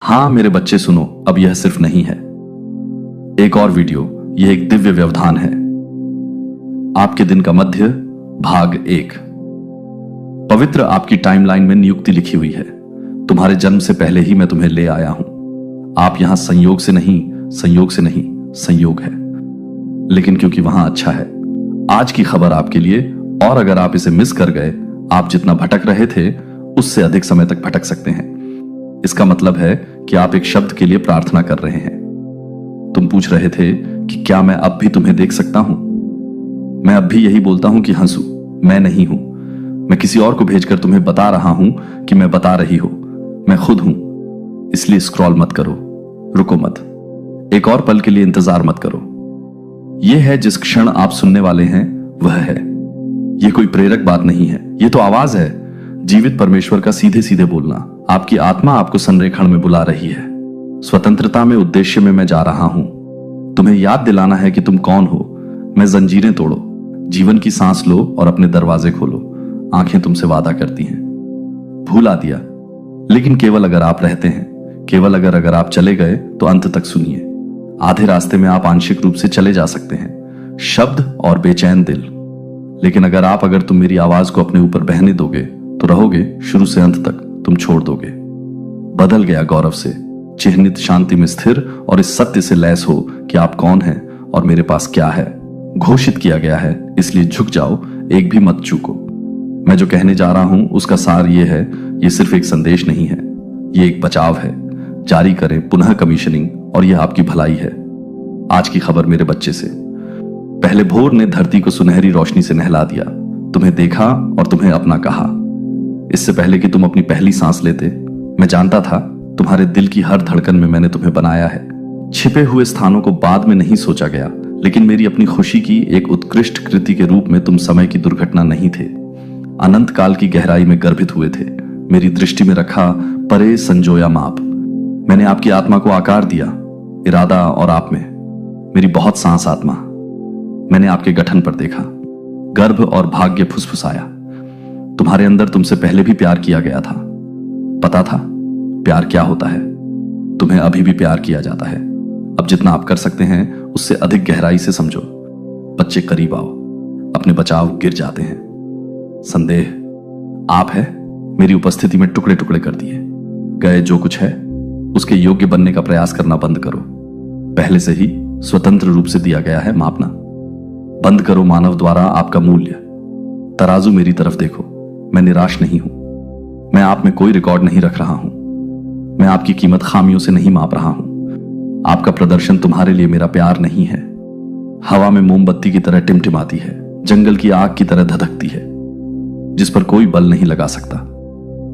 हाँ मेरे बच्चे सुनो, अब यह सिर्फ नहीं है एक और वीडियो, यह एक दिव्य व्यवधान है। आपके दिन का मध्य भाग 1। पवित्र आपकी टाइमलाइन में नियुक्ति लिखी हुई है। तुम्हारे जन्म से पहले ही मैं तुम्हें ले आया हूं। आप यहां संयोग से नहीं, संयोग है, लेकिन क्योंकि वहां अच्छा है। आज की खबर आपके लिए, और अगर आप इसे मिस कर गए, आप जितना भटक रहे थे उससे अधिक समय तक भटक सकते हैं। इसका मतलब है कि आप एक शब्द के लिए प्रार्थना कर रहे हैं। तुम पूछ रहे थे कि क्या मैं अब भी तुम्हें देख सकता हूं। मैं अब भी यही बोलता हूं कि हंसू, मैं नहीं हूं। मैं किसी और को भेजकर तुम्हें बता रहा हूं कि मैं बता रही हो, मैं खुद हूं। इसलिए स्क्रॉल मत करो, रुको मत, एक और पल के लिए इंतजार मत करो। यह है जिस क्षण आप सुनने वाले हैं, वह है। यह कोई प्रेरक बात नहीं है, यह तो आवाज है, जीवित परमेश्वर का सीधे सीधे बोलना। आपकी आत्मा आपको संरेखण में बुला रही है। स्वतंत्रता में, उद्देश्य में मैं जा रहा हूं। तुम्हें याद दिलाना है कि तुम कौन हो। मैं जंजीरें तोड़ो, जीवन की सांस लो और अपने दरवाजे खोलो। आंखें तुमसे वादा करती हैं। भूला दिया, लेकिन केवल अगर आप रहते हैं, केवल अगर आप चले गए तो अंत तक सुनिए। आधे रास्ते में आप आंशिक रूप से चले जा सकते हैं, शब्द और बेचैन दिल। लेकिन अगर तुम मेरी आवाज को अपने ऊपर बहने दोगे तो रहोगे शुरू से अंत तक, तुम छोड़ दोगे। बदल गया गौरव से, चिह्नित शांति में स्थिर और इस सत्य से लैस हो कि आप कौन हैं और मेरे पास क्या है। घोषित किया गया है, इसलिए झुक जाओ, एक भी मत चूको। मैं जो कहने जा रहा हूं उसका सार यह है, यह सिर्फ एक संदेश नहीं है, यह एक बचाव है। जारी करें पुनः कमीशनिंग, और यह आपकी भलाई है। आज की खबर मेरे बच्चे से। पहले भोर ने धरती को सुनहरी रोशनी से नहला दिया। तुम्हें देखा और तुम्हें अपना कहा। इससे पहले कि तुम अपनी पहली सांस लेते, मैं जानता था तुम्हारे दिल की हर धड़कन में मैंने तुम्हें बनाया है। छिपे हुए स्थानों को बाद में नहीं सोचा गया, लेकिन मेरी अपनी खुशी की एक उत्कृष्ट कृति के रूप में तुम समय की दुर्घटना नहीं थे। अनंत काल की गहराई में गर्भित हुए थे। मेरी दृष्टि में रखा परे संजोया माप। मैंने आपकी आत्मा को आकार दिया, इरादा और आप में मेरी बहुत सांस आत्मा। मैंने आपके गठन पर देखा, गर्भ और भाग्य फुसफुसाया। तुम्हारे अंदर तुमसे पहले भी प्यार किया गया था। पता था प्यार क्या होता है। तुम्हें अभी भी प्यार किया जाता है। अब जितना आप कर सकते हैं उससे अधिक गहराई से समझो। बच्चे करीब आओ, अपने बचाव गिर जाते हैं। संदेह आप है, मेरी उपस्थिति में टुकड़े टुकड़े कर दिए गए। जो कुछ है उसके योग्य बनने का प्रयास करना बंद करो। पहले से ही स्वतंत्र रूप से दिया गया है मापना। बंद करो मानव द्वारा आपका मूल्य। तराजू मेरी तरफ देखो, मैं निराश नहीं हूं। मैं आप में कोई रिकॉर्ड नहीं रख रहा हूं। मैं आपकी कीमत खामियों से नहीं माप रहा हूं। आपका प्रदर्शन तुम्हारे लिए मेरा प्यार नहीं है। हवा में मोमबत्ती की तरह टिमटिमाती है, जंगल की आग की तरह धधकती है, जिस पर कोई बल नहीं लगा सकता।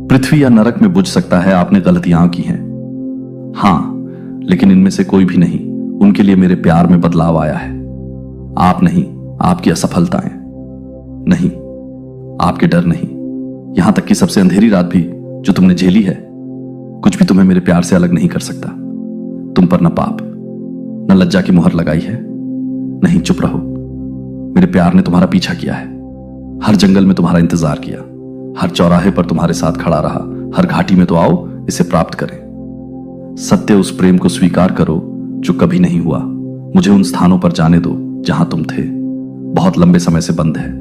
पृथ्वी या नरक में बुझ सकता है आपने गलतियां की हैं, हां, लेकिन इनमें से कोई भी नहीं। उनके लिए मेरे प्यार में बदलाव आया है। आप नहीं, आपकी असफलताएं नहीं, आपके डर नहीं, यहां तक कि सबसे अंधेरी रात भी जो तुमने झेली है, कुछ भी तुम्हें मेरे प्यार से अलग नहीं कर सकता। तुम पर न पाप न लज्जा की मुहर लगाई है। नहीं, चुप रहो। मेरे प्यार ने तुम्हारा पीछा किया है। हर जंगल में तुम्हारा इंतजार किया, हर चौराहे पर तुम्हारे साथ खड़ा रहा। हर घाटी में तो आओ, इसे प्राप्त करें। सत्य उस प्रेम को स्वीकार करो जो कभी नहीं हुआ। मुझे उन स्थानों पर जाने दो जहां तुम थे। बहुत लंबे समय से बंद है,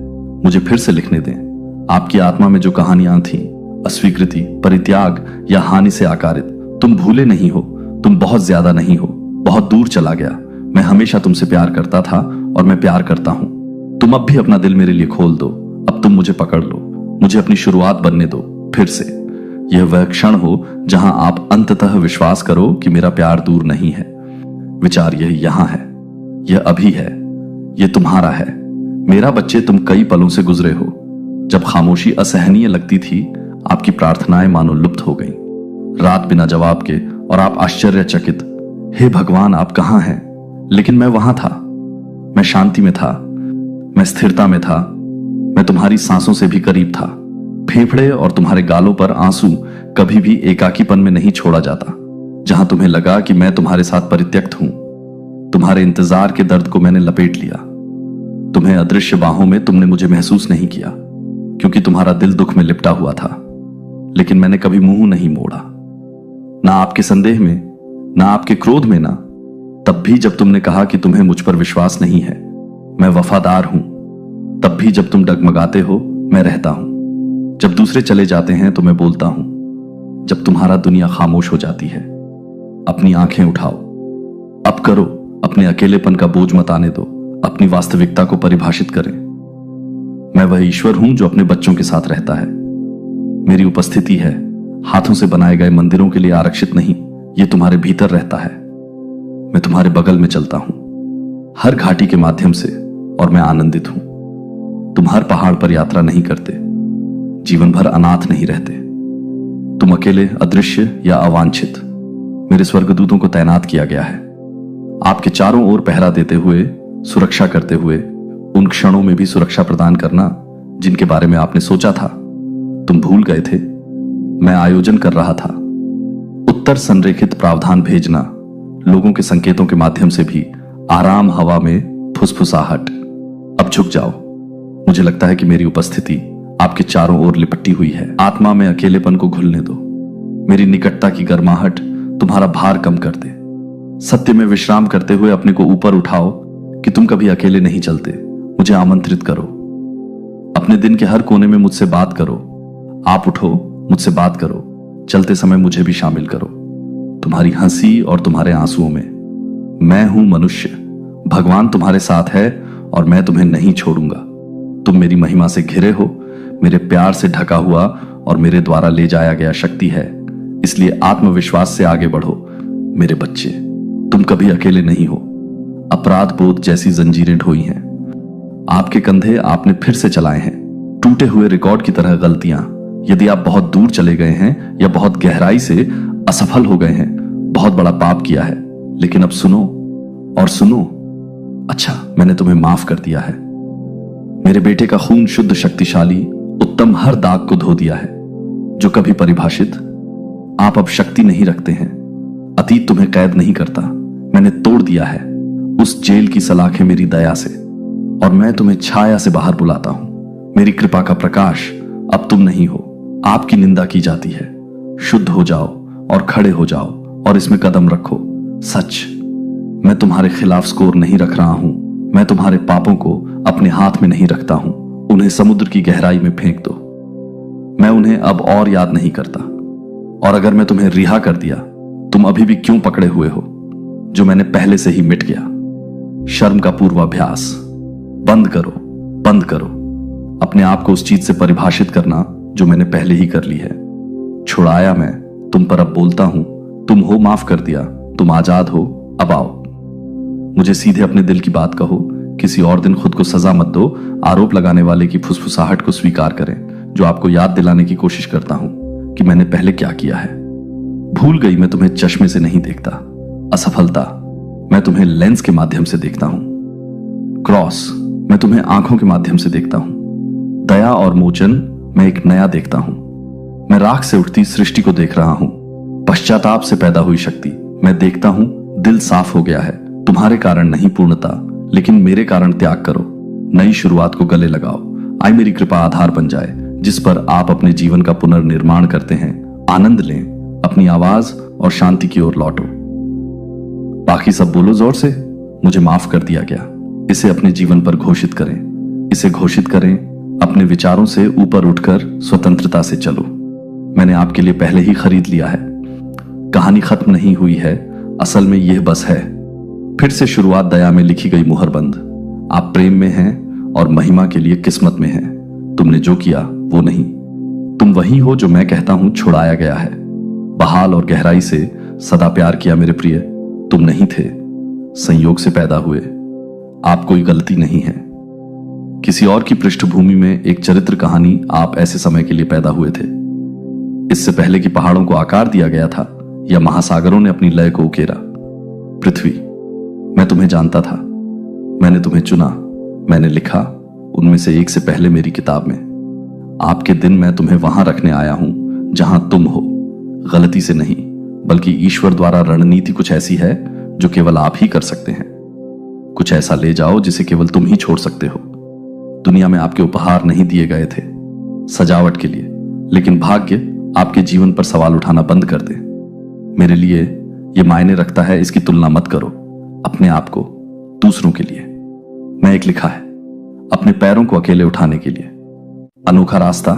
मुझे फिर से लिखने दें। आपकी आत्मा में जो कहानियां थीं, अस्वीकृति, परित्याग या हानि से आकारित, तुम भूले नहीं हो। तुम बहुत ज्यादा नहीं हो, बहुत दूर चला गया। मैं हमेशा तुमसे प्यार करता था और मैं प्यार करता हूं। तुम अब भी अपना दिल मेरे लिए खोल दो। अब तुम मुझे पकड़ लो, मुझे अपनी शुरुआत बनने दो फिर से। यह वह क्षण हो जहां आप अंततः विश्वास करो कि मेरा प्यार दूर नहीं है। विचार यह यहां है, यह अभी है, यह तुम्हारा है। मेरा बच्चे, तुम कई पलों से गुजरे हो जब खामोशी असहनीय लगती थी। आपकी प्रार्थनाएं मानो लुप्त हो गईं, रात बिना जवाब के, और आप आश्चर्यचकित, हे भगवान आप कहां हैं? लेकिन मैं वहां था। मैं शांति में था, मैं स्थिरता में था, मैं तुम्हारी सांसों से भी करीब था। फेफड़े और तुम्हारे गालों पर आंसू कभी भी एकाकीपन में नहीं छोड़ा जाता। जहां तुम्हें लगा कि मैं तुम्हारे साथ परित्यक्त हूं, तुम्हारे इंतजार के दर्द को मैंने लपेट लिया। तुम्हें अदृश्य बाहों में तुमने मुझे महसूस नहीं किया, क्योंकि तुम्हारा दिल दुख में लिपटा हुआ था। लेकिन मैंने कभी मुंह नहीं मोड़ा। ना आपके संदेह में, ना आपके क्रोध में, ना तब भी जब तुमने कहा कि तुम्हें मुझ पर विश्वास नहीं है। मैं वफादार हूं। तब भी जब तुम डगमगाते हो मैं रहता हूं। जब दूसरे चले जाते हैं तो मैं बोलता हूं। जब तुम्हारा दुनिया खामोश हो जाती है। अपनी आंखें उठाओ, अब करो। अपने अकेलेपन का बोझ मत आने दो। अपनी वास्तविकता को परिभाषित करें। मैं वह ईश्वर हूं जो अपने बच्चों के साथ रहता है। मेरी उपस्थिति है हाथों से बनाए गए मंदिरों के लिए आरक्षित नहीं, ये तुम्हारे भीतर रहता है। मैं तुम्हारे बगल में चलता हूं हर घाटी के माध्यम से, और मैं आनंदित हूं। तुम हर पहाड़ पर यात्रा नहीं करते, जीवन भर अनाथ नहीं रहते। तुम अकेले, अदृश्य या अवांछित, मेरे स्वर्गदूतों को तैनात किया गया है आपके चारों ओर पहरा देते हुए, सुरक्षा करते हुए, उन क्षणों में भी सुरक्षा प्रदान करना जिनके बारे में आपने सोचा था। तुम भूल गए थे मैं आयोजन कर रहा था। उत्तर संरेखित प्रावधान भेजना, लोगों के संकेतों के माध्यम से भी आराम हवा में फुसफुसाहट। अब झुक जाओ। मुझे लगता है कि मेरी उपस्थिति आपके चारों ओर लिपटी हुई है। आत्मा में अकेलेपन को घुलने दो। मेरी निकटता की गर्माहट तुम्हारा भार कम कर दे। सत्य में विश्राम करते हुए अपने को ऊपर उठाओ कि तुम कभी अकेले नहीं चलते। मुझे आमंत्रित करो। अपने दिन के हर कोने में मुझसे बात करो। आप उठो, मुझसे बात करो। चलते समय मुझे भी शामिल करो। तुम्हारी हंसी और तुम्हारे आंसुओं में। मैं हूं मनुष्य, भगवान तुम्हारे साथ है और मैं तुम्हें नहीं छोड़ूंगा। तुम मेरी महिमा से घिरे हो, मेरे प्यार से ढका हुआ और मेरे द्वारा ले जाया गया शक्ति है। इसलिए आत्मविश्वास से आगे बढ़ो मेरे बच्चे। तुम कभी अकेले नहीं हो। अपराध बोध जैसी जंजीरें ढोई हैं आपके कंधे, आपने फिर से चलाए हैं। टूटे हुए रिकॉर्ड की तरह गलतियां। यदि आप बहुत दूर चले गए हैं या बहुत गहराई से असफल हो गए हैं, बहुत बड़ा पाप किया है, लेकिन अब सुनो और सुनो। अच्छा, मैंने तुम्हें माफ कर दिया है। मेरे बेटे का खून शुद्ध, शक्तिशाली, उत्तम हर दाग को धो दिया है जो कभी परिभाषित। आप अब शक्ति नहीं रखते हैं। अतीत तुम्हें कैद नहीं करता। मैंने तोड़ दिया है उस जेल की सलाखें मेरी दया से, और मैं तुम्हें छाया से बाहर बुलाता हूं। मेरी कृपा का प्रकाश अब तुम नहीं हो। आपकी निंदा की जाती है। शुद्ध हो जाओ और खड़े हो जाओ और इसमें कदम रखो। सच, मैं तुम्हारे खिलाफ स्कोर नहीं रख रहा हूं। मैं तुम्हारे पापों को अपने हाथ में नहीं रखता हूं। उन्हें समुद्र की गहराई में फेंक दो। मैं उन्हें अब और याद नहीं करता। और अगर मैं तुम्हें रिहा कर दिया, तुम अभी भी क्यों पकड़े हुए हो जो मैंने पहले से ही मिट गया। शर्म का पूर्वाभ्यास बंद करो, बंद करो। अपने आप को उस चीज से परिभाषित करना जो मैंने पहले ही कर ली है। छुड़ाया मैं, तुम पर अब बोलता हूं। तुम हो, माफ कर दिया। तुम आजाद हो, अब आओ। मुझे सीधे अपने दिल की बात कहो। किसी और दिन खुद को सजा मत दो। आरोप लगाने वाले की फुसफुसाहट को स्वीकार करें, जो आपको याद दिलाने की कोशिश करता हूं कि मैंने पहले क्या किया है। भूल गई मैं तुम्हें चश्मे से नहीं देखता। असफलता, मैं तुम्हें लेंस के माध्यम से देखता हूं। क्रॉस, मैं तुम्हें आंखों के माध्यम से देखता हूं। दया और मोचन, मैं एक नया देखता हूं। मैं राख से उठती सृष्टि को देख रहा हूं। पश्चाताप से पैदा हुई शक्ति, मैं देखता हूं। दिल साफ हो गया है। तुम्हारे कारण नहीं पूर्णता, लेकिन मेरे कारण त्याग करो। नई शुरुआत को गले लगाओ। आई मेरी कृपा आधार बन जाए, जिस पर आप अपने जीवन का पुनर्निर्माण करते हैं। आनंद लें। अपनी आवाज और शांति की ओर लौटो। बाकी सब बोलो जोर से। मुझे माफ कर दिया गया। इसे अपने जीवन पर घोषित करें। इसे घोषित करें। अपने विचारों से ऊपर उठकर स्वतंत्रता से चलो। मैंने आपके लिए पहले ही खरीद लिया है। कहानी खत्म नहीं हुई है, असल में यह बस है। फिर से शुरुआत दया में लिखी गई मुहरबंद। आप प्रेम में हैं और महिमा के लिए किस्मत में हैं। तुमने जो किया वो नहीं, तुम वही हो जो मैं कहता हूं छुड़ाया गया है। बहाल और गहराई से सदा प्यार किया मेरे प्रिय। तुम नहीं थे, संयोग से पैदा हुए। आप कोई गलती नहीं है। किसी और की पृष्ठभूमि में एक चरित्र कहानी, आप ऐसे समय के लिए पैदा हुए थे। इससे पहले कि पहाड़ों को आकार दिया गया था या महासागरों ने अपनी लय को उकेरा। पृथ्वी, मैं तुम्हें जानता था। मैंने तुम्हें चुना। मैंने लिखा उनमें से एक से पहले मेरी किताब में। आपके दिन मैं तुम्हें वहां रखने आया हूं जहां तुम हो। गलती से नहीं, बल्कि ईश्वर द्वारा रणनीति कुछ ऐसी है जो केवल आप ही कर सकते हैं। कुछ ऐसा ले जाओ जिसे केवल तुम ही छोड़ सकते हो। दुनिया में आपके उपहार नहीं दिए गए थे सजावट के लिए, लेकिन भाग्य आपके जीवन पर सवाल उठाना बंद कर दे। मेरे लिए यह मायने रखता है, इसकी तुलना मत करो अपने आप को दूसरों के लिए। मैं एक लिखा है अपने पैरों को अकेले उठाने के लिए। अनोखा रास्ता,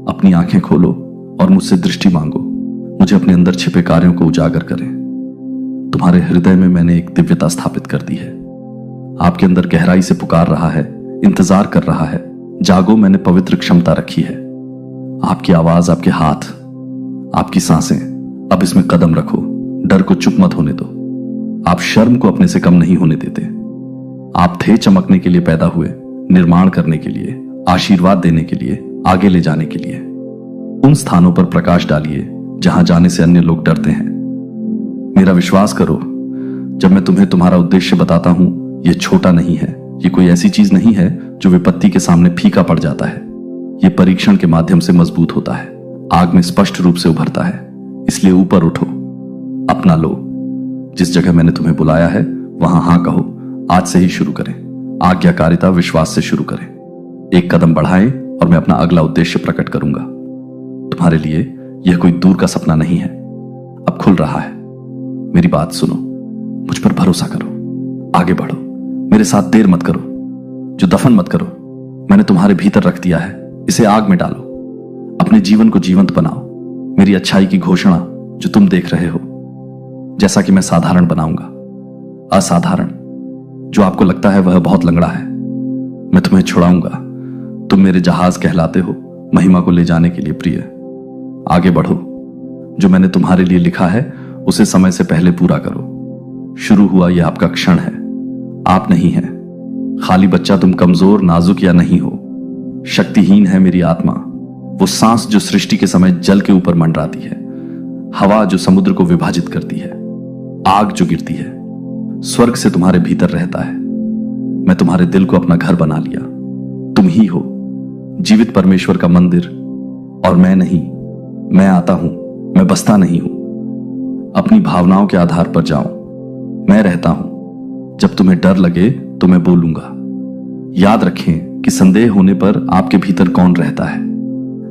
अपनी आंखें खोलो और मुझसे दृष्टि मांगो। मुझे अपने अंदर छिपे कार्यों को उजागर करें। तुम्हारे हृदय में मैंने एक दिव्यता स्थापित कर दी है। आपके अंदर गहराई से पुकार रहा है, इंतजार कर रहा है। जागो, मैंने पवित्र क्षमता रखी है। आपकी आवाज, आपके हाथ, आपकी सांसें, अब इसमें कदम रखो। डर को चुप मत होने दो। आप शर्म को अपने से कम नहीं होने देते। आप थे चमकने के लिए पैदा हुए, निर्माण करने के लिए, आशीर्वाद देने के लिए, आगे ले जाने के लिए। उन स्थानों पर प्रकाश डालिए जहां जाने से अन्य लोग डरते हैं। मेरा विश्वास करो, जब मैं तुम्हें तुम्हारा उद्देश्य बताता हूं, यह छोटा नहीं है। यह कोई ऐसी चीज नहीं है जो विपत्ति के सामने फीका पड़ जाता है। यह परीक्षण के माध्यम से मजबूत होता है, आग में स्पष्ट रूप से उभरता है। इसलिए ऊपर उठो, अपना लो। जिस जगह मैंने तुम्हें बुलाया है वहां हां कहो। आज से ही शुरू करें। आज्ञाकारिता विश्वास से शुरू करें। एक कदम बढ़ाएं और मैं अपना अगला उद्देश्य प्रकट करूंगा। तुम्हारे लिए यह कोई दूर का सपना नहीं है, अब खुल रहा है। मेरी बात सुनो, मुझ पर भरोसा करो, आगे बढ़ो। मेरे साथ देर मत करो, जो दफन मत करो। मैंने तुम्हारे भीतर रख दिया है, इसे आग में डालो। अपने जीवन को जीवंत बनाओ। मेरी अच्छाई की घोषणा जो तुम देख रहे हो, जैसा कि मैं साधारण बनाऊंगा असाधारण। जो आपको लगता है वह बहुत लंगड़ा है, मैं तुम्हें छुड़ाऊंगा। तुम मेरे जहाज कहलाते हो, महिमा को ले जाने के लिए प्रिय। आगे बढ़ो। जो मैंने तुम्हारे लिए लिखा है उसे समय से पहले पूरा करो। शुरू हुआ यह आपका क्षण है। आप नहीं है खाली बच्चा, तुम कमजोर, नाजुक या नहीं हो। शक्तिहीन है मेरी आत्मा, वो सांस जो सृष्टि के समय जल के ऊपर मंडराती है, हवा जो समुद्र को विभाजित करती है, आग जो गिरती है। स्वर्ग से तुम्हारे भीतर रहता है। मैं तुम्हारे दिल को अपना घर बना लिया। तुम ही हो जीवित परमेश्वर का मंदिर, और मैं नहीं। मैं आता हूं, मैं बसता नहीं हूं। अपनी भावनाओं के आधार पर जाओ। मैं रहता हूं। जब तुम्हें डर लगे तो मैं बोलूंगा। याद रखें कि संदेह होने पर आपके भीतर कौन रहता है,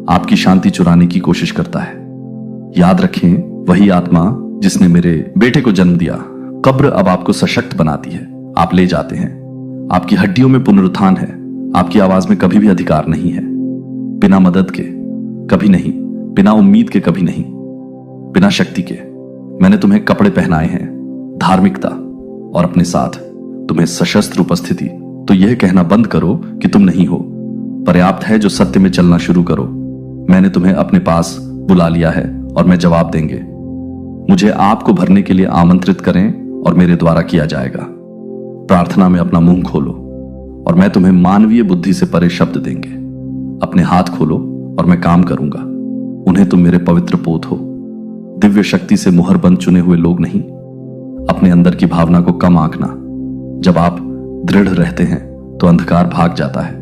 आपकी शांति चुराने की कोशिश करता है। याद रखें, वही आत्मा जिसने मेरे बेटे को जन्म दिया। कब्र अब आपको सशक्त बनाती है। आप ले जाते हैं। आपकी हड्डियों में पुनरुत्थान है। आपकी आवाज में कभी भी अधिकार नहीं है। बिना मदद के कभी नहीं, बिना उम्मीद के कभी नहीं, बिना शक्ति के मैंने तुम्हें कपड़े पहनाए हैं, धार्मिकता, और अपने साथ तुम्हें सशस्त्र उपस्थिति। तो यह कहना बंद करो कि तुम नहीं हो। पर्याप्त है जो सत्य में चलना शुरू करो। मैंने तुम्हें अपने पास बुला लिया है और मैं जवाब देंगे। मुझे आपको भरने के लिए आमंत्रित करें और मेरे द्वारा किया जाएगा। प्रार्थना में अपना मुंह खोलो और मैं तुम्हें मानवीय बुद्धि से परे शब्द देंगे। अपने हाथ खोलो और मैं काम करूंगा। उन्हें तुम मेरे पवित्र पोत हो, दिव्य शक्ति से मुहरबंद चुने हुए लोग नहीं। अपने अंदर की भावना को कम आंकना। जब आप दृढ़ रहते हैं तो अंधकार भाग जाता है।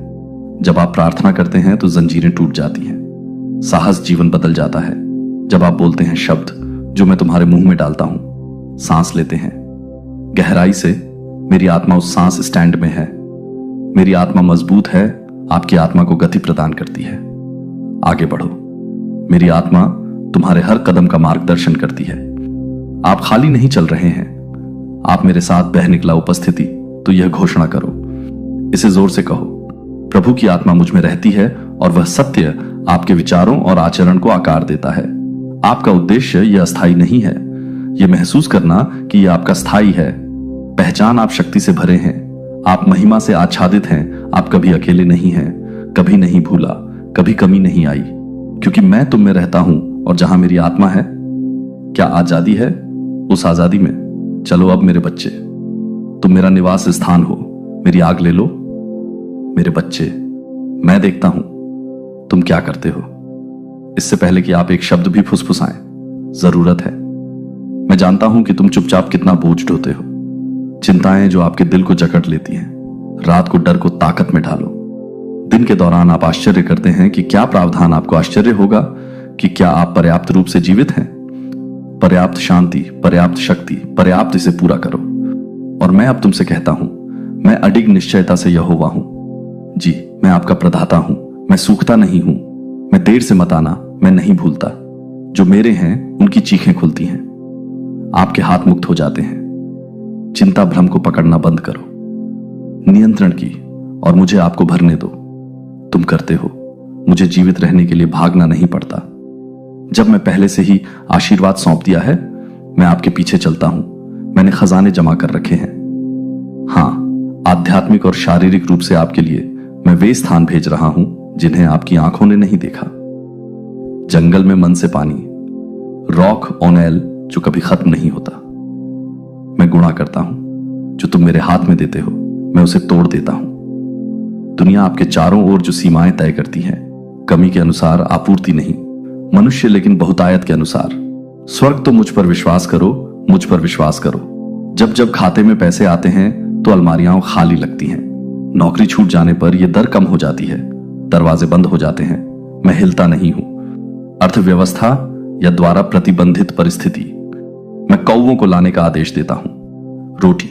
जब आप प्रार्थना करते हैं तो जंजीरें टूट जाती हैं। साहस जीवन बदल जाता है। जब आप बोलते हैं शब्द जो मैं तुम्हारे मुंह में डालता हूं, सांस लेते हैं गहराई से। मेरी आत्मा उस सांस स्टैंड में है। मेरी आत्मा मजबूत है, आपकी आत्मा को गति प्रदान करती है। आगे बढ़ो। मेरी आत्मा तुम्हारे हर कदम का मार्गदर्शन करती है। आप खाली नहीं चल रहे हैं, आप मेरे साथ बह निकला उपस्थिति। तो यह घोषणा करो, इसे जोर से कहो, प्रभु की आत्मा मुझ में रहती है और वह सत्य आपके विचारों और आचरण को आकार देता है। आपका उद्देश्य यह अस्थायी नहीं है। यह महसूस करना कि यह आपका स्थायी है। पहचान, आप शक्ति से भरे हैं, आप महिमा से आच्छादित हैं। आप कभी अकेले नहीं हैं, कभी नहीं भूला, कभी कमी नहीं आई, क्योंकि मैं तुम में रहता हूं। और जहां मेरी आत्मा है, क्या आजादी है? उस आजादी में चलो अब मेरे बच्चे। तुम मेरा निवास स्थान हो। मेरी आग ले लो मेरे बच्चे। मैं देखता हूं तुम क्या करते हो। इससे पहले कि आप एक शब्द भी फुसफुसाएं, जरूरत है। मैं जानता हूं कि तुम चुपचाप कितना बोझ ढोते हो। चिंताएं जो आपके दिल को जकड़ लेती हैं। रात को डर को ताकत में ढालो। दिन के दौरान आप आश्चर्य करते हैं कि क्या प्रावधान। आपको आश्चर्य होगा कि क्या आप पर्याप्त रूप से जीवित हैं। पर्याप्त शांति, पर्याप्त शक्ति, पर्याप्त, इसे पूरा करो। और मैं अब तुमसे कहता हूं, मैं अडिग निश्चयता से यहोवा हूं। जी, मैं आपका प्रदाता हूं। मैं सूखता नहीं हूं। मैं देर से मत आना, मैं नहीं भूलता। जो मेरे हैं उनकी चीखें खुलती हैं। आपके हाथ मुक्त हो जाते हैं। चिंता भ्रम को पकड़ना बंद करो, नियंत्रण की, और मुझे आपको भरने दो। तुम करते हो, मुझे जीवित रहने के लिए भागना नहीं पड़ता। जब मैं पहले से ही आशीर्वाद सौंप दिया है, मैं आपके पीछे चलता हूं। मैंने खजाने जमा कर रखे हैं। हां, आध्यात्मिक और शारीरिक रूप से आपके लिए मैं वे स्थान भेज रहा हूं जिन्हें आपकी आंखों ने नहीं देखा। जंगल में मन से पानी, रॉक ऑन एल जो कभी खत्म नहीं होता। मैं गुणा करता हूं, जो तुम मेरे हाथ में देते हो मैं उसे तोड़ देता हूं। दुनिया आपके चारों ओर जो सीमाएं तय करती है, कमी के अनुसार आपूर्ति नहीं, मनुष्य लेकिन बहुतायत के अनुसार। स्वर्ग तो मुझ पर विश्वास करो, मुझ पर विश्वास करो। जब जब खाते में पैसे आते हैं तो अलमारियां खाली लगती हैं। नौकरी छूट जाने पर यह दर कम हो जाती है, दरवाजे बंद हो जाते हैं, मैं हिलता नहीं हूं। अर्थव्यवस्था या द्वारा प्रतिबंधित परिस्थिति, मैं कौवों को लाने का आदेश देता हूं। रोटी,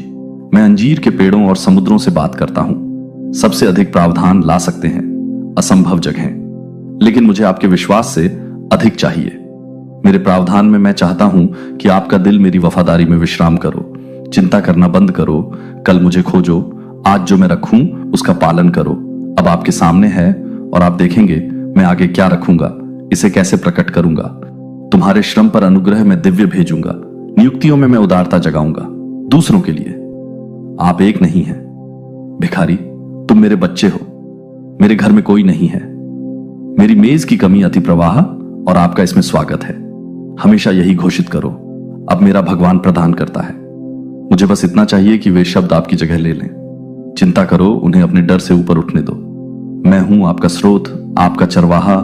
मैं अंजीर के पेड़ों और समुद्रों से बात करता हूं। सबसे अधिक प्रावधान ला सकते हैं, असंभव जगहें, लेकिन मुझे आपके विश्वास से अधिक चाहिए। मेरे प्रावधान में मैं चाहता हूं कि आपका दिल मेरी वफादारी में विश्राम करो। चिंता करना बंद करो, कल मुझे खोजो, आज जो मैं रखूं उसका पालन करो। अब आपके सामने है और आप देखेंगे मैं आगे क्या रखूंगा, इसे कैसे प्रकट करूंगा। तुम्हारे श्रम पर अनुग्रह मैं दिव्य भेजूंगा, नियुक्तियों में मैं उदारता जगाऊंगा दूसरों के लिए। आप एक नहीं हैं भिखारी, तुम मेरे बच्चे हो। मेरे घर में कोई नहीं है। मेरी मेज की कमी अति प्रवाह और आपका इसमें स्वागत है। हमेशा यही घोषित करो, अब मेरा भगवान प्रदान करता है। मुझे बस इतना चाहिए कि वे शब्द आपकी जगह ले लें। चिंता करो, उन्हें अपने डर से ऊपर उठने दो। मैं हूं आपका स्रोत, आपका चरवाहा,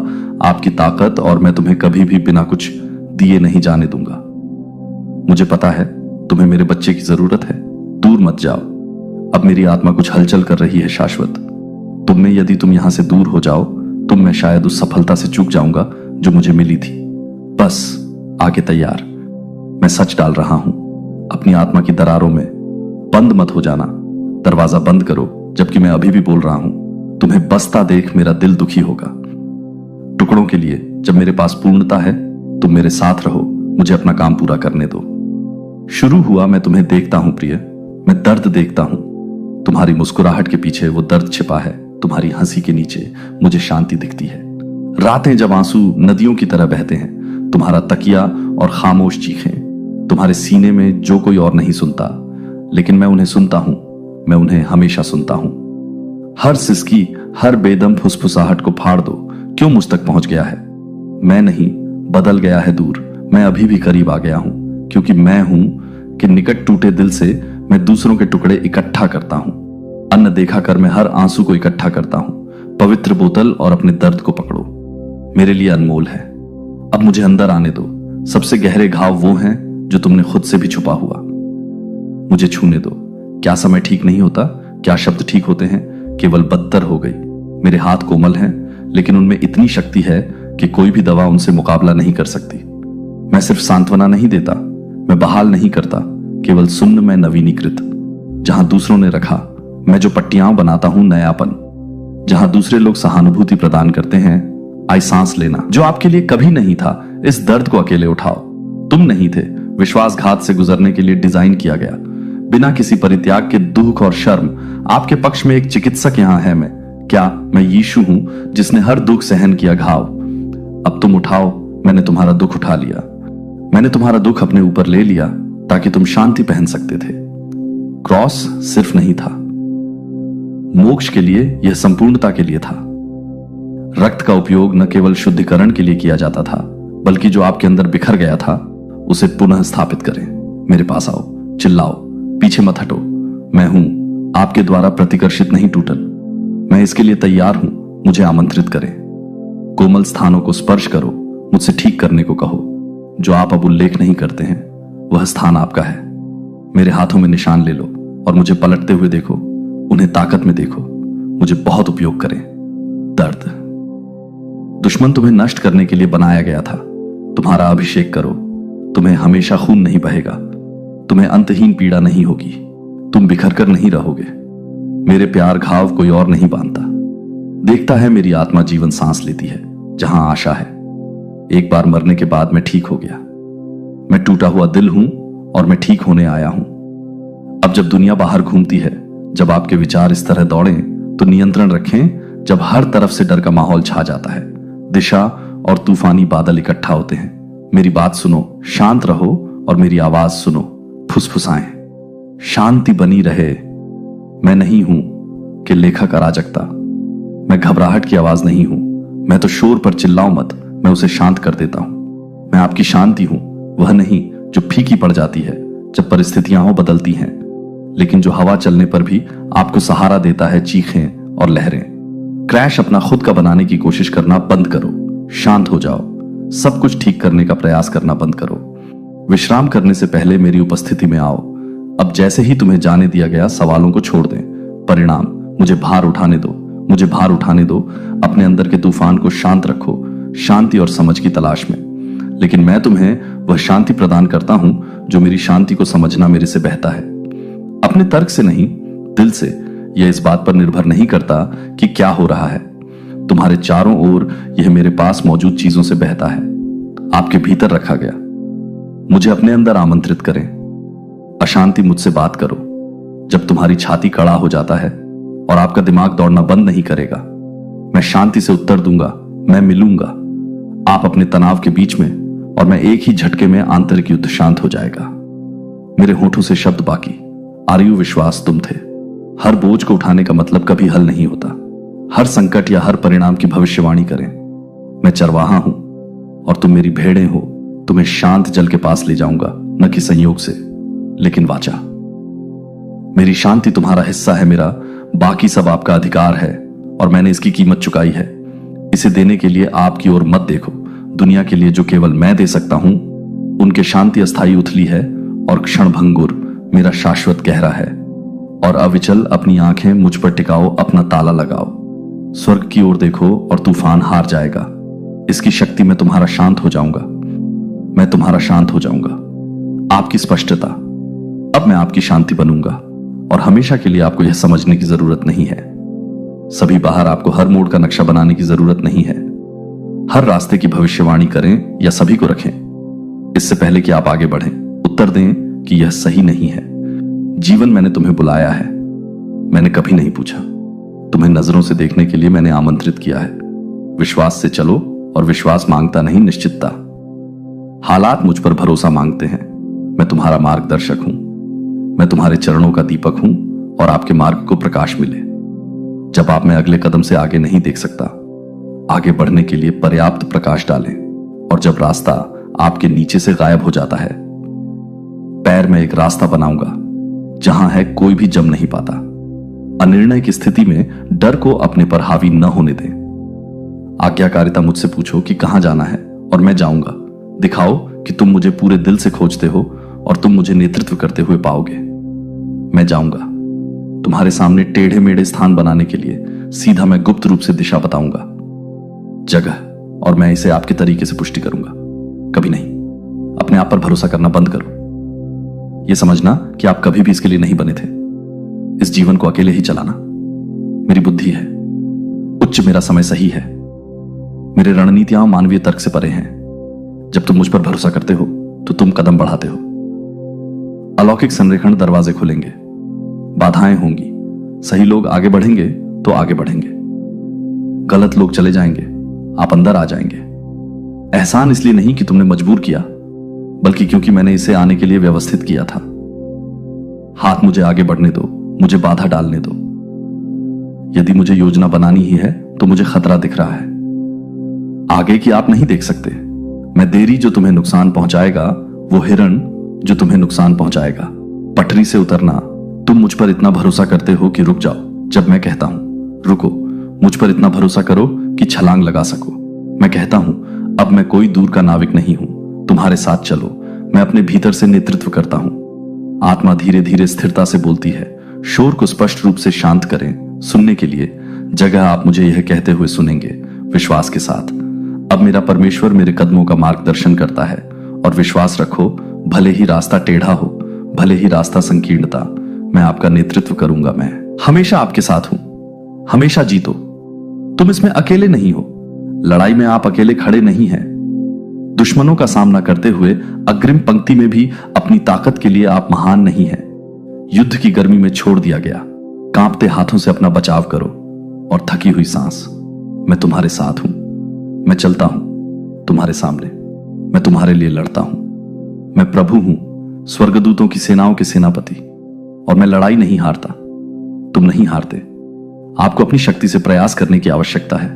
आपकी ताकत, और मैं तुम्हें कभी भी बिना कुछ दिए नहीं जाने दूंगा। मुझे पता है तुम्हें मेरे बच्चे की जरूरत है। दूर मत जाओ, अब मेरी आत्मा कुछ हलचल कर रही है शाश्वत। तुम में यदि तुम यहां से दूर हो जाओ तो मैं शायद उस सफलता से चूक जाऊंगा जो मुझे मिली थी। बस आगे तैयार, मैं सच डाल रहा हूं अपनी आत्मा की दरारों में। बंद मत हो जाना, दरवाजा बंद करो जबकि मैं अभी भी बोल रहा हूं। तुम्हें बसता देख मेरा दिल दुखी होगा। टुकड़ों के लिए जब मेरे पास पूर्णता है, तुम मेरे साथ रहो, मुझे अपना काम पूरा करने दो। शुरू हुआ, मैं तुम्हें देखता हूं प्रिय, मैं दर्द देखता हूं। तुम्हारी मुस्कुराहट के पीछे वो दर्द छिपा है, तुम्हारी हंसी के नीचे मुझे शांति दिखती है। रातें जब आंसू नदियों की तरह बहते हैं, तुम्हारा तकिया और खामोश चीखें, तुम्हारे सीने में जो कोई और नहीं सुनता, लेकिन मैं उन्हें सुनता हूं, मैं उन्हें हमेशा सुनता हूं। हर सिसकी, हर बेदम फुसफुसाहट को फाड़ दो, क्यों मुझ तक पहुंच गया है। मैं नहीं, बदल गया है दूर, मैं अभी भी करीब आ गया हूं, क्योंकि मैं हूं कि निकट टूटे दिल से मैं दूसरों के टुकड़े इकट्ठा करता हूं। अन्न देखा कर मैं हर आंसू को इकट्ठा करता हूं। पवित्र बोतल और अपने दर्द को पकड़ो, मेरे लिए अनमोल है। अब मुझे अंदर आने दो। सबसे गहरे घाव वो हैं जो तुमने खुद से भी छुपा हुआ। मुझे छूने दो। क्या समय ठीक नहीं होता, क्या शब्द ठीक होते हैं, केवल बदतर हो गई। मेरे हाथ कोमल हैं, लेकिन उनमें इतनी शक्ति है कि कोई भी दवा उनसे मुकाबला नहीं कर सकती। मैं सिर्फ सांत्वना नहीं देता, मैं बहाल नहीं करता, केवल सुन्न में नवीनीकृत। जहां दूसरों ने रखा, मैं जो पट्टियां बनाता हूं नयापन। जहां दूसरे लोग सहानुभूति प्रदान करते हैं, आई सांस लेना। जो आपके लिए कभी नहीं था, इस दर्द को अकेले उठाओ। तुम नहीं थे, विश्वासघात से गुजरने के लिए डिजाइन किया गया। बिना किसी परित्याग के दुख और शर्म, आपके पक्ष में एक चिकित्सक यहां है। मैं यीशु हूं जिसने हर दुख सहन किया घाव। अब तुम उठाओ, मैंने तुम्हारा दुख उठा लिया। मैंने तुम्हारा दुख अपने ऊपर ले लिया ताकि तुम शांति पहन सकते थे। क्रॉस सिर्फ नहीं था मोक्ष के लिए, यह संपूर्णता के लिए था। रक्त का उपयोग न केवल शुद्धिकरण के लिए किया जाता था, बल्कि जो आपके अंदर बिखर गया था उसे पुनः स्थापित करें। मेरे पास आओ, चिल्लाओ, पीछे मत हटो। मैं हूं, आपके द्वारा प्रतिकर्षित नहीं टूटन। मैं इसके लिए तैयार हूं, मुझे आमंत्रित करें। कोमल स्थानों को स्पर्श करो, मुझसे ठीक करने को कहो। जो आप अब उल्लेख नहीं करते हैं, वह स्थान आपका है। मेरे हाथों में निशान ले लो और मुझे पलटते हुए देखो, उन्हें ताकत में देखो, मुझे बहुत उपयोग करें। दर्द, दुश्मन तुम्हें नष्ट करने के लिए बनाया गया था। तुम्हारा अभिषेक करो, तुम्हें हमेशा खून नहीं बहेगा, तुम्हें अंतहीन पीड़ा नहीं होगी, तुम बिखर कर नहीं रहोगे। मेरे प्यार घाव कोई और नहीं बांधता। देखता है मेरी आत्मा जीवन सांस लेती है जहां आशा है। एक बार मरने के बाद मैं ठीक हो गया। मैं टूटा हुआ दिल हूं और मैं ठीक होने आया हूं। अब जब दुनिया बाहर घूमती है, जब आपके विचार इस तरह दौड़ें, तो नियंत्रण रखें। जब हर तरफ से डर का माहौल छा जाता है, दिशा और तूफानी बादल इकट्ठा होते हैं, मेरी बात सुनो, शांत रहो और मेरी आवाज सुनो। फुसफुसाएं, शांति बनी रहे। मैं नहीं हूं कि लेखक अराजकता, मैं घबराहट की आवाज नहीं हूं। मैं तो शोर पर चिल्लाऊं मत, मैं उसे शांत कर देता हूं। मैं आपकी शांति हूं, वह नहीं जो फीकी पड़ जाती है जब परिस्थितियां हो बदलती हैं, लेकिन जो हवा चलने पर भी आपको सहारा देता है चीखें और लहरें। क्रैश अपना खुद का बनाने की कोशिश करना बंद करो, शांत हो जाओ, सब कुछ ठीक करने का प्रयास करना बंद करो। विश्राम करने से पहले मेरी उपस्थिति में आओ। अब जैसे ही तुम्हें जाने दिया गया, सवालों को छोड़ दें। परिणाम, मुझे भार उठाने दो, मुझे भार उठाने दो। अपने अंदर के तूफान को शांत रखो, शांति और समझ की तलाश में। लेकिन मैं तुम्हें वह शांति प्रदान करता हूं जो मेरी शांति को समझना मेरे से बहता है। अपने तर्क से नहीं, दिल से। यह इस बात पर निर्भर नहीं करता कि क्या हो रहा है तुम्हारे चारों ओर, यह मेरे पास मौजूद चीजों से बहता है, आपके भीतर रखा गया। मुझे अपने अंदर आमंत्रित करें। अशांति मुझसे बात करो। जब तुम्हारी छाती कड़ा हो जाता है और आपका दिमाग दौड़ना बंद नहीं करेगा, मैं शांति से उत्तर दूंगा, मैं मिलूंगा। आप अपने तनाव के बीच में, और मैं एक ही झटके में आंतरिक युद्ध शांत हो जाएगा। मेरे होठों से शब्द बाकी, आर्यु विश्वास तुम थे। हर बोझ को उठाने का मतलब कभी हल नहीं होता। हर संकट या हर परिणाम की भविष्यवाणी करें। मैं चरवाहा हूं और तुम मेरी भेड़ें हो। तुम्हें शांत जल के पास ले जाऊंगा, न कि संयोग से, लेकिन वाचा। मेरी शांति तुम्हारा हिस्सा है, मेरा बाकी सब आपका अधिकार है, और मैंने इसकी कीमत चुकाई है। इसे देने के लिए आपकी ओर मत देखो। दुनिया के लिए जो केवल मैं दे सकता हूं, उनके शांति अस्थायी उथली है और क्षणभंगुर मेरा शाश्वत गहरा है। और अविचल अपनी आंखें मुझ पर टिकाओ, अपना ताला लगाओ। स्वर्ग की ओर देखो और तूफान हार जाएगा। इसकी शक्ति में तुम्हारा शांत हो जाऊंगा, मैं तुम्हारा शांत हो जाऊंगा। आपकी स्पष्टता, अब मैं आपकी शांति बनूंगा, और हमेशा के लिए आपको यह समझने की जरूरत नहीं है। सभी बाहर आपको हर मोड़ का नक्शा बनाने की जरूरत नहीं है। हर रास्ते की भविष्यवाणी करें या सभी को रखें, इससे पहले कि आप आगे बढ़ें, उत्तर दें कि यह सही नहीं है। जीवन, मैंने तुम्हें बुलाया है, मैंने कभी नहीं पूछा। तुम्हें नजरों से देखने के लिए मैंने आमंत्रित किया है। विश्वास से चलो, और विश्वास मांगता नहीं, निश्चितता। हालात मुझ पर भरोसा मांगते हैं। मैं तुम्हारा मार्गदर्शक हूं, मैं तुम्हारे चरणों का दीपक हूं, और आपके मार्ग को प्रकाश मिले। जब आप में अगले कदम से आगे नहीं देख सकता, आगे बढ़ने के लिए पर्याप्त प्रकाश डालें। और जब रास्ता आपके नीचे से गायब हो जाता है, पैर में एक रास्ता बनाऊंगा जहां है कोई भी जम नहीं पाता। अनिर्णय की स्थिति में डर को अपने पर हावी न होने दें। आज्ञाकारिता मुझसे पूछो कि कहां जाना है, और मैं जाऊंगा। दिखाओ कि तुम मुझे पूरे दिल से खोजते हो, और तुम मुझे नेतृत्व करते हुए पाओगे। मैं जाऊंगा तुम्हारे सामने टेढ़े मेढ़े स्थान बनाने के लिए। सीधा मैं गुप्त रूप से दिशा बताऊंगा, जगह, और मैं इसे आपके तरीके से पुष्टि करूंगा, कभी नहीं। अपने आप पर भरोसा करना बंद करो। यह समझना कि आप कभी भी इसके लिए नहीं बने थे। इस जीवन को अकेले ही चलाना मेरी बुद्धि है। उच्च मेरा समय सही है। मेरे रणनीतियां मानवीय तर्क से परे हैं। जब तुम मुझ पर भरोसा करते हो तो तुम कदम बढ़ाते हो। अलौकिक संरेखण दरवाजे खुलेंगे, बाधाएं होंगी। सही लोग आगे बढ़ेंगे तो आगे बढ़ेंगे, गलत लोग चले जाएंगे, आप अंदर आ जाएंगे। एहसान इसलिए नहीं कि तुमने मजबूर किया, बल्कि क्योंकि मैंने इसे आने के लिए व्यवस्थित किया था। हाथ मुझे आगे बढ़ने दो, मुझे बाधा डालने दो। यदि मुझे योजना बनानी ही है तो मुझे खतरा दिख रहा है। आगे की आप नहीं देख सकते। मैं देरी जो तुम्हें नुकसान पहुंचाएगा, वो हिरण जो तुम्हें नुकसान पहुंचाएगा। पटरी से उतरना, तुम मुझ पर इतना भरोसा करते हो कि रुक जाओ जब मैं कहता हूं रुको। मुझ पर इतना भरोसा करो कि छलांग लगा सको। मैं कहता हूं अब मैं कोई दूर का नाविक नहीं हूं, तुम्हारे साथ चलो। मैं अपने भीतर से नेतृत्व करता हूं। आत्मा धीरे धीरे स्थिरता से बोलती है। शोर को स्पष्ट रूप से शांत करें। सुनने के लिए जगह आप मुझे यह कहते हुए सुनेंगे, विश्वास के साथ, अब मेरा परमेश्वर मेरे कदमों का मार्गदर्शन करता है। और विश्वास रखो, भले ही रास्ता टेढ़ा हो, भले ही रास्ता संकीर्णता, मैं आपका नेतृत्व करूंगा। मैं हमेशा आपके साथ हूं। हमेशा जीतो। तुम इसमें अकेले नहीं हो। लड़ाई में आप अकेले खड़े नहीं हैं। दुश्मनों का सामना करते हुए अग्रिम पंक्ति में भी अपनी ताकत के लिए आप महान नहीं हैं। युद्ध की गर्मी में छोड़ दिया गया। कांपते हाथों से अपना बचाव करो और थकी हुई सांस। मैं तुम्हारे साथ हूं। मैं चलता हूं तुम्हारे सामने। मैं तुम्हारे लिए लड़ता हूं। मैं प्रभु हूं, स्वर्गदूतों की सेनाओं के सेनापति, और मैं लड़ाई नहीं हारता। तुम नहीं हारते। आपको अपनी शक्ति से प्रयास करने की आवश्यकता है।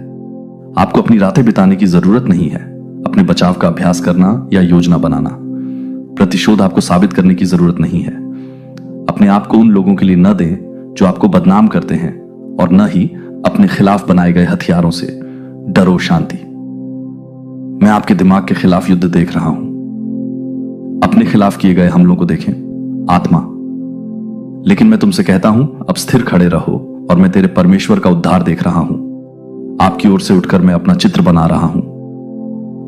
आपको अपनी रातें बिताने की जरूरत नहीं है अपने बचाव का अभ्यास करना या योजना बनाना। प्रतिशोध आपको साबित करने की जरूरत नहीं है। अपने आप को उन लोगों के लिए न दें जो आपको बदनाम करते हैं, और न ही अपने खिलाफ बनाए गए हथियारों से डरो शांति। मैं आपके दिमाग के खिलाफ युद्ध देख रहा हूं। अपने खिलाफ किए गए हमलों को देखें, आत्मा। लेकिन मैं तुमसे कहता हूं, अब स्थिर खड़े रहो और मैं तेरे परमेश्वर का उद्धार देख रहा हूं। आपकी ओर से उठकर मैं अपना चित्र बना रहा हूं।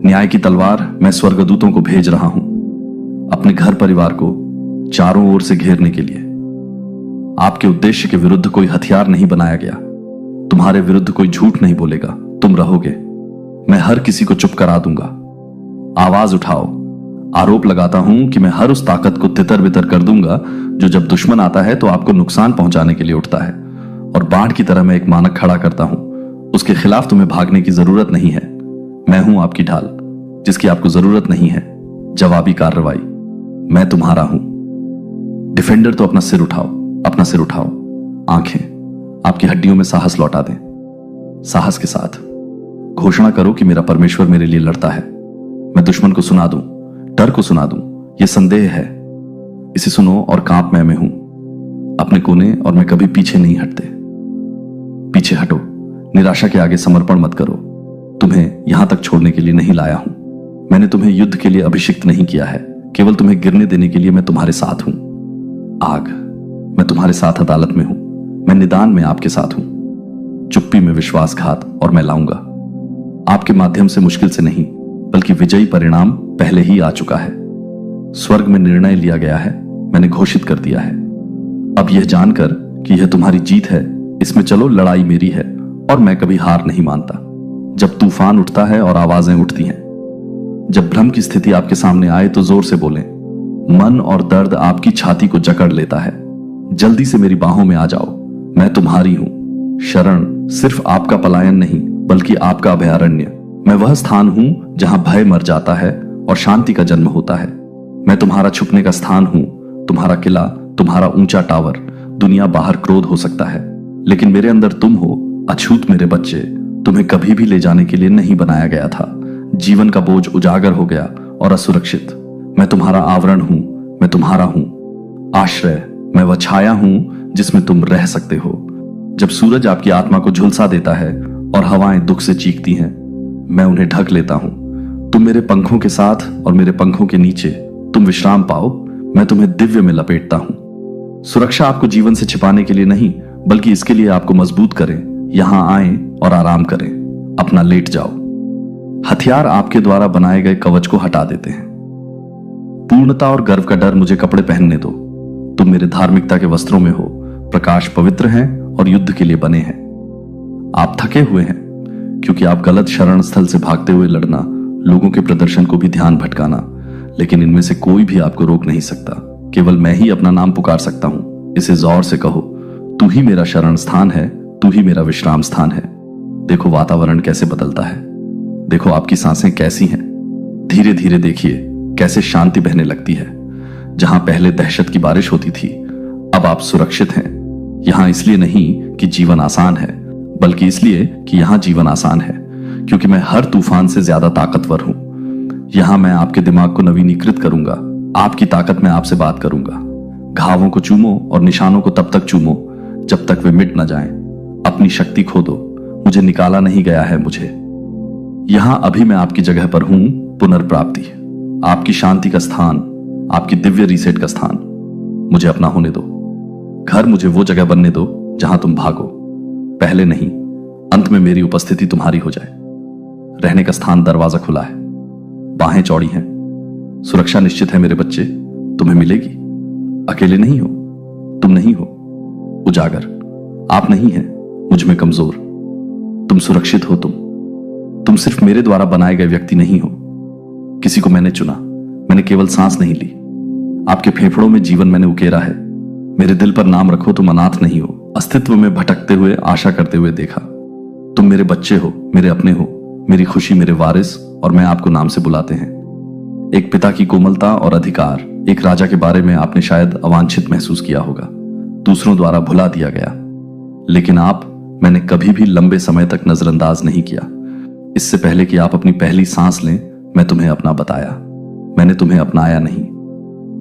न्याय की तलवार मैं स्वर्गदूतों को भेज रहा हूं अपने घर परिवार को चारों ओर से घेरने के लिए। आपके उद्देश्य के विरुद्ध कोई हथियार नहीं बनाया गया। तुम्हारे विरुद्ध कोई झूठ नहीं बोलेगा। तुम रहोगे। मैं हर किसी को चुप करा दूंगा। आवाज उठाओ। आरोप लगाता हूं कि मैं हर उस ताकत को तितर बितर कर दूंगा जो जब दुश्मन आता है तो आपको नुकसान पहुंचाने के लिए उठता है। और बाढ़ की तरह मैं एक मानक खड़ा करता हूं। उसके खिलाफ तुम्हें भागने की जरूरत नहीं है। मैं हूं आपकी ढाल, जिसकी आपको जरूरत नहीं है। जवाबी कार्रवाई। मैं तुम्हारा हूं। डिफेंडर तो अपना सिर उठाओ, अपना सिर उठाओ। आंखें आपकी हड्डियों में साहस लौटा दें। साहस के साथ घोषणा करो कि मेरा परमेश्वर मेरे लिए लड़ता है। मैं दुश्मन को सुना दूं, डर को सुना दूं। यह संदेह है। इसे सुनो और कांप मैं हूं अपने कोने, और मैं कभी पीछे नहीं हटते। पीछे हटो। निराशा के आगे समर्पण मत करो। तुम्हें यहां तक छोड़ने के लिए नहीं लाया हूं। मैंने तुम्हें युद्ध के लिए अभिषिक्त नहीं किया है, केवल तुम्हें गिरने देने के लिए मैं तुम्हारे साथ हूं। आग, मैं तुम्हारे साथ अदालत में हूं। मैं निदान में आपके साथ हूं। चुप्पी में विश्वासघात और मैं लाऊंगा। आपके माध्यम से मुश्किल से नहीं, बल्कि विजयी परिणाम पहले ही आ चुका है। स्वर्ग में निर्णय लिया गया है। मैंने घोषित कर दिया है। अब यह जानकर कि यह तुम्हारी जीत है, इसमें चलो। लड़ाई मेरी है और मैं कभी हार नहीं मानता। जब तूफान उठता है और आवाजें उठती हैं, जब भ्रम की स्थिति आपके सामने आए तो जोर से बोलें। मन और दर्द आपकी छाती को जकड़ लेता है। जल्दी से मेरी बाहों में आ जाओ। मैं तुम्हारी हूं। शरण सिर्फ आपका पलायन नहीं, बल्कि आपका अभयारण्य। मैं वह स्थान हूं जहां भय मर जाता है और शांति का जन्म होता है। मैं तुम्हारा छुपने का स्थान हूं, तुम्हारा किला, तुम्हारा ऊंचा टावर। दुनिया बाहर क्रोध हो सकता है, लेकिन मेरे अंदर तुम हो, अछूत मेरे बच्चे। तुम्हें कभी भी ले जाने के लिए नहीं बनाया गया था। जीवन का बोझ उजागर हो गया और असुरक्षित। मैं तुम्हारा आवरण हूं, मैं तुम्हारा हूं आश्रय। मैं वह छाया हूं जिसमें तुम रह सकते हो। जब सूरज आपकी आत्मा को झुलसा देता है और हवाएं दुख से चीखती हैं, मैं उन्हें ढक लेता हूं। तुम मेरे पंखों के साथ और मेरे पंखों के नीचे तुम विश्राम पाओ। मैं तुम्हें दिव्य में लपेटता हूं। सुरक्षा आपको जीवन से छिपाने के लिए नहीं, बल्कि इसके लिए आपको मजबूत करें। यहां आए और आराम करें। अपना लेट जाओ। हथियार आपके द्वारा बनाए गए कवच को हटा देते हैं। पूर्णता और गर्व का डर मुझे कपड़े पहनने दो। तुम मेरे धार्मिकता के वस्त्रों में हो। प्रकाश पवित्र हैं और युद्ध के लिए बने हैं। आप थके हुए हैं क्योंकि आप गलत शरण स्थल से भागते हुए लड़ना, लोगों के प्रदर्शन को भी ध्यान भटकाना, लेकिन इनमें से कोई भी आपको रोक नहीं सकता। केवल मैं ही अपना नाम पुकार सकता हूं। इसे जोर से कहो। तू ही मेरा शरण स्थान है, तू ही मेरा विश्राम स्थान है। देखो वातावरण कैसे बदलता है। देखो आपकी सांसें कैसी हैं। धीरे धीरे देखिए कैसे शांति बहने लगती है। जहां पहले दहशत की बारिश होती थी, अब आप सुरक्षित हैं। यहां इसलिए नहीं कि जीवन आसान है, बल्कि इसलिए कि यहां जीवन आसान है क्योंकि मैं हर तूफान से ज्यादा ताकतवर हूं। यहां मैं आपके दिमाग को नवीनीकृत करूंगा। आपकी ताकत में आपसे बात करूंगा। घावों को चूमो और निशानों को तब तक चूमो जब तक वे मिट न जाएं। अपनी शक्ति खो दो। मुझे निकाला नहीं गया है। मुझे यहां अभी मैं आपकी जगह पर हूं। पुनर्प्राप्ति, आपकी शांति का स्थान, आपकी दिव्य रीसेट का स्थान। मुझे अपना होने दो। घर मुझे वो जगह बनने दो जहां तुम भागो। पहले नहीं, अंत में मेरी उपस्थिति तुम्हारी हो जाए। रहने का स्थान, दरवाजा खुला है। बाहें चौड़ी हैं। सुरक्षा निश्चित है मेरे बच्चे। तुम्हें मिलेगी। अकेले नहीं हो। तुम नहीं हो उजागर। आप नहीं हैं मुझ में कमजोर। तुम सुरक्षित हो। तुम सिर्फ मेरे द्वारा बनाए गए व्यक्ति नहीं हो। किसी को मैंने चुना। मैंने केवल सांस नहीं ली, आपके फेफड़ों में जीवन मैंने उकेरा है। मेरे दिल पर नाम रखो, तुम अनाथ नहीं हो। अस्तित्व में भटकते हुए आशा करते हुए देखा। तुम मेरे बच्चे हो, मेरे अपने हो, मेरी खुशी, मेरे वारिस, और मैं आपको नाम से बुलाते हैं। एक पिता की कोमलता और अधिकार, एक राजा के बारे में आपने शायद अवांछित महसूस किया होगा, दूसरों द्वारा भुला दिया गया, लेकिन आप मैंने कभी भी लंबे समय तक नजरअंदाज नहीं किया। इससे पहले कि आप अपनी पहली सांस लें, मैं तुम्हें अपना बताया। मैंने तुम्हें अपनाया नहीं,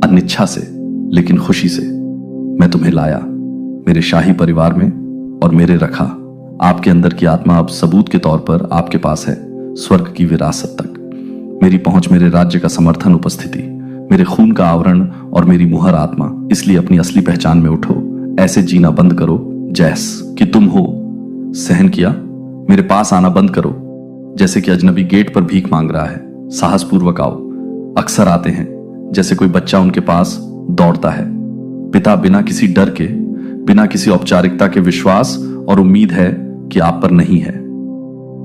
अनिच्छा से लेकिन खुशी से मैं तुम्हें लाया मेरे शाही परिवार में और मेरे रखा। आपके अंदर की आत्मा अब सबूत के तौर पर आपके पास है, स्वर्ग की विरासत तक। मेरी पहुंच, मेरे राज्य का समर्थन, उपस्थिति, मेरे खून का आवरण और मेरी मुहर आत्मा। इसलिए अपनी असली पहचान में उठो, ऐसे जीना बंद करो जैस कि तुम हो। सहन किया, मेरे पास आना बंद करो जैसे कि अजनबी गेट पर भीख मांग रहा है। साहस पूर्वक आओ, अक्सर आते हैं जैसे कोई बच्चा उनके पास दौड़ता है। पिता बिना किसी डर के, बिना किसी औपचारिकता के विश्वास और उम्मीद है कि आप पर नहीं है।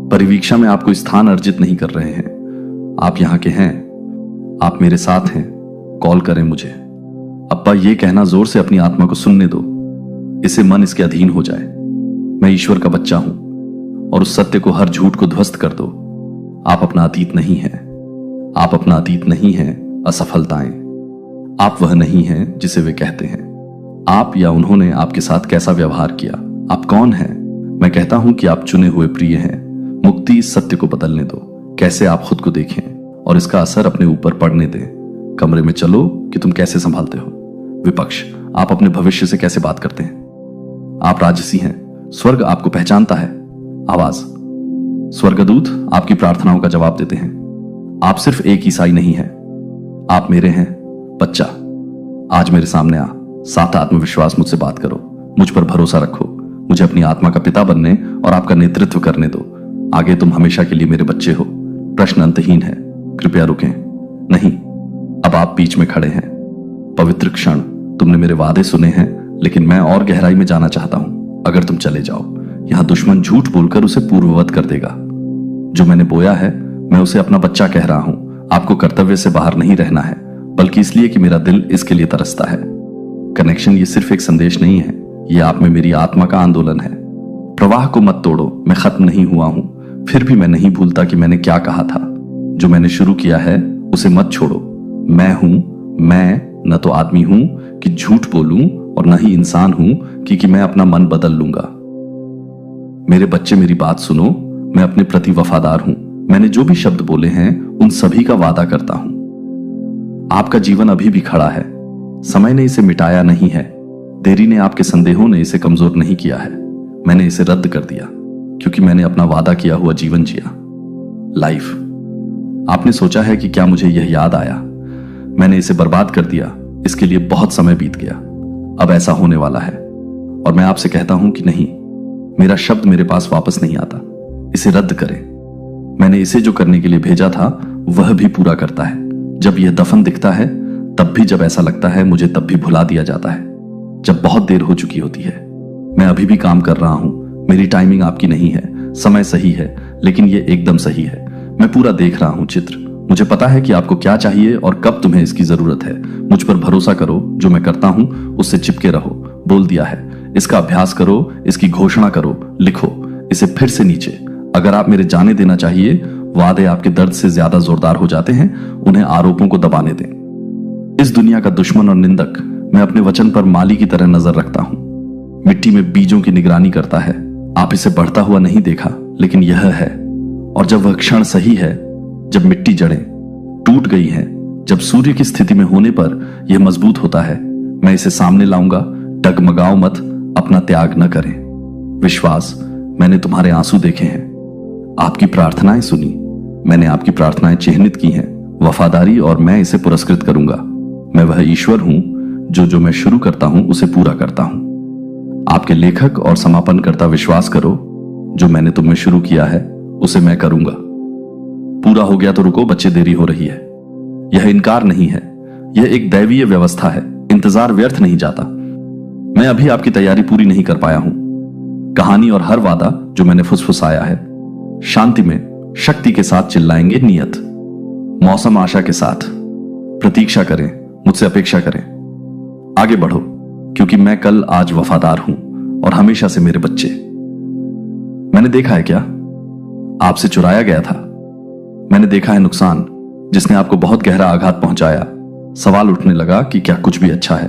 परिवीक्षा में आपको स्थान अर्जित नहीं कर रहे हैं, आप यहां के हैं, आप मेरे साथ हैं। कॉल करें मुझे। अब्बा, ये कहना जोर से अपनी आत्मा को सुनने दो, इसे मन इसके अधीन हो जाए। मैं ईश्वर का बच्चा हूं और उस सत्य को, हर झूठ को ध्वस्त कर दो। आप अपना अतीत नहीं है, आप अपना अतीत नहीं है। असफलताएं, आप वह नहीं हैं जिसे वे कहते हैं। आप या उन्होंने आपके साथ कैसा व्यवहार किया, आप कौन हैं। मैं कहता हूं कि आप चुने हुए प्रिय हैं। मुक्ति इस सत्य को बदलने दो, कैसे आप खुद को देखें और इसका असर अपने ऊपर पड़ने दें। कमरे में चलो कि तुम कैसे संभालते हो। विपक्ष, आप अपने भविष्य से कैसे बात करते हैं। आप राजसी हैं, स्वर्ग आपको पहचानता है। आवाज, स्वर्गदूत आपकी प्रार्थनाओं का जवाब देते हैं। आप सिर्फ एक ईसाई नहीं है, आप मेरे हैं। बच्चा, आज मेरे सामने आ, साथ आत्मविश्वास मुझसे बात करो, मुझ पर भरोसा रखो। मुझे अपनी आत्मा का पिता बनने और आपका नेतृत्व करने दो। आगे तुम हमेशा के लिए मेरे बच्चे हो। प्रश्न अंतहीन है, कृपया रुकें। नहीं, अब आप बीच में खड़े हैं। पवित्र क्षण, तुमने मेरे वादे सुने हैं, लेकिन मैं और गहराई में जाना चाहता हूं। अगर तुम चले जाओ, यहां दुश्मन झूठ बोलकर उसे पूर्ववत कर देगा। जो मैंने बोया है, मैं उसे अपना बच्चा कह रहा हूं। आपको कर्तव्य से बाहर नहीं रहना है, बल्कि इसलिए कि मेरा दिल इसके लिए तरसता है। कनेक्शन ये सिर्फ एक संदेश नहीं है, ये आप में मेरी आत्मा का आंदोलन है। प्रवाह को मत तोड़ो, मैं खत्म नहीं हुआ हूं। फिर भी मैं नहीं भूलता कि मैंने क्या कहा था। जो मैंने शुरू किया है उसे मत छोड़ो। मैं हूं, मैं न तो आदमी हूं कि झूठ बोलूं और न ही इंसान हूं कि मैं अपना मन बदल लूंगा। मेरे बच्चे, मेरी बात सुनो, मैं अपने प्रति वफादार हूं। मैंने जो भी शब्द बोले हैं उन सभी का वादा करता हूं। आपका जीवन अभी भी खड़ा है, समय ने इसे मिटाया नहीं है। देरी ने, आपके संदेहों ने इसे कमजोर नहीं किया है। मैंने इसे रद्द कर दिया क्योंकि मैंने अपना वादा किया हुआ जीवन जिया। लाइफ, आपने सोचा है कि क्या मुझे यह याद आया। मैंने इसे बर्बाद कर दिया, इसके लिए बहुत समय बीत गया। अब ऐसा होने वाला है और मैं आपसे कहता हूं कि नहीं, मेरा शब्द मेरे पास वापस नहीं आता। इसे रद्द करें। मैंने इसे जो करने के लिए भेजा था वह भी पूरा करता है। जब यह दफन दिखता है तब भी, जब ऐसा लगता है मुझे तब भी भुला दिया जाता है, जब बहुत देर हो चुकी होती है। मैं अभी भी काम कर रहा हूं। मेरी टाइमिंग आपकी नहीं है, समय सही है, लेकिन यह एकदम सही है। मैं पूरा देख रहा हूं चित्र। मुझे पता है कि आपको क्या चाहिए और कब तुम्हें इसकी जरूरत है। मुझ पर भरोसा करो, जो मैं करता हूं उससे चिपके रहो। बोल दिया है, इसका अभ्यास करो, इसकी घोषणा करो, लिखो इसे फिर से नीचे। अगर आप मेरे जाने देना चाहिए, वादे आपके दर्द से ज्यादा जोरदार हो जाते हैं, उन्हें आरोपों को दबाने दें। इस दुनिया का दुश्मन और निंदक, मैं अपने वचन पर माली की तरह नजर रखता हूं। मिट्टी में बीजों की निगरानी करता है। आप इसे बढ़ता हुआ नहीं देखा, लेकिन यह है। और जब वह क्षण सही है, जब मिट्टी जड़ें टूट गई हैं, जब सूर्य की स्थिति में होने पर यह मजबूत होता है, मैं इसे सामने लाऊंगा। डगमगाओ मत, अपना त्याग न करें। विश्वास, मैंने तुम्हारे आंसू देखे हैं, आपकी प्रार्थनाएं सुनी, मैंने आपकी प्रार्थनाएं चिह्नित की हैं। वफादारी, और मैं इसे पुरस्कृत करूंगा। मैं वह ईश्वर हूं जो मैं शुरू करता हूं उसे पूरा करता हूं। आपके लेखक और समापन करता, विश्वास करो, जो मैंने तुम में शुरू किया है उसे मैं करूंगा। पूरा हो गया तो रुको बच्चे, देरी हो रही है। यह इनकार नहीं है, यह एक दैवीय व्यवस्था है। इंतजार व्यर्थ नहीं जाता। मैं अभी आपकी तैयारी पूरी नहीं कर पाया हूं। कहानी और हर वादा जो मैंने फुसफुसाया है, शांति में शक्ति के साथ चिल्लाएंगे नियत। मौसम आशा के साथ प्रतीक्षा करें, मुझसे अपेक्षा करें। आगे बढ़ो, क्योंकि मैं कल आज वफादार हूं और हमेशा से मेरे बच्चे। मैंने देखा है क्या आपसे चुराया गया था। मैंने देखा है नुकसान जिसने आपको बहुत गहरा आघात पहुंचाया। सवाल उठने लगा कि क्या कुछ भी अच्छा है,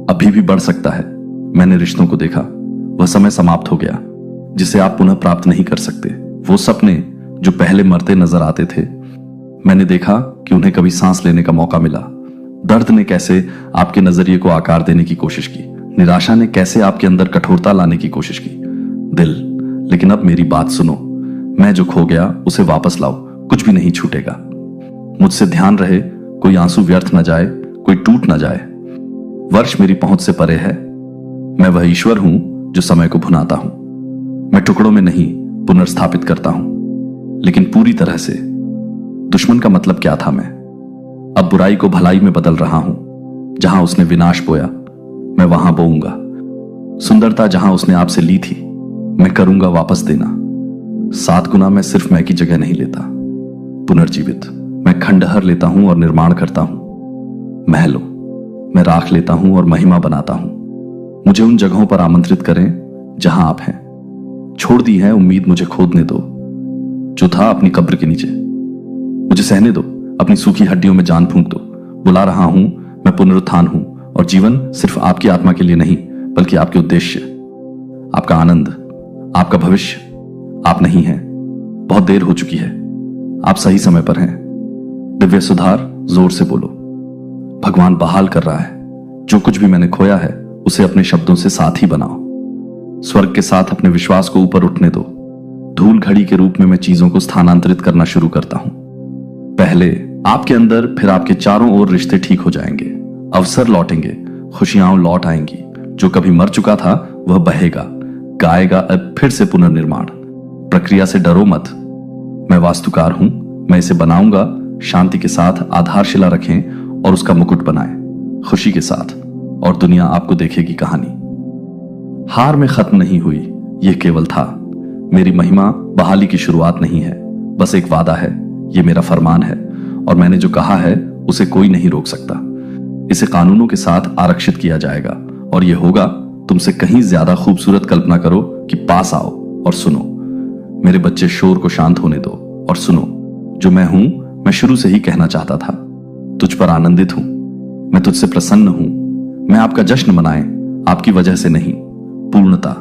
अभी भी बढ़ सकता है। मैंने रिश्तों को देखा, वह समय समाप्त हो गया जिसे आप पुनः प्राप्त नहीं कर सकते। वो सपने जो पहले मरते नजर आते थे, मैंने देखा कि उन्हें कभी सांस लेने का मौका मिला। दर्द ने कैसे आपके नजरिए को आकार देने की कोशिश की, निराशा ने कैसे आपके अंदर कठोरता लाने की कोशिश की। दिल, लेकिन अब मेरी बात सुनो। मैं जो खो गया उसे वापस लाओ, कुछ भी नहीं छूटेगा। मुझसे ध्यान रहे, कोई आंसू व्यर्थ न जाए, कोई टूट न जाए। वर्ष मेरी पहुंच से परे है। मैं वह ईश्वर हूं जो समय को भुनाता हूं। मैं टुकड़ों में नहीं, पुनर्स्थापित करता हूं, लेकिन पूरी तरह से। दुश्मन का मतलब क्या था मैं? अब बुराई को भलाई में बदल रहा हूं। जहां उसने विनाश बोया, मैं वहां बोऊंगा। सुंदरता जहां उसने आपसे ली थी, मैं करूंगा वापस देना। 7 गुना मैं सिर्फ मैं की जगह नहीं लेता, पुनर्जीवित। मैं खंडहर लेता हूं और निर्माण करता हूं। महलों मैं राख लेता हूं और महिमा बनाता हूं। मुझे उन जगहों पर आमंत्रित करें जहां आप हैं। छोड़ दी है उम्मीद, मुझे खोदने दो जो था अपनी कब्र के नीचे। मुझे सहने दो, अपनी सूखी हड्डियों में जान फूंक दो। बुला रहा हूं, मैं पुनरुत्थान हूं, और जीवन सिर्फ आपकी आत्मा के लिए नहीं, बल्कि आपके उद्देश्य, आपका आनंद, आपका भविष्य। आप नहीं हैं, बहुत देर हो चुकी है। आप सही समय पर हैं। दिव्य सुधार, जोर से बोलो। भगवान बहाल कर रहा है। जो कुछ भी मैंने खोया है उसे अपने शब्दों से साथ ही बनाओ। स्वर्ग के साथ अपने विश्वास को ऊपर उठने दो। धूल घड़ी के रूप में मैं चीजों को स्थानांतरित करना शुरू करता हूं। पहले आपके अंदर, फिर आपके चारों ओर रिश्ते ठीक हो जाएंगे। अवसर लौटेंगे, खुशियां लौट आएंगी। जो कभी मर चुका था वह बहेगा, गाएगा अब फिर से पुनर्निर्माण। प्रक्रिया से डरो मत। मैं वास्तुकार हूं, मैं इसे बनाऊंगा। शांति के साथ आधारशिला रखें और उसका मुकुट बनाएं, खुशी के साथ, और दुनिया आपको देखेगी कहानी। हार में खत्म नहीं हुई, यह केवल था। मेरी महिमा बहाली की शुरुआत नहीं है, बस एक वादा है। यह मेरा फरमान है, और मैंने जो कहा है उसे कोई नहीं रोक सकता। इसे कानूनों के साथ आरक्षित किया जाएगा, और यह होगा तुमसे कहीं ज्यादा खूबसूरत। कल्पना करो कि पास आओ और सुनो। मेरे बच्चे, शोर को शांत होने दो और सुनो। जो मैं हूं, मैं शुरू से ही कहना चाहता था। तुझ पर आनंदित हूं, मैं तुझसे प्रसन्न हूं। मैं आपका जश्न मनाएं, आपकी वजह से नहीं, पूर्णता।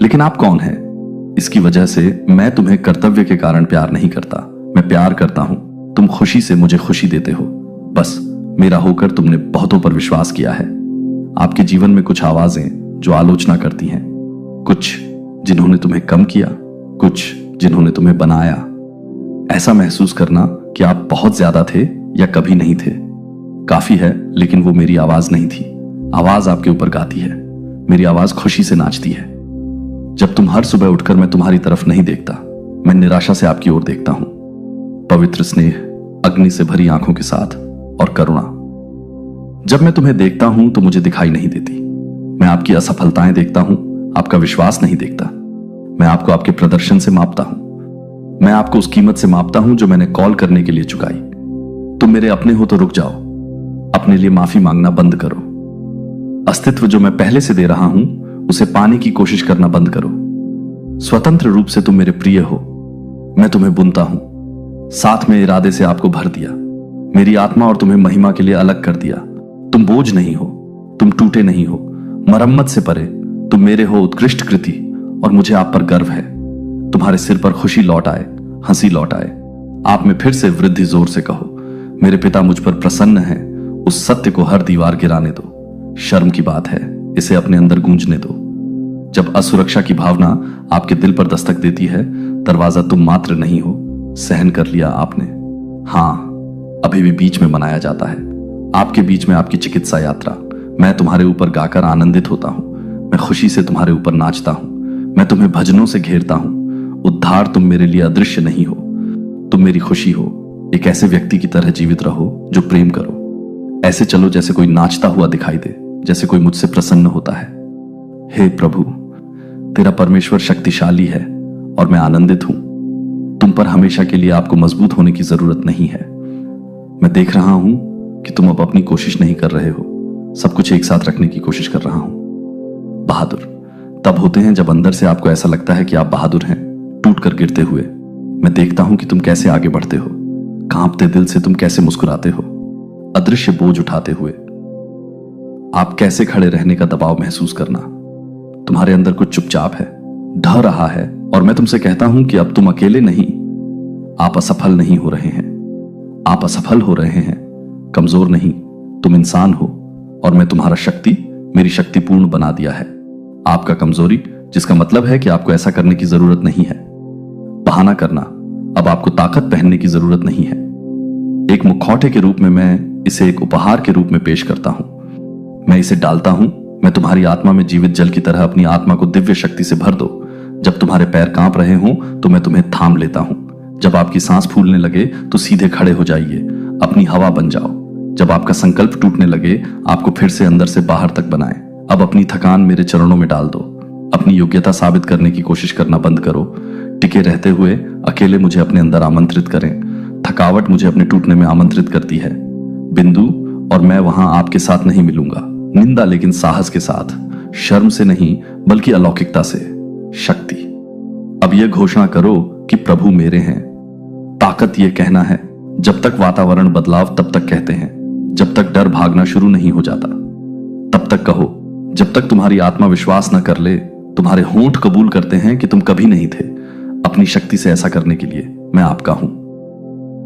लेकिन आप कौन हैं? इसकी वजह से मैं तुम्हें कर्तव्य के कारण प्यार नहीं करता। मैं प्यार करता हूं, तुम खुशी से मुझे खुशी देते हो। बस मेरा होकर तुमने बहुतों पर विश्वास किया है। आपके जीवन में कुछ आवाजें जो आलोचना करती हैं, कुछ जिन्होंने तुम्हें कम किया, कुछ जिन्होंने तुम्हें बनाया। ऐसा महसूस करना कि आप बहुत ज्यादा थे या कभी नहीं थे, काफी है। लेकिन वो मेरी आवाज नहीं थी। आवाज आपके ऊपर गाती है, मेरी आवाज खुशी से नाचती है। जब तुम हर सुबह उठकर, मैं तुम्हारी तरफ नहीं देखता, मैं निराशा से आपकी ओर देखता हूं। पवित्र स्नेह, अग्नि से भरी आंखों के साथ, और करुणा। जब मैं तुम्हें देखता हूं तो मुझे दिखाई नहीं देती। मैं आपकी असफलताएं देखता हूं, आपका विश्वास नहीं देखता। मैं आपको आपके प्रदर्शन से मापता हूं। मैं आपको उस कीमत से मापता हूं जो मैंने कॉल करने के लिए चुकाई। तुम मेरे अपने हो तो रुक जाओ, अपने लिए माफी मांगना बंद करो। अस्तित्व जो मैं पहले से दे रहा हूं उसे पाने की कोशिश करना बंद करो। स्वतंत्र रूप से तुम मेरे प्रिय हो। मैं तुम्हें बुनता हूं, साथ में इरादे से आपको भर दिया। मेरी आत्मा और तुम्हें महिमा के लिए अलग कर दिया। तुम बोझ नहीं हो, तुम टूटे नहीं हो, मरम्मत से परे। तुम मेरे हो, उत्कृष्ट कृति, और मुझे आप पर गर्व है। तुम्हारे सिर पर खुशी लौट आए, हंसी लौट आए। आप में फिर से वृद्धि। जोर से कहो, मेरे पिता मुझ पर प्रसन्न हैं। उस सत्य को हर दीवार गिराने दो। शर्म की बात है, इसे अपने अंदर गूंजने दो। जब असुरक्षा की भावना आपके दिल पर दस्तक देती है, दरवाजा तुम मात्र नहीं हो, सहन कर लिया आपने। हां, अभी भी बीच में मनाया जाता है, आपके बीच में आपकी चिकित्सा यात्रा। मैं तुम्हारे ऊपर गाकर आनंदित होता हूं। मैं खुशी से तुम्हारे ऊपर नाचता हूं। मैं तुम्हें भजनों से घेरता हूं। उद्धार, तुम मेरे लिए अदृश्य नहीं हो, तुम मेरी खुशी हो। एक ऐसे व्यक्ति की तरह जीवित रहो जो प्रेम करो। ऐसे चलो जैसे कोई नाचता हुआ दिखाई दे, जैसे कोई मुझसे प्रसन्न होता है। हे प्रभु, तेरा परमेश्वर शक्तिशाली है और मैं आनंदित हूं। तुम पर हमेशा के लिए आपको मजबूत होने की जरूरत नहीं है। मैं देख रहा हूं कि तुम अब अपनी कोशिश नहीं कर रहे हो, सब कुछ एक साथ रखने की कोशिश कर रहा हूं। बहादुर तब होते हैं जब अंदर से आपको ऐसा लगता है कि आप बहादुर हैं, टूट कर गिरते हुए। मैं देखता हूं कि तुम कैसे आगे बढ़ते हो, कांपते दिल से तुम कैसे मुस्कुराते हो, अदृश्य बोझ उठाते हुए। आप कैसे खड़े रहने का दबाव महसूस करना, तुम्हारे अंदर कुछ चुपचाप है, ढह रहा है। और मैं तुमसे कहता हूं कि अब तुम अकेले नहीं, आप असफल नहीं हो रहे हैं, आप असफल हो रहे हैं, कमजोर नहीं, तुम इंसान हो। और मैं तुम्हारा शक्ति मेरी शक्ति पूर्ण बना दिया है। आपका कमजोरी, जिसका मतलब है कि आपको ऐसा करने की जरूरत नहीं है, बहाना करना, अब आपको ताकत पहनने की जरूरत नहीं है। एक मुखौटे के रूप में मैं इसे एक उपहार के रूप में पेश करता हूं। मैं इसे डालता हूं, मैं तुम्हारी आत्मा में जीवित जल की तरह अपनी आत्मा को दिव्य शक्ति से भर दो। जब तुम्हारे पैर कांप रहे हों तो मैं तुम्हें थाम लेता हूं। जब आपकी सांस फूलने लगे तो सीधे खड़े हो जाइए, अपनी हवा बन जाओ। जब आपका संकल्प टूटने लगे, आपको फिर से अंदर से बाहर तक बनाए। अब अपनी थकान मेरे चरणों में डाल दो, अपनी योग्यता साबित करने की कोशिश करना बंद करो। टिके रहते हुए अकेले मुझे अपने अंदर आमंत्रित करें। थकावट मुझे अपने टूटने में आमंत्रित करती है। बिंदु और मैं वहां आपके साथ नहीं मिलूंगा, निंदा लेकिन साहस के साथ, शर्म से नहीं बल्कि अलौकिकता से, शक्ति। अब यह घोषणा करो कि प्रभु मेरे हैं। ताकत यह कहना है, जब तक वातावरण बदलाव तब तक कहते हैं, जब तक डर भागना शुरू नहीं हो जाता तब तक कहो। जब तक तुम्हारी आत्मा विश्वास न कर ले, तुम्हारे होंठ कबूल करते हैं कि तुम कभी नहीं थे अपनी शक्ति से ऐसा करने के लिए। मैं आपका हूं।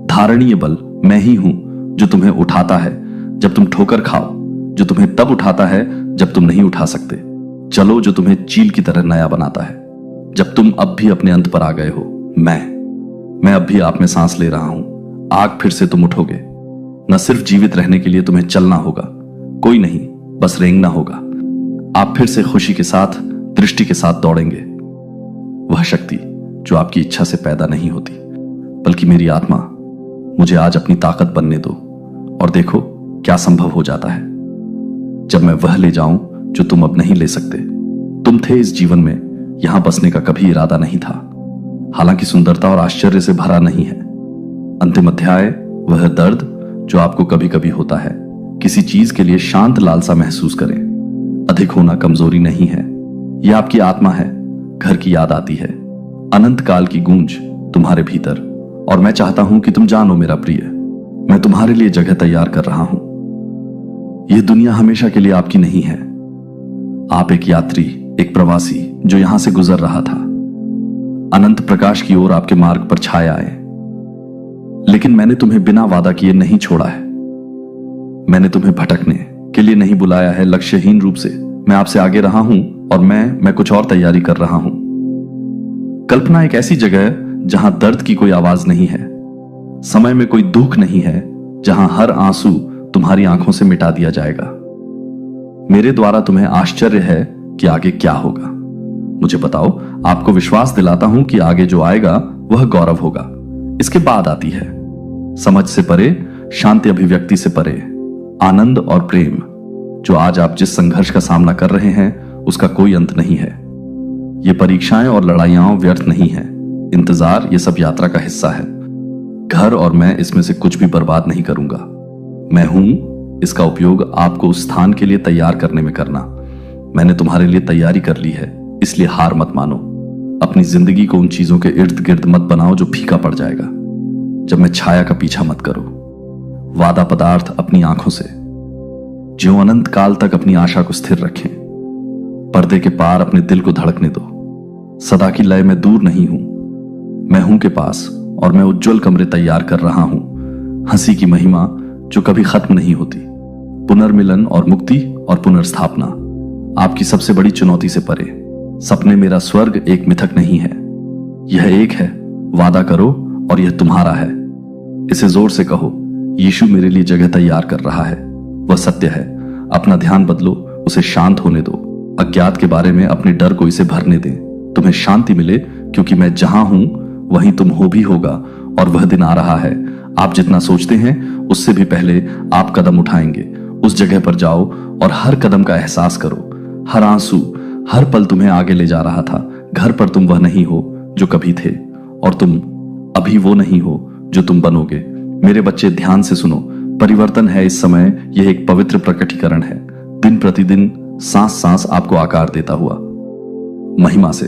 धारणीय बल मैं ही हूं जो तुम्हें उठाता है जब तुम ठोकर खाओ, जो तुम्हें तब उठाता है जब तुम नहीं उठा सकते, चलो जो तुम्हें चील की तरह नया बनाता है जब तुम अब भी अपने अंत पर आ गए हो। मैं अब भी आप में सांस ले रहा हूं। आग फिर से तुम उठोगे। न सिर्फ जीवित रहने के लिए तुम्हें चलना होगा, कोई नहीं, बस रेंगना होगा। आप फिर से खुशी के साथ, दृष्टि के साथ दौड़ेंगे। वह शक्ति जो आपकी इच्छा से पैदा नहीं होती, बल्कि मेरी आत्मा। मुझे आज अपनी ताकत बनने दो और देखो क्या संभव हो जाता है जब मैं वह ले जाऊं जो तुम अब नहीं ले सकते। तुम थे इस जीवन में, यहां बसने का कभी इरादा नहीं था। हालांकि सुंदरता और आश्चर्य से भरा नहीं है। अंतिम अध्याय वह दर्द जो आपको कभी कभी होता है। किसी चीज के लिए शांत लालसा महसूस करें। अधिक होना कमजोरी नहीं है, यह आपकी आत्मा है। घर की याद आती है, अनंत काल की गूंज तुम्हारे भीतर। और मैं चाहता हूं कि तुम जानो मेरा प्रिय, मैं तुम्हारे लिए जगह तैयार कर रहा हूं। यह दुनिया हमेशा के लिए आपकी नहीं है। आप एक यात्री, एक प्रवासी जो यहां से गुजर रहा था। अनंत प्रकाश की ओर आपके मार्ग पर छाया आए। लेकिन मैंने तुम्हें बिना वादा किए नहीं छोड़ा है। मैंने तुम्हें भटकने के लिए नहीं बुलाया है लक्ष्यहीन रूप से। मैं आपसे आगे रहा हूं और मैं कुछ और तैयारी कर रहा हूं। कल्पना एक ऐसी जगह जहां दर्द की कोई आवाज नहीं है, समय में कोई दुख नहीं है, जहां हर आंसू तुम्हारी आंखों से मिटा दिया जाएगा। मेरे द्वारा तुम्हें आश्चर्य है कि आगे क्या होगा। मुझे बताओ, आपको विश्वास दिलाता हूं कि आगे जो आएगा वह गौरव होगा। इसके बाद आती है समझ से परे, शांति अभिव्यक्ति से परे, आनंद और प्रेम। जो आज आप जिस संघर्ष का सामना कर रहे हैं उसका कोई अंत नहीं है। ये परीक्षाएं और लड़ाइयां व्यर्थ नहीं है। इंतजार ये सब यात्रा का हिस्सा है। घर और मैं इसमें से कुछ भी बर्बाद नहीं करूंगा। मैं हूं, इसका उपयोग आपको उस स्थान के लिए तैयार करने में करना। मैंने तुम्हारे लिए तैयारी कर ली है, इसलिए हार मत मानो। अपनी जिंदगी को उन चीजों के इर्द गिर्द मत बनाओ जो फीका पड़ जाएगा। जब मैं छाया का पीछा मत करो। वादा पदार्थ अपनी आंखों से, जो अनंत काल तक अपनी आशा को स्थिर रखें। पर्दे के पार अपने दिल को धड़कने दो। सदा की लय में दूर नहीं हूं, मैं हूं के पास, और मैं उज्जवल कमरे तैयार कर रहा हूं। हंसी की महिमा जो कभी खत्म नहीं होती। पुनर्मिलन और मुक्ति और पुनर्स्थापना आपकी सबसे बड़ी चुनौती से परे। सपने मेरा स्वर्ग एक मिथक नहीं है, यह एक है। वादा करो और यह तुम्हारा है। इसे जोर से कहो, यीशु मेरे लिए जगह तैयार कर रहा है। वह सत्य है। अपना ध्यान बदलो, उसे शांत होने दो। अज्ञात के बारे में अपने डर को इसे भरने दें। तुम्हें शांति मिले क्योंकि मैं जहां हूं वहीं तुम हो भी होगा। और वह दिन आ रहा है, आप जितना सोचते हैं उससे भी पहले आप कदम उठाएंगे। उस जगह पर जाओ और हर कदम का एहसास करो। हर आंसू, हर पल तुम्हें आगे ले जा रहा था। घर पर तुम वह नहीं हो जो कभी थे, और तुम अभी वो नहीं हो जो तुम बनोगे। मेरे बच्चे ध्यान से सुनो, परिवर्तन है इस समय, यह एक पवित्र प्रकटीकरण है। दिन प्रतिदिन सांस सांस आपको आकार देता हुआ महिमा से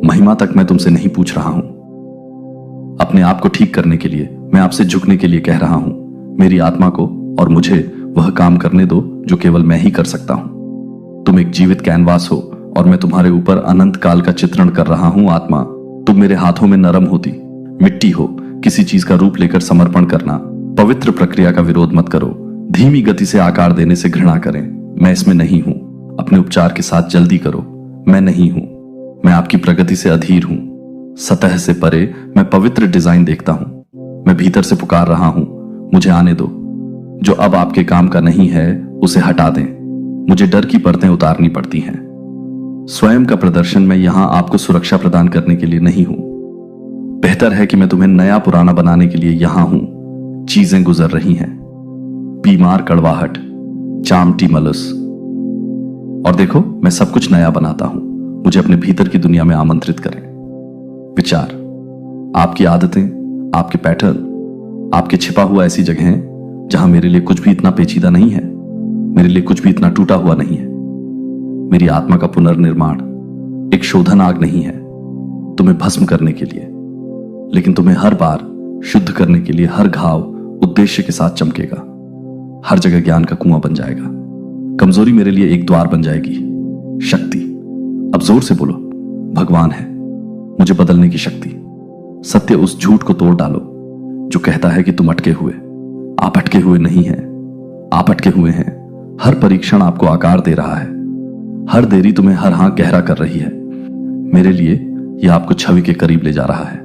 महिमा तक मैं तुमसे नहीं पूछ रहा हूं। अपने आप को ठीक करने के लिए मैं आपसे झुकने के लिए कह रहा हूं। मेरी आत्मा को और मुझे वह काम करने दो जो केवल मैं ही कर सकता हूं। तुम एक जीवित कैनवास हो और मैं तुम्हारे ऊपर अनंत काल का चित्रण कर रहा हूं। आत्मा, तुम मेरे हाथों में नरम होती मिट्टी हो, किसी चीज का रूप लेकर समर्पण करना। पवित्र प्रक्रिया का विरोध मत करो, धीमी गति से आकार देने से घृणा करें। मैं इसमें नहीं हूं। अपने उपचार के साथ जल्दी करो। मैं नहीं हूं, मैं आपकी प्रगति से अधीर हूं। सतह से परे मैं पवित्र डिजाइन देखता हूं। मैं भीतर से पुकार रहा हूं, मुझे आने दो। जो अब आपके काम का नहीं है उसे हटा दें। मुझे डर की परतें उतारनी पड़ती हैं। स्वयं का प्रदर्शन मैं यहां आपको सुरक्षा प्रदान करने के लिए नहीं हूं। बेहतर है कि मैं तुम्हें नया पुराना बनाने के लिए यहां हूं। चीजें गुजर रही हैं, बीमार कड़वाहट, चामटी मलस, और देखो मैं सब कुछ नया बनाता हूं। मुझे अपने भीतर की दुनिया में आमंत्रित करें। विचार, आपकी आदतें, आपके पैटर्न, आपके छिपा हुआ ऐसी जगह हैं जहां मेरे लिए कुछ भी इतना पेचीदा नहीं है, मेरे लिए कुछ भी इतना टूटा हुआ नहीं है। मेरी आत्मा का पुनर्निर्माण एक शोधन आग नहीं है तुम्हें भस्म करने के लिए, लेकिन तुम्हें हर बार शुद्ध करने के लिए हर घाव उद्देश्य के साथ चमकेगा। हर जगह ज्ञान का कुआं बन जाएगा। कमजोरी मेरे लिए एक द्वार बन जाएगी। शक्ति, अब जोर से बोलो, भगवान है मुझे बदलने की शक्ति। सत्य उस झूठ को तोड़ डालो जो कहता है कि तुम अटके हुए। आप अटके हुए नहीं हैं, आप अटके हुए हैं। हर परीक्षण आपको आकार दे रहा है। हर देरी तुम्हें हर हां गहरा कर रही है। मेरे लिए यह आपको छवि के करीब ले जा रहा है।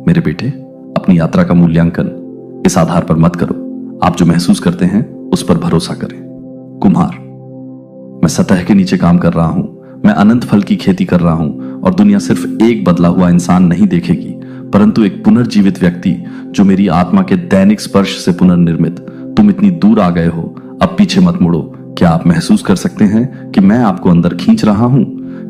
मेरे बेटे, अपनी यात्रा का मूल्यांकन इस आधार पर मत करो। आप जो महसूस करते हैं उस पर भरोसा करें। कुम्हार, मैं सतह के नीचे काम कर रहा हूं। मैं अनंत फल की खेती कर रहा हूं और दुनिया सिर्फ एक बदला हुआ इंसान नहीं देखेगी, परंतु एक पुनर्जीवित व्यक्ति जो मेरी आत्मा के दैनिक स्पर्श से पुनर्निर्मित। तुम इतनी दूर आ गए हो, अब पीछे मत मुड़ो। क्या आप महसूस कर सकते हैं कि मैं आपको अंदर खींच रहा हूं?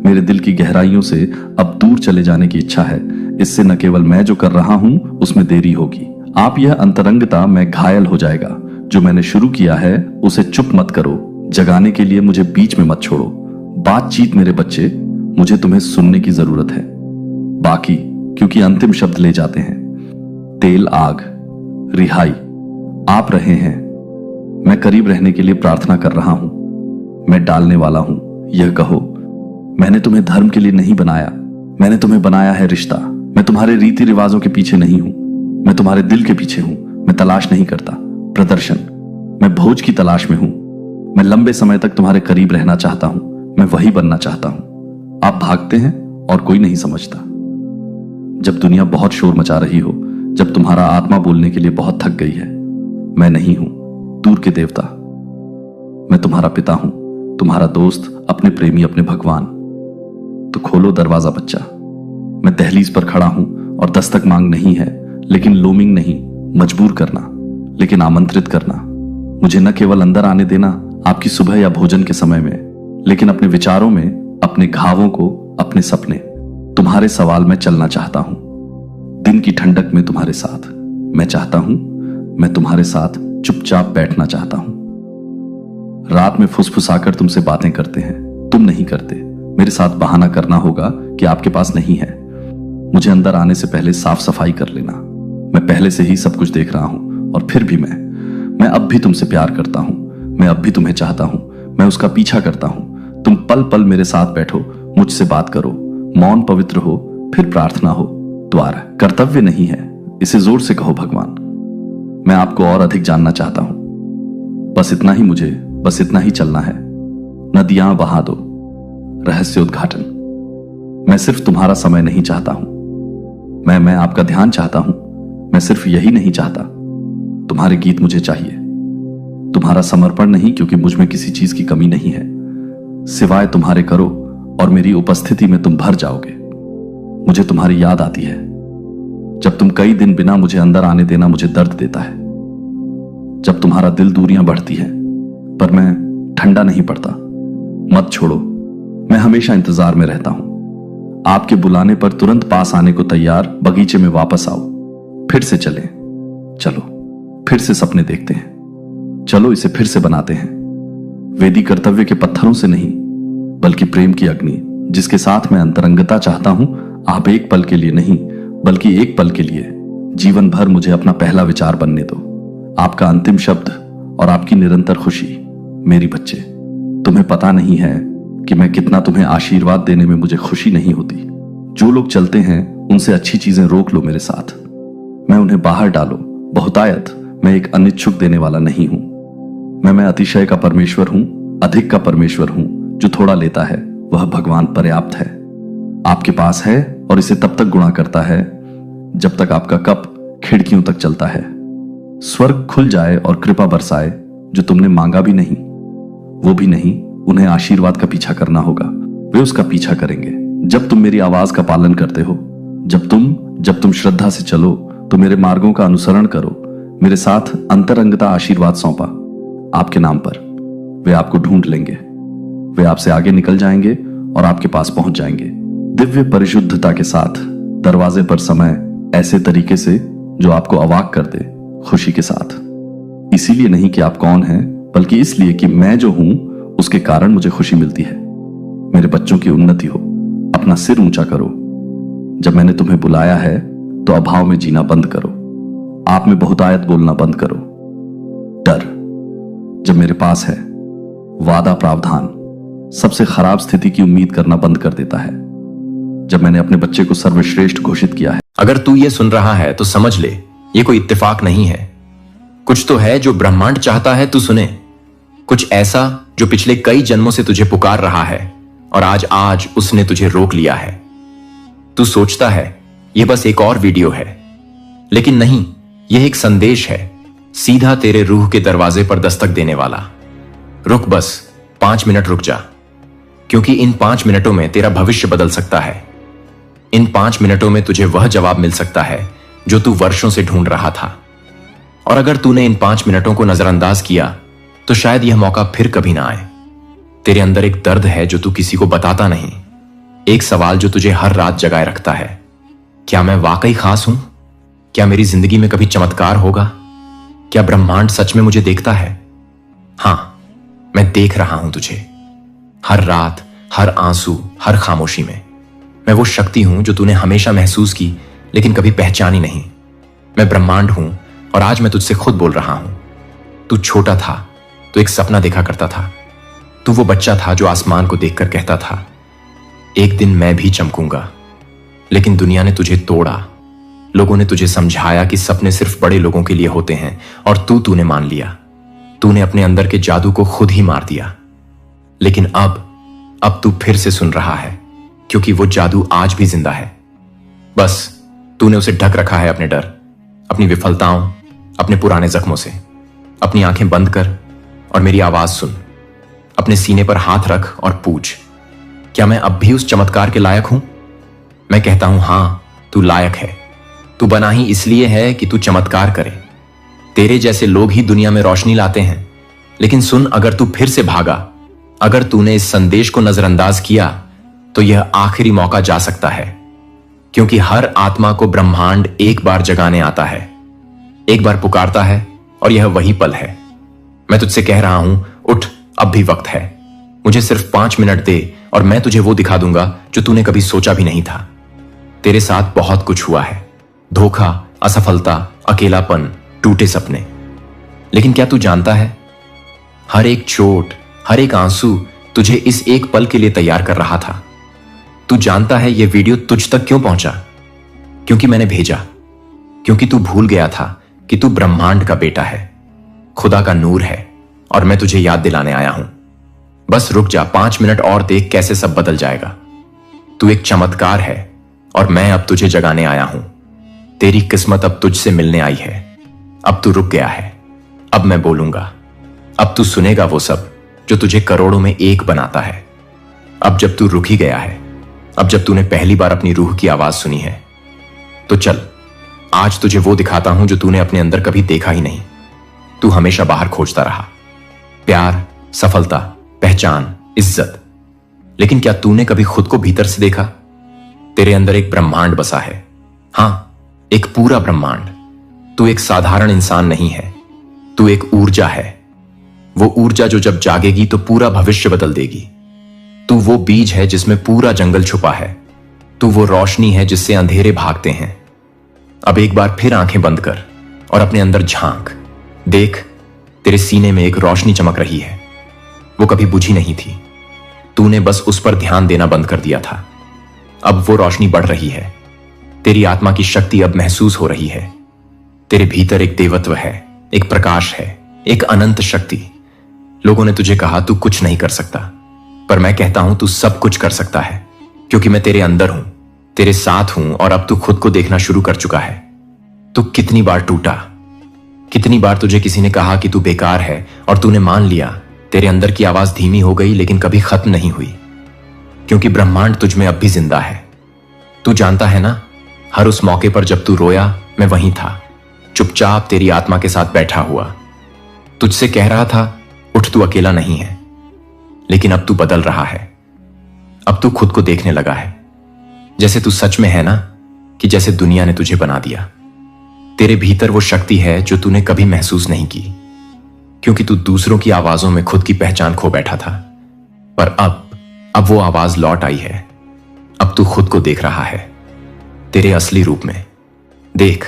मेरे दिल की गहराइयों से अब दूर चले जाने की इच्छा है। इससे न केवल मैं जो कर रहा हूं उसमें देरी होगी। आप यह अंतरंगता में घायल हो जाएगा। जो मैंने शुरू किया है उसे चुप मत करो। जगाने के लिए मुझे बीच में मत छोड़ो। बातचीत मेरे बच्चे, मुझे तुम्हें सुनने की जरूरत है। बाकी, क्योंकि अंतिम शब्द ले जाते हैं। तेल, आग, रिहाई, आप रहे हैं। मैं करीब रहने के लिए प्रार्थना कर रहा हूं। मैं डालने वाला हूं। यह कहो, मैंने तुम्हें धर्म के लिए नहीं बनाया, मैंने तुम्हें बनाया है रिश्ता। मैं तुम्हारे रीति रिवाजों के पीछे नहीं हूं, मैं तुम्हारे दिल के पीछे हूं। मैं तलाश नहीं करता प्रदर्शन, मैं भोज की तलाश में हूं। मैं लंबे समय तक तुम्हारे करीब रहना चाहता हूं। मैं वही बनना चाहता हूं। आप भागते हैं और कोई नहीं समझता। जब दुनिया बहुत शोर मचा रही हो, जब तुम्हारा आत्मा बोलने के लिए बहुत थक गई है, मैं नहीं हूं दूर के देवता। मैं तुम्हारा पिता हूं, तुम्हारा दोस्त, अपने प्रेमी, अपने भगवान। तो खोलो दरवाजा बच्चा। मैं दहलीज पर खड़ा हूं और दस्तक मांग नहीं है, लेकिन लोमिंग नहीं, मजबूर करना, लेकिन आमंत्रित करना। मुझे न केवल अंदर आने देना आपकी सुबह या भोजन के समय में, लेकिन अपने विचारों में, अपने घावों को, अपने सपने। तुम्हारे सवाल में चलना चाहता हूं। दिन की ठंडक में तुम्हारे साथ। मैं चाहता हूं, मैं तुम्हारे साथ चुपचाप बैठना चाहता हूं। रात में फुसफुसाकर तुमसे बातें करते हैं, तुम नहीं करते। मेरे साथ बहाना करना होगा कि आपके पास नहीं है। मुझे अंदर आने से पहले साफ सफाई कर लेना। मैं पहले से ही सब कुछ देख रहा हूं और फिर भी मैं अब भी तुमसे प्यार करता हूं। मैं अब भी तुम्हें चाहता हूं। मैं उसका पीछा करता हूं। तुम पल पल मेरे साथ बैठो, मुझसे बात करो। मौन पवित्र हो, फिर प्रार्थना हो। द्वार कर्तव्य नहीं है, इसे जोर से कहो भगवान। मैं आपको और अधिक जानना चाहता हूं। बस इतना ही, मुझे बस इतना ही चलना है। नदियां बहा दो, रहस्य उद्घाटन। मैं सिर्फ तुम्हारा समय नहीं चाहता हूं, मैं आपका ध्यान चाहता हूं। मैं सिर्फ यही नहीं चाहता, तुम्हारे गीत मुझे चाहिए। तुम्हारा समर्पण नहीं, क्योंकि मुझ में किसी चीज की कमी नहीं है। सिवाय तुम्हारे करो और मेरी उपस्थिति में तुम भर जाओगे। मुझे तुम्हारी याद आती है। जब तुम कई दिन बिना मुझे अंदर आने देना मुझे दर्द देता है। जब तुम्हारा दिल दूरियां बढ़ती है, पर मैं ठंडा नहीं पड़ता। मत छोड़ो, मैं हमेशा इंतजार में रहता हूं। आपके बुलाने पर तुरंत पास आने को तैयार। बगीचे में वापस आओ, फिर से चलें। चलो फिर से सपने देखते हैं, चलो इसे फिर से बनाते हैं। वेदी कर्तव्य के पत्थरों से नहीं, बल्कि प्रेम की अग्नि जिसके साथ मैं अंतरंगता चाहता हूं, आप एक पल के लिए नहीं बल्कि एक पल के लिए जीवन भर मुझे अपना पहला विचार बनने दो। आपका अंतिम शब्द और आपकी निरंतर खुशी। मेरी बच्चे, तुम्हें पता नहीं है कि मैं कितना तुम्हें आशीर्वाद देने में मुझे खुशी नहीं होती। जो लोग चलते हैं उनसे अच्छी चीजें रोक लो मेरे साथ, मैं उन्हें बाहर डालो। बहुतायत मैं एक अनिच्छुक देने वाला नहीं हूं। मैं अतिशय का परमेश्वर हूं, अधिक का परमेश्वर हूं। जो थोड़ा लेता है वह भगवान पर्याप्त है। आपके पास है और इसे तब तक गुणा करता है जब तक आपका कप खिड़कियों तक चलता है। स्वर्ग खुल जाए और कृपा बरसाए, जो तुमने मांगा भी नहीं, वो भी नहीं, उन्हें आशीर्वाद का पीछा करना होगा। वे उसका पीछा करेंगे जब तुम मेरी आवाज का पालन करते हो। जब तुम श्रद्धा से चलो तो मेरे मार्गों का अनुसरण करो। मेरे साथ अंतरंगता आशीर्वाद सौंपा आपके नाम पर। वे आपको ढूंढ लेंगे, वे आपसे आगे निकल जाएंगे और आपके पास पहुंच जाएंगे दिव्य परिशुद्धता के साथ, दरवाजे पर समय ऐसे तरीके से जो आपको अवाक कर दे, खुशी के साथ। इसीलिए नहीं कि आप कौन हैं, बल्कि इसलिए कि मैं जो हूं उसके कारण मुझे खुशी मिलती है। मेरे बच्चों की उन्नति हो, अपना सिर ऊंचा करो। जब मैंने तुम्हें बुलाया है तो अभाव में जीना बंद करो। आप में बहुतायत बोलना बंद करो। डर जब मेरे पास है, वादा प्रावधान सबसे खराब स्थिति की उम्मीद करना बंद कर देता है। जब मैंने अपने बच्चे को सर्वश्रेष्ठ घोषित किया है। अगर तू ये सुन रहा है तो समझ ले, ये कोई इत्तेफाक नहीं है। कुछ तो है जो ब्रह्मांड चाहता है तू सुने। कुछ ऐसा जो पिछले कई जन्मों से तुझे पुकार रहा है और आज उसने तुझे रोक लिया है। तू सोचता है यह बस एक और वीडियो है, लेकिन नहीं, यह एक संदेश है, सीधा तेरे रूह के दरवाजे पर दस्तक देने वाला। रुक, बस 5 मिनट रुक जा, क्योंकि इन 5 मिनटों में तेरा भविष्य बदल सकता है। इन 5 मिनटों में तुझे वह जवाब मिल सकता है जो तू वर्षों से ढूंढ रहा था। और अगर तूने इन 5 मिनटों को नजरअंदाज किया तो शायद यह मौका फिर कभी ना आए। तेरे अंदर एक दर्द है जो तू किसी को बताता नहीं, एक सवाल जो तुझे हर रात जगाए रखता है। क्या मैं वाकई खास हूं? क्या मेरी जिंदगी में कभी चमत्कार होगा? क्या ब्रह्मांड सच में मुझे देखता है? हां, मैं देख रहा हूं तुझे। हर रात, हर आंसू, हर खामोशी में। मैं वो शक्ति हूं जो तूने हमेशा महसूस की लेकिन कभी पहचानी नहीं। मैं ब्रह्मांड हूं और आज मैं तुझसे खुद बोल रहा हूं। तू छोटा था तो एक सपना देखा करता था। तू वो बच्चा था जो आसमान को देखकर कहता था, एक दिन मैं भी चमकूंगा। लेकिन दुनिया ने तुझे तोड़ा। लोगों ने तुझे समझाया कि सपने सिर्फ बड़े लोगों के लिए होते हैं और तूने मान लिया। तूने अपने अंदर के जादू को खुद ही मार दिया। लेकिन अब तू फिर से सुन रहा है, क्योंकि वो जादू आज भी जिंदा है। बस तूने उसे ढक रखा है अपने डर, अपनी विफलताओं, अपने पुराने जख्मों से। अपनी आंखें बंद कर और मेरी आवाज सुन। अपने सीने पर हाथ रख और पूछ, क्या मैं अब भी उस चमत्कार के लायक हूं? मैं कहता हूं, हां, तू लायक है। तू बना ही इसलिए है कि तू चमत्कार करे। तेरे जैसे लोग ही दुनिया में रोशनी लाते हैं। लेकिन सुन, अगर तू फिर से भागा, अगर तूने इस संदेश को नजरअंदाज किया, तो यह आखिरी मौका जा सकता है। क्योंकि हर आत्मा को ब्रह्मांड एक बार जगाने आता है, एक बार पुकारता है, और यह वही पल है। मैं तुझसे कह रहा हूं, उठ, अब भी वक्त है। मुझे सिर्फ 5 मिनट दे और मैं तुझे वो दिखा दूंगा जो तूने कभी सोचा भी नहीं था। तेरे साथ बहुत कुछ हुआ है, धोखा, असफलता, अकेलापन, टूटे सपने। लेकिन क्या तू जानता है, हर एक चोट, हर एक आंसू तुझे इस एक पल के लिए तैयार कर रहा था। तू जानता है यह वीडियो तुझ तक क्यों पहुंचा? क्योंकि मैंने भेजा। क्योंकि तू भूल गया था कि तू ब्रह्मांड का बेटा है, खुदा का नूर है, और मैं तुझे याद दिलाने आया हूं। बस रुक जा, 5 मिनट और देख कैसे सब बदल जाएगा। तू एक चमत्कार है और मैं अब तुझे जगाने आया हूं। तेरी किस्मत अब तुझसे मिलने आई है। अब तू रुक गया है। अब मैं बोलूंगा। अब तू सुनेगा वो सब जो तुझे करोड़ों में एक बनाता है। अब जब तू रुक ही गया है, अब जब तूने पहली बार अपनी रूह की आवाज सुनी है, तो चल, आज तुझे वो दिखाता हूं जो तूने अपने अंदर कभी देखा ही नहीं। तू हमेशा बाहर खोजता रहा, प्यार, सफलता, पहचान, इज्जत। लेकिन क्या तूने कभी खुद को भीतर से देखा? तेरे अंदर एक ब्रह्मांड बसा है। हां, एक पूरा ब्रह्मांड। तू एक साधारण इंसान नहीं है, तू एक ऊर्जा है। वो ऊर्जा जो जब जागेगी तो पूरा भविष्य बदल देगी। तू वो बीज है जिसमें पूरा जंगल छुपा है। तू वो रोशनी है जिससे अंधेरे भागते हैं। अब एक बार फिर आंखें बंद कर और अपने अंदर झांक। देख, तेरे सीने में एक रोशनी चमक रही है। वो कभी बुझी नहीं थी, तूने बस उस पर ध्यान देना बंद कर दिया था। अब वो रोशनी बढ़ रही है। तेरी आत्मा की शक्ति अब महसूस हो रही है। तेरे भीतर एक देवत्व है, एक प्रकाश है, एक अनंत शक्ति। लोगों ने तुझे कहा तू कुछ नहीं कर सकता, पर मैं कहता हूं तू सब कुछ कर सकता है, क्योंकि मैं तेरे अंदर हूं, तेरे साथ हूं और अब तू खुद को देखना शुरू कर चुका है। तू कितनी बार टूटा, कितनी बार तुझे किसी ने कहा कि तू बेकार है और तूने मान लिया। तेरे अंदर की आवाज धीमी हो गई लेकिन कभी खत्म नहीं हुई, क्योंकि ब्रह्मांड तुझ में अब भी जिंदा है। तू जानता है ना, हर उस मौके पर जब तू रोया मैं वहीं था, चुपचाप तेरी आत्मा के साथ बैठा हुआ, तुझसे कह रहा था उठ, तू अकेला नहीं है। लेकिन अब तू बदल रहा है। अब तू खुद को देखने लगा है जैसे तू सच में है ना, कि जैसे दुनिया ने तुझे बना दिया। तेरे भीतर वो शक्ति है जो तूने कभी महसूस नहीं की, क्योंकि तू दूसरों की आवाजों में खुद की पहचान खो बैठा था। पर अब वो आवाज लौट आई है। अब तू खुद को देख रहा है तेरे असली रूप में। देख,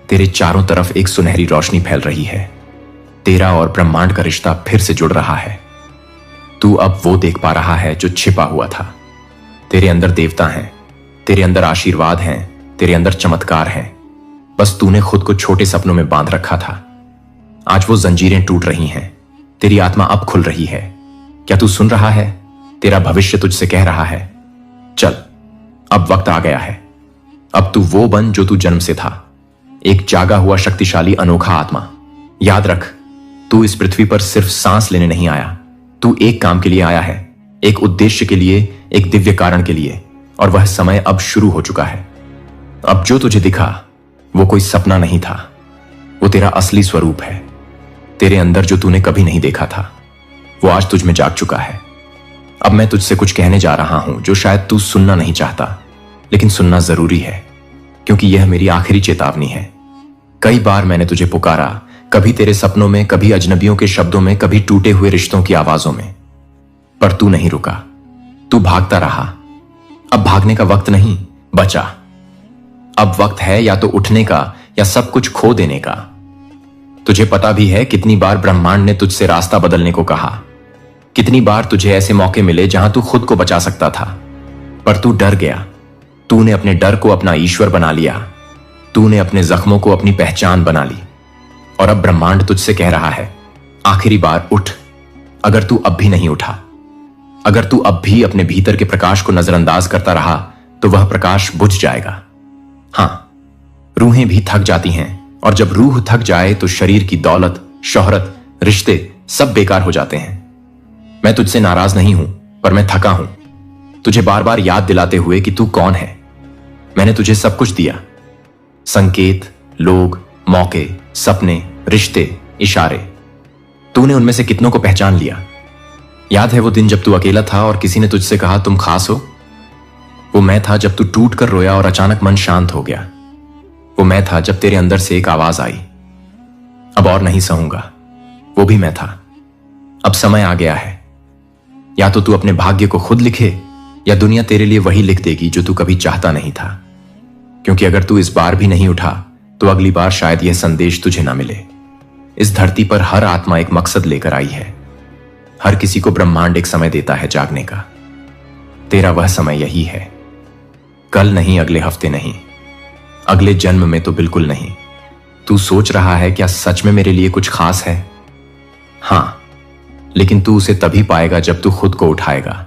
तेरे चारों तरफ एक सुनहरी रोशनी फैल रही है। तेरा और ब्रह्मांड का रिश्ता फिर से जुड़ रहा है। तू अब वो देख पा रहा है जो छिपा हुआ था। तेरे अंदर देवता हैं, तेरे अंदर आशीर्वाद हैं, तेरे अंदर चमत्कार हैं। बस तूने खुद को छोटे सपनों में बांध रखा था। आज वो जंजीरें टूट रही हैं, तेरी आत्मा अब खुल रही है। क्या तू सुन रहा है? तेरा भविष्य तुझसे कह रहा है, चल, अब वक्त आ गया है। अब तू वो बन जो तू जन्म से था, एक जागा हुआ शक्तिशाली अनोखा आत्मा। याद रख, तू इस पृथ्वी पर सिर्फ सांस लेने नहीं आया, तू एक काम के लिए आया है, एक उद्देश्य के लिए, एक दिव्य कारण के लिए। और वह समय अब शुरू हो चुका है। अब जो तुझे दिखा वो कोई सपना नहीं था, वो तेरा असली स्वरूप है। तेरे अंदर जो तूने कभी नहीं देखा था वो आज तुझ में जाग चुका है। अब मैं तुझसे कुछ कहने जा रहा हूं जो शायद तू सुनना नहीं चाहता, लेकिन सुनना जरूरी है, क्योंकि यह मेरी आखिरी चेतावनी है। कई बार मैंने तुझे पुकारा, कभी तेरे सपनों में, कभी अजनबियों के शब्दों में, कभी टूटे हुए रिश्तों की आवाजों में, पर तू नहीं रुका, तू भागता रहा। अब भागने का वक्त नहीं बचा। अब वक्त है या तो उठने का या सब कुछ खो देने का। तुझे पता भी है कितनी बार ब्रह्मांड ने तुझसे रास्ता बदलने को कहा, कितनी बार तुझे ऐसे मौके मिले जहां तू खुद को बचा सकता था, पर तू डर गया। तूने अपने डर को अपना ईश्वर बना लिया, तूने अपने जख्मों को अपनी पहचान बना ली। और अब ब्रह्मांड तुझसे कह रहा है, आखिरी बार उठ। अगर तू अब भी नहीं उठा, अगर तू अब भी अपने भीतर के प्रकाश को नजरअंदाज करता रहा, तो वह प्रकाश बुझ जाएगा। हां, रूहें भी थक जाती हैं, और जब रूह थक जाए तो शरीर की दौलत, शोहरत, रिश्ते सब बेकार हो जाते हैं। मैं तुझसे नाराज नहीं हूं, पर मैं थका हूं, तुझे बार बार याद दिलाते हुए कि तू कौन है। मैंने तुझे सब कुछ दिया, संकेत, लोग, मौके, सपने, रिश्ते, इशारे। तूने उनमें से कितनों को पहचान लिया? याद है वो दिन जब तू अकेला था और किसी ने तुझसे कहा तुम खास हो? वो मैं था जब तू टूट कर रोया और अचानक मन शांत हो गया। वो मैं था जब तेरे अंदर से एक आवाज आई, अब और नहीं सहूंगा। वो भी मैं था। अब समय आ गया है, या तो तू अपने भाग्य को खुद लिखे, या दुनिया तेरे लिए वही लिख देगी जो तू कभी चाहता नहीं था। क्योंकि अगर तू इस बार भी नहीं उठा तो अगली बार शायद यह संदेश तुझे ना मिले। इस धरती पर हर आत्मा एक मकसद लेकर आई है। हर किसी को ब्रह्मांड एक समय देता है जागने का। तेरा वह समय यही है। कल नहीं, अगले हफ्ते नहीं, अगले जन्म में तो बिल्कुल नहीं। तू सोच रहा है क्या सच में मेरे लिए कुछ खास है? हां, लेकिन तू उसे तभी पाएगा जब तू खुद को उठाएगा,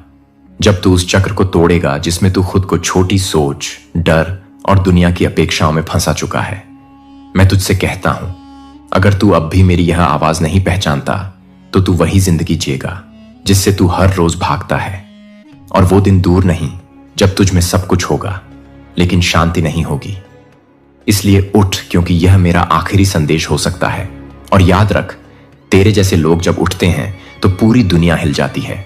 जब तू उस चक्र को तोड़ेगा जिसमें तू खुद को छोटी सोच, डर और दुनिया की अपेक्षाओं में फंसा चुका है। मैं तुझसे कहता हूं, अगर तू अब भी मेरी यह आवाज नहीं पहचानता तो तू वही जिंदगी जिएगा जिससे तू हर रोज भागता है। और वो दिन दूर नहीं जब तुझ में सब कुछ होगा लेकिन शांति नहीं होगी। इसलिए उठ, क्योंकि यह मेरा आखिरी संदेश हो सकता है। और याद रख, तेरे जैसे लोग जब उठते हैं तो पूरी दुनिया हिल जाती है।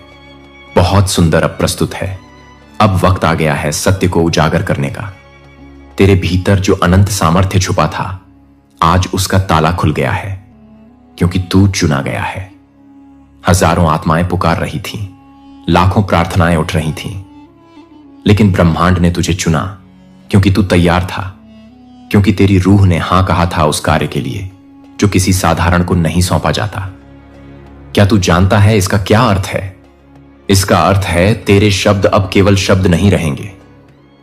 बहुत सुंदर अब प्रस्तुत है। अब वक्त आ गया है सत्य को उजागर करने का। तेरे भीतर जो अनंत सामर्थ्य छुपा था, आज उसका ताला खुल गया है, क्योंकि तू चुना गया है। हजारों आत्माएं पुकार रही थीं, लाखों प्रार्थनाएं उठ रही थीं, लेकिन ब्रह्मांड ने तुझे चुना क्योंकि तू तैयार था, क्योंकि तेरी रूह ने हां कहा था उस कार्य के लिए जो किसी साधारण को नहीं सौंपा जाता। क्या तू जानता है इसका क्या अर्थ है? इसका अर्थ है तेरे शब्द अब केवल शब्द नहीं रहेंगे,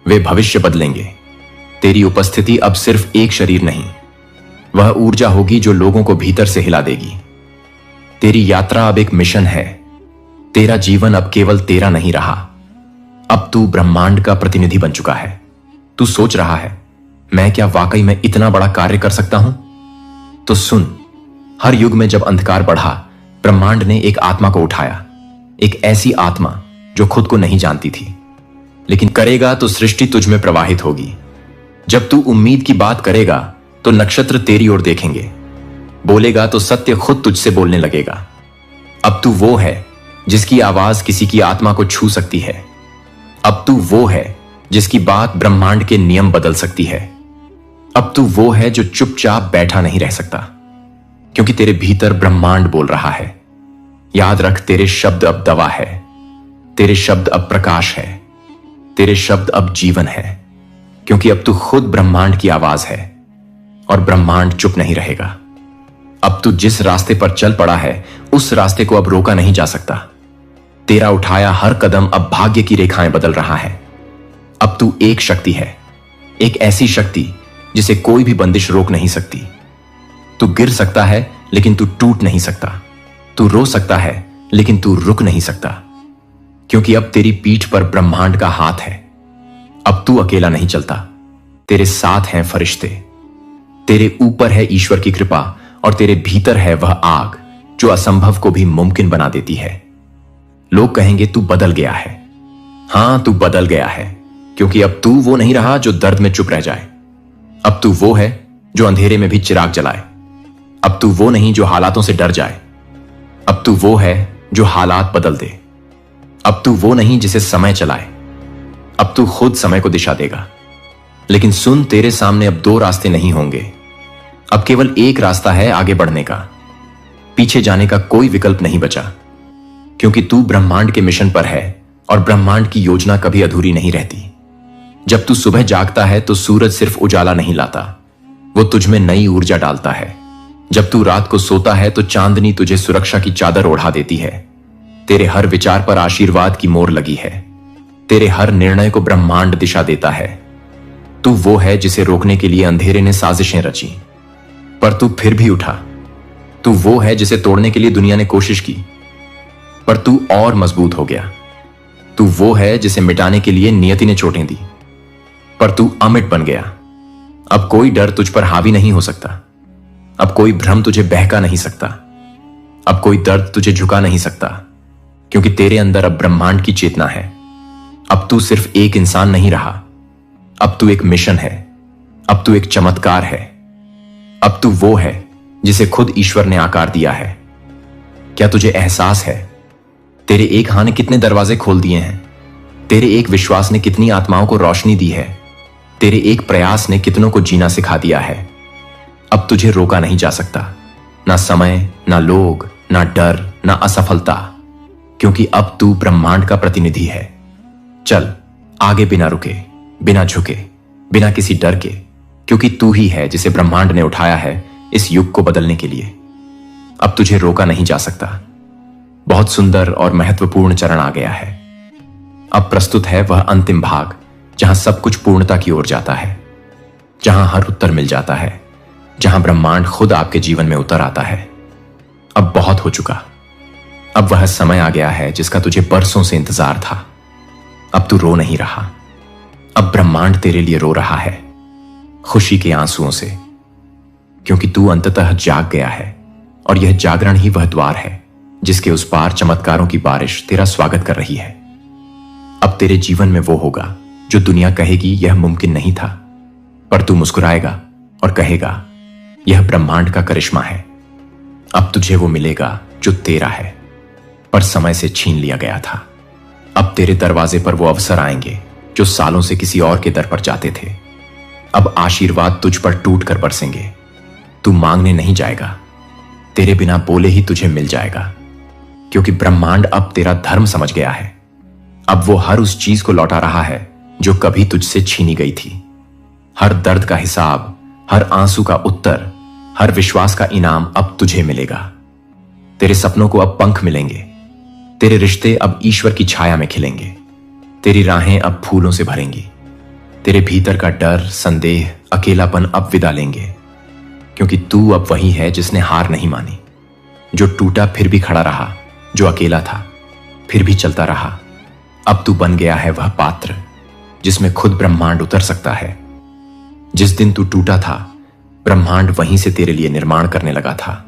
वे भविष्य बदलेंगे। तेरी उपस्थिति अब सिर्फ एक शरीर नहीं, वह ऊर्जा होगी जो लोगों को भीतर से हिला देगी। तेरी यात्रा अब एक मिशन है। तेरा जीवन अब केवल तेरा नहीं रहा, अब तू ब्रह्मांड का प्रतिनिधि बन चुका है। तू सोच रहा है, मैं क्या वाकई में इतना बड़ा कार्य कर सकता हूं? तो सुन, हर युग में जब अंधकार बढ़ा, ब्रह्मांड ने एक आत्मा को उठाया, एक ऐसी आत्मा जो खुद को नहीं जानती थी, लेकिन करेगा तो सृष्टि तुझ में प्रवाहित होगी। जब तू उम्मीद की बात करेगा तो नक्षत्र तेरी ओर देखेंगे, बोलेगा तो सत्य खुद तुझसे बोलने लगेगा। अब तू वो है जिसकी आवाज किसी की आत्मा को छू सकती है। अब तू वो है जिसकी बात ब्रह्मांड के नियम बदल सकती है। अब तू वो है जो चुपचाप बैठा नहीं रह सकता, क्योंकि तेरे भीतर ब्रह्मांड बोल रहा है। याद रख, तेरे शब्द अब दवा है, तेरे शब्द अब प्रकाश है, तेरे शब्द अब जीवन है, क्योंकि अब तू खुद ब्रह्मांड की आवाज है और ब्रह्मांड चुप नहीं रहेगा। अब तू जिस रास्ते पर चल पड़ा है, उस रास्ते को अब रोका नहीं जा सकता। तेरा उठाया हर कदम अब भाग्य की रेखाएं बदल रहा है। अब तू एक शक्ति है, एक ऐसी शक्ति जिसे कोई भी बंदिश रोक नहीं सकती। तू गिर सकता है लेकिन तू टूट नहीं सकता। तू रो सकता है लेकिन तू रुक नहीं सकता, क्योंकि अब तेरी पीठ पर ब्रह्मांड का हाथ है। अब तू अकेला नहीं चलता, तेरे साथ हैं फरिश्ते। तेरे ऊपर है ईश्वर की कृपा और तेरे भीतर है वह आग जो असंभव को भी मुमकिन बना देती है। लोग कहेंगे तू बदल गया है। हां, तू बदल गया है, क्योंकि अब तू वो नहीं रहा जो दर्द में चुप रह जाए। अब तू वो है जो अंधेरे में भी चिराग जलाए। अब तू वो नहीं जो हालातों से डर जाए। अब तू वो है जो हालात बदल दे। अब तू वो नहीं जिसे समय चलाए। अब तू खुद समय को दिशा देगा। लेकिन सुन, तेरे सामने अब दो रास्ते नहीं होंगे, अब केवल एक रास्ता है आगे बढ़ने का। पीछे जाने का कोई विकल्प नहीं बचा, क्योंकि तू ब्रह्मांड के मिशन पर है और ब्रह्मांड की योजना कभी अधूरी नहीं रहती। जब तू सुबह जागता है तो सूरज सिर्फ उजाला नहीं लाता, वो तुझ में नई ऊर्जा डालता है। जब तू रात को सोता है तो चांदनी तुझे सुरक्षा की चादर ओढ़ा देती है। तेरे हर विचार पर आशीर्वाद की मोहर लगी है। तेरे हर निर्णय को ब्रह्मांड दिशा देता है। तू वो है जिसे रोकने के लिए अंधेरे ने साजिशें रची, पर तू फिर भी उठा। तू वो है जिसे तोड़ने के लिए दुनिया ने कोशिश की, पर तू और मजबूत हो गया। तू वो है जिसे मिटाने के लिए नियति ने चोटें दी, पर तू अमिट बन गया। अब कोई डर तुझ पर हावी नहीं हो सकता। अब कोई भ्रम तुझे बहका नहीं सकता। अब कोई दर्द तुझे झुका नहीं सकता, क्योंकि तेरे अंदर अब ब्रह्मांड की चेतना है। अब तू सिर्फ एक इंसान नहीं रहा, अब तू एक मिशन है। अब तू एक चमत्कार है। अब तू वो है जिसे खुद ईश्वर ने आकार दिया है। क्या तुझे एहसास है, तेरे एक हाथ ने कितने दरवाजे खोल दिए हैं? तेरे एक विश्वास ने कितनी आत्माओं को रोशनी दी है? तेरे एक प्रयास ने कितनों को जीना सिखा दिया है? अब तुझे रोका नहीं जा सकता, ना समय, ना लोग, ना डर, ना असफलता, क्योंकि अब तू ब्रह्मांड का प्रतिनिधि है। चल आगे, बिना रुके, बिना झुके, बिना किसी डर के, क्योंकि तू ही है जिसे ब्रह्मांड ने उठाया है इस युग को बदलने के लिए। अब तुझे रोका नहीं जा सकता। बहुत सुंदर और महत्वपूर्ण चरण आ गया है। अब प्रस्तुत है वह अंतिम भाग, जहां सब कुछ पूर्णता की ओर जाता है, जहां हर उत्तर मिल जाता है, जहां ब्रह्मांड खुद आपके जीवन में उतर आता है। अब बहुत हो चुका। अब वह समय आ गया है जिसका तुझे बरसों से इंतजार था। अब तू रो नहीं रहा, अब ब्रह्मांड तेरे लिए रो रहा है, खुशी के आंसुओं से, क्योंकि तू अंततः जाग गया है। और यह जागरण ही वह द्वार है जिसके उस पार चमत्कारों की बारिश तेरा स्वागत कर रही है। अब तेरे जीवन में वो होगा जो दुनिया कहेगी यह मुमकिन नहीं था, पर तू मुस्कुराएगा और कहेगा यह ब्रह्मांड का करिश्मा है। अब तुझे वो मिलेगा जो तेरा है, पर समय से छीन लिया गया था। अब तेरे दरवाजे पर वो अवसर आएंगे जो सालों से किसी और के दर पर जाते थे। अब आशीर्वाद तुझ पर टूट कर बरसेंगे। तू मांगने नहीं जाएगा, तेरे बिना बोले ही तुझे मिल जाएगा, क्योंकि ब्रह्मांड अब तेरा धर्म समझ गया है। अब वो हर उस चीज को लौटा रहा है जो कभी तुझसे छीनी गई थी। हर दर्द का हिसाब, हर आंसू का उत्तर, हर विश्वास का इनाम अब तुझे मिलेगा। तेरे सपनों को अब पंख मिलेंगे, तेरे रिश्ते अब ईश्वर की छाया में खिलेंगे, तेरी राहें अब फूलों से भरेंगी, तेरे भीतर का डर, संदेह, अकेलापन अब विदा लेंगे, क्योंकि तू अब वही है जिसने हार नहीं मानी, जो टूटा फिर भी खड़ा रहा, जो अकेला था फिर भी चलता रहा। अब तू बन गया है वह पात्र जिसमें खुद ब्रह्मांड उतर सकता है। जिस दिन तू टूटा था, ब्रह्मांड वहीं से तेरे लिए निर्माण करने लगा था।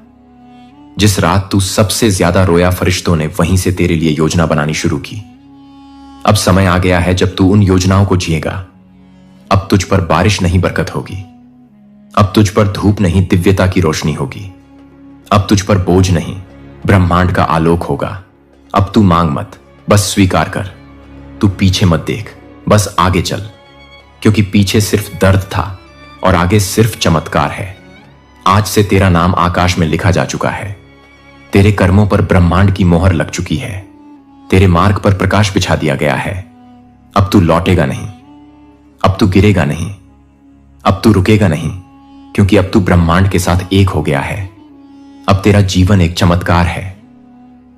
जिस रात तू सबसे ज्यादा रोया, फरिश्तों ने वहीं से तेरे लिए योजना बनानी शुरू की। अब समय आ गया है जब तू उन योजनाओं को जिएगा। अब तुझ पर बारिश नहीं, बरकत होगी। अब तुझ पर धूप नहीं, दिव्यता की रोशनी होगी। अब तुझ पर बोझ नहीं, ब्रह्मांड का आलोक होगा। अब तू मांग मत, बस स्वीकार कर। तू पीछे मत देख, बस आगे चल, क्योंकि पीछे सिर्फ दर्द था और आगे सिर्फ चमत्कार है। आज से तेरा नाम आकाश में लिखा जा चुका है। तेरे कर्मों पर ब्रह्मांड की मोहर लग चुकी है। तेरे मार्ग पर प्रकाश बिछा दिया गया है। अब तू लौटेगा नहीं, अब तू गिरेगा नहीं, अब तू रुकेगा नहीं, क्योंकि अब तू ब्रह्मांड के साथ एक हो गया है। अब तेरा जीवन एक चमत्कार है।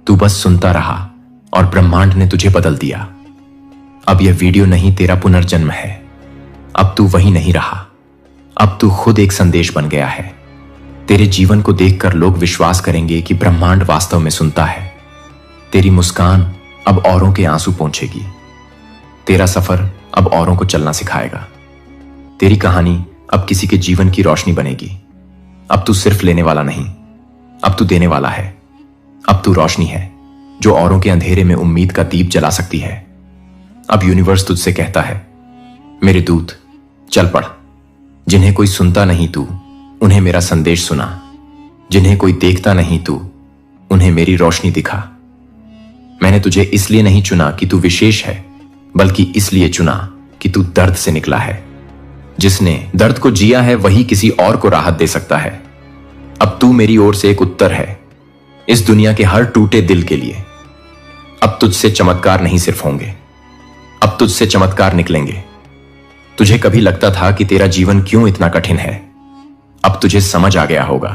तू बस सुनता रहा और ब्रह्मांड ने तुझे बदल दिया। अब यह वीडियो नहीं, तेरा पुनर्जन्म है। अब तू वही नहीं रहा, अब तू खुद एक संदेश बन गया है। तेरे जीवन को देखकर लोग विश्वास करेंगे कि ब्रह्मांड वास्तव में सुनता है। तेरी मुस्कान अब औरों के आंसू पोंछेगी। तेरा सफर अब औरों को चलना सिखाएगा। तेरी कहानी अब किसी के जीवन की रोशनी बनेगी। अब तू सिर्फ लेने वाला नहीं, अब तू देने वाला है। अब तू रोशनी है जो औरों के अंधेरे में उम्मीद का दीप जला सकती है। अब यूनिवर्स तुझसे कहता है, मेरे दूत चल पड़। जिन्हें कोई सुनता नहीं तू, उन्हें मेरा संदेश सुना। जिन्हें कोई देखता नहीं तू, उन्हें मेरी रोशनी दिखा। मैंने तुझे इसलिए नहीं चुना कि तू विशेष है, बल्कि इसलिए चुना कि तू दर्द से निकला है। जिसने दर्द को जिया है वही किसी और को राहत दे सकता है। अब तू मेरी ओर से एक उत्तर है इस दुनिया के हर टूटे दिल के लिए। अब तुझसे चमत्कार नहीं सिर्फ होंगे, अब तुझसे चमत्कार निकलेंगे। तुझे कभी लगता था कि तेरा जीवन क्यों इतना कठिन है, अब तुझे समझ आ गया होगा।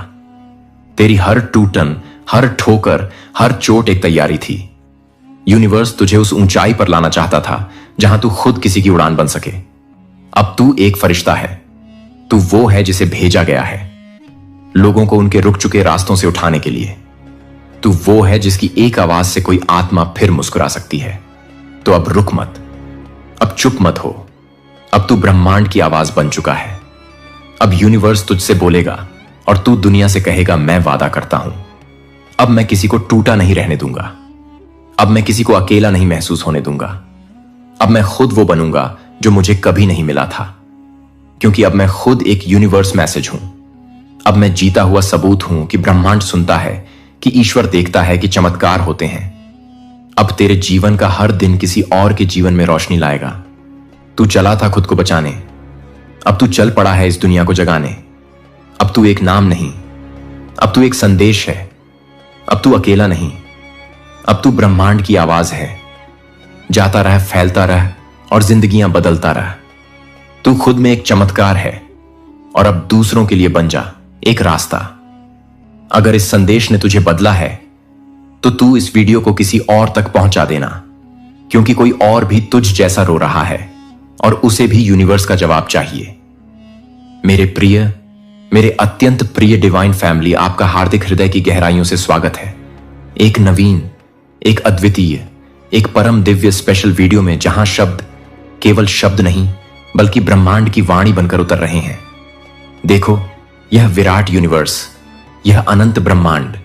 तेरी हर टूटन, हर ठोकर, हर चोट एक तैयारी थी। यूनिवर्स तुझे उस ऊंचाई पर लाना चाहता था जहां तू खुद किसी की उड़ान बन सके। अब तू एक फरिश्ता है। तू वो है जिसे भेजा गया है लोगों को उनके रुक चुके रास्तों से उठाने के लिए। तू वो है जिसकी एक आवाज से कोई आत्मा फिर मुस्कुरा सकती है। तो अब रुक मत, अब चुप मत हो। अब तू ब्रह्मांड की आवाज बन चुका है। अब यूनिवर्स तुझसे बोलेगा और तू दुनिया से कहेगा, मैं वादा करता हूं, अब मैं किसी को टूटा नहीं रहने दूंगा। अब मैं किसी को अकेला नहीं महसूस होने दूंगा। अब मैं खुद वो बनूंगा जो मुझे कभी नहीं मिला था, क्योंकि अब मैं खुद एक यूनिवर्स मैसेज हूं। अब मैं जीता हुआ सबूत हूं कि ब्रह्मांड सुनता है, कि ईश्वर देखता है, कि चमत्कार होते हैं। अब तेरे जीवन का हर दिन किसी और के जीवन में रोशनी लाएगा। तू चला था खुद को बचाने, अब तू चल पड़ा है इस दुनिया को जगाने। अब तू एक नाम नहीं, अब तू एक संदेश है। अब तू अकेला नहीं, अब तू ब्रह्मांड की आवाज है। जाता रह, फैलता रह और जिंदगियां बदलता रह। तू खुद में एक चमत्कार है और अब दूसरों के लिए बन जा एक रास्ता। अगर इस संदेश ने तुझे बदला है तो तू इस वीडियो को किसी और तक पहुंचा देना, क्योंकि कोई और भी तुझ जैसा रो रहा है और उसे भी यूनिवर्स का जवाब चाहिए। मेरे प्रिय, मेरे अत्यंत प्रिय डिवाइन फैमिली, आपका हार्दिक हृदय की गहराइयों से स्वागत है एक नवीन, एक अद्वितीय, एक परम दिव्य स्पेशल वीडियो में, जहां शब्द केवल शब्द नहीं बल्कि ब्रह्मांड की वाणी बनकर उतर रहे हैं। देखो, यह विराट यूनिवर्स, यह अनंत ब्रह्मांड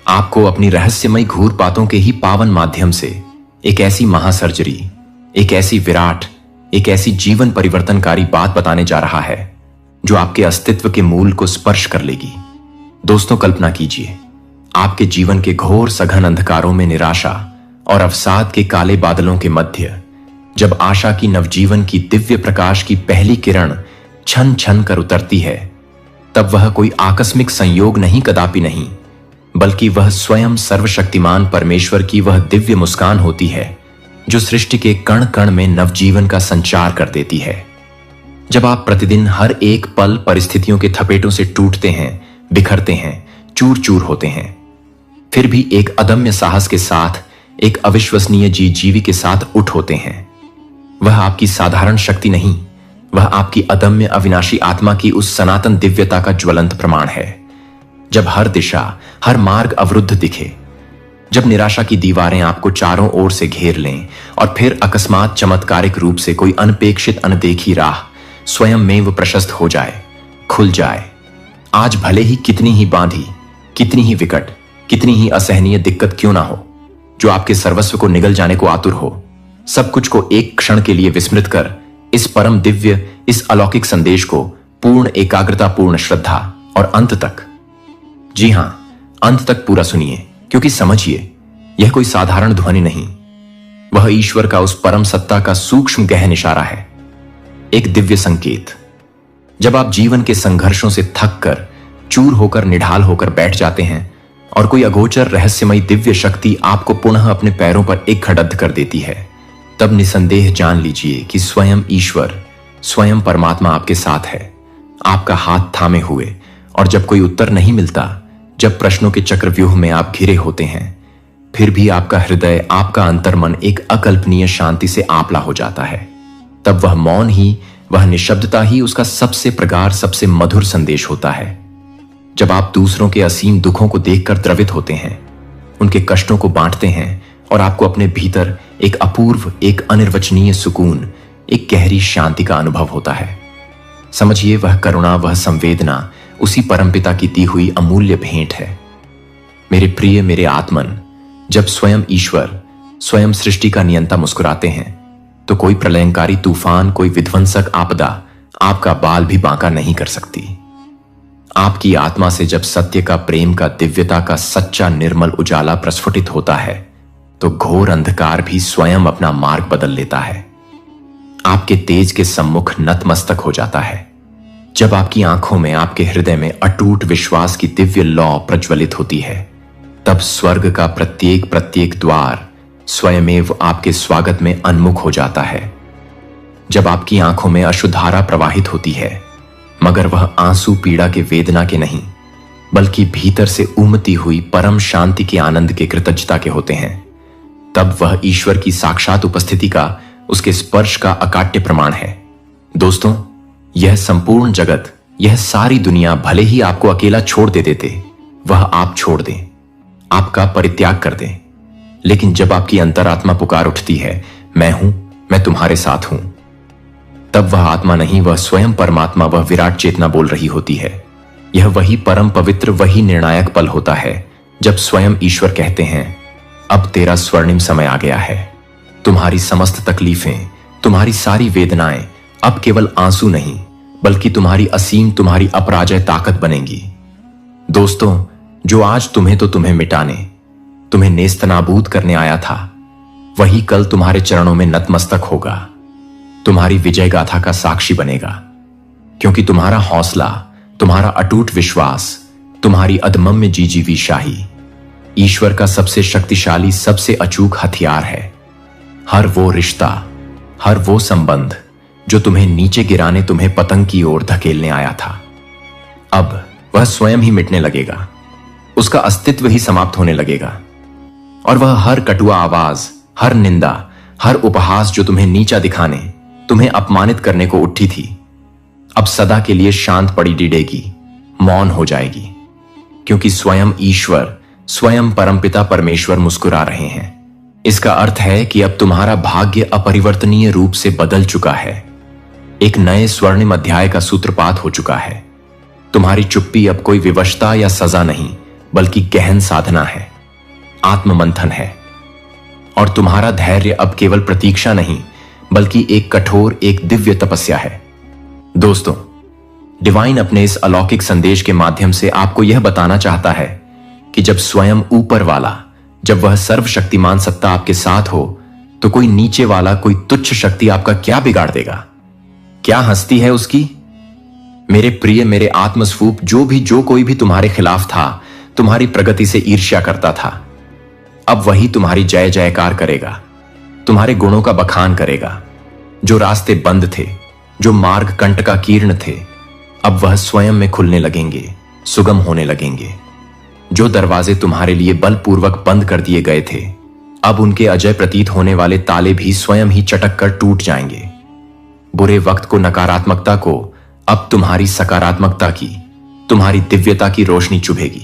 आपको अपनी रहस्यमयी घूरपातों के ही पावन माध्यम से एक ऐसी महासर्जरी, एक ऐसी विराट, एक ऐसी जीवन परिवर्तनकारी बात बताने जा रहा है जो आपके अस्तित्व के मूल को स्पर्श कर लेगी। दोस्तों, कल्पना कीजिए, आपके जीवन के घोर सघन अंधकारों में, निराशा और अवसाद के काले बादलों के मध्य, जब आशा की नवजीवन की दिव्य प्रकाश की पहली किरण छन छन कर उतरती है, तब वह कोई आकस्मिक संयोग नहीं, कदापि नहीं, बल्कि वह स्वयं सर्वशक्तिमान परमेश्वर की वह दिव्य मुस्कान होती है जो सृष्टि के कण कण में नवजीवन का संचार कर देती है। जब आप प्रतिदिन हर एक पल परिस्थितियों के थपेटों से टूटते हैं, बिखरते हैं, चूर चूर होते हैं, फिर भी एक अदम्य साहस के साथ, एक अविश्वसनीय जीवी के साथ उठ होते हैं, वह आपकी साधारण शक्ति नहीं, वह आपकी अदम्य अविनाशी आत्मा की उस सनातन दिव्यता का ज्वलंत प्रमाण है। जब हर दिशा, हर मार्ग अवरुद्ध दिखे, जब निराशा की दीवारें आपको चारों ओर से घेर लें और फिर अकस्मात चमत्कारिक रूप से कोई अनपेक्षित अनदेखी राह स्वयं में वो प्रशस्त हो जाए, खुल जाए। आज भले ही कितनी ही बांधी, कितनी ही विकट, कितनी ही असहनीय दिक्कत क्यों ना हो, जो आपके सर्वस्व को निगल जाने को आतुर हो, सब कुछ को एक क्षण के लिए विस्मृत कर इस परम दिव्य, इस अलौकिक संदेश को पूर्ण एकाग्रता, पूर्ण श्रद्धा और अंत तक, जी हां, अंत तक पूरा सुनिए, क्योंकि समझिए, यह कोई साधारण ध्वनि नहीं, वह ईश्वर का उस परम सत्ता का सूक्ष्म गहन इशारा है, एक दिव्य संकेत। जब आप जीवन के संघर्षों से थक कर, चूर होकर, निढाल होकर बैठ जाते हैं और कोई अगोचर रहस्यमयी दिव्य शक्ति आपको पुनः अपने पैरों पर एक खड़द कर देती है, तब निसंदेह जान लीजिए कि स्वयं ईश्वर, स्वयं परमात्मा आपके साथ है, आपका हाथ थामे हुए। और जब कोई उत्तर नहीं मिलता, जब प्रश्नों के चक्रव्यूह में आप घिरे होते हैं, फिर भी आपका हृदय, आपका अंतर्मन एक अकल्पनीय शांति से आपला हो जाता है, तब वह मौन ही, वह निशब्दता ही उसका सबसे प्रगाढ़, सबसे मधुर संदेश होता है। जब आप दूसरों के असीम दुखों को देखकर द्रवित होते हैं, उनके कष्टों को बांटते हैं और आपको अपने भीतर एक अपूर्व, एक अनिर्वचनीय सुकून, एक गहरी शांति का अनुभव होता है, समझिए वह करुणा, वह संवेदना उसी परमपिता की दी हुई अमूल्य भेंट है। मेरे प्रिय, मेरे आत्मन, जब स्वयं ईश्वर, स्वयं सृष्टि का नियंता मुस्कुराते हैं, तो कोई प्रलयंकारी तूफान, कोई विध्वंसक आपदा आपका बाल भी बांका नहीं कर सकती। आपकी आत्मा से जब सत्य का, प्रेम का, दिव्यता का सच्चा निर्मल उजाला प्रस्फुटित होता है, तो घोर अंधकार भी स्वयं अपना मार्ग बदल लेता है, आपके तेज के सम्मुख नतमस्तक हो जाता है। जब आपकी आंखों में, आपके हृदय में अटूट विश्वास की दिव्य लौ प्रज्वलित होती है, तब स्वर्ग का प्रत्येक प्रत्येक द्वार स्वयमेव आपके स्वागत में उन्मुख हो जाता है। जब आपकी आंखों में अश्रुधारा प्रवाहित होती है, मगर वह आंसू पीड़ा के, वेदना के नहीं, बल्कि भीतर से उमती हुई परम शांति के, आनंद के, कृतज्ञता के होते हैं, तब वह ईश्वर की साक्षात उपस्थिति का, उसके स्पर्श का अकाट्य प्रमाण है। दोस्तों, यह संपूर्ण जगत, यह सारी दुनिया भले ही आपको अकेला छोड़ दे देते, वह आप छोड़ दें, आपका परित्याग कर दें, लेकिन जब आपकी अंतरात्मा पुकार उठती है, मैं हूं, मैं तुम्हारे साथ हूं, तब वह आत्मा नहीं, वह स्वयं परमात्मा, वह विराट चेतना बोल रही होती है। यह वही परम पवित्र, वही निर्णायक पल होता है जब स्वयं ईश्वर कहते हैं, अब तेरा स्वर्णिम समय आ गया है। तुम्हारी समस्त तकलीफें, तुम्हारी सारी वेदनाएं अब केवल आंसू नहीं, बल्कि तुम्हारी असीम, तुम्हारी अपराजय ताकत बनेंगी। दोस्तों, जो आज तुम्हें मिटाने, तुम्हें नेस्तनाबूद करने आया था, वही कल तुम्हारे चरणों में नतमस्तक होगा, तुम्हारी विजय गाथा का साक्षी बनेगा, क्योंकि तुम्हारा हौसला, तुम्हारा अटूट विश्वास, तुम्हारी अदम्य जीजीवी शाही ईश्वर का सबसे शक्तिशाली, सबसे अचूक हथियार है। हर वो रिश्ता, हर वो संबंध जो तुम्हें नीचे गिराने, तुम्हें पतंग की ओर धकेलने आया था, अब वह स्वयं ही मिटने लगेगा, उसका अस्तित्व ही समाप्त होने लगेगा। और वह हर कटुआ आवाज, हर निंदा, हर उपहास जो तुम्हें नीचा दिखाने, तुम्हें अपमानित करने को उठी थी, अब सदा के लिए शांत पड़ी डिडेगी, मौन हो जाएगी, क्योंकि स्वयं ईश्वर, स्वयं परमपिता परमेश्वर मुस्कुरा रहे हैं। इसका अर्थ है कि अब तुम्हारा भाग्य अपरिवर्तनीय रूप से बदल चुका है, एक नए स्वर्णिम अध्याय का सूत्रपात हो चुका है। तुम्हारी चुप्पी अब कोई विवशता या सजा नहीं, बल्कि गहन साधना है, आत्ममंथन है। और तुम्हारा धैर्य अब केवल प्रतीक्षा नहीं, बल्कि एक कठोर, एक दिव्य तपस्या है। दोस्तों, डिवाइन अपने इस अलौकिक संदेश के माध्यम से आपको यह बताना चाहता है कि जब स्वयं ऊपर वाला, जब वह सर्वशक्तिमान सत्ता आपके साथ हो, तो कोई नीचे वाला, कोई तुच्छ शक्ति आपका क्या बिगाड़ देगा? क्या हस्ती है उसकी? मेरे प्रिय, मेरे आत्मस्वरूप, जो कोई भी तुम्हारे खिलाफ था, तुम्हारी प्रगति से ईर्ष्या करता था, अब वही तुम्हारी जय जयकार करेगा, तुम्हारे गुणों का बखान करेगा। जो रास्ते बंद थे, जो मार्ग कंटकाकीर्ण थे, अब वह स्वयं में खुलने लगेंगे, सुगम होने लगेंगे। जो दरवाजे तुम्हारे लिए बलपूर्वक बंद कर दिए गए थे, अब उनके अजय प्रतीत होने वाले ताले भी स्वयं ही चटक कर टूट जाएंगे। बुरे वक्त को, नकारात्मकता को अब तुम्हारी सकारात्मकता की, तुम्हारी दिव्यता की रोशनी चुभेगी,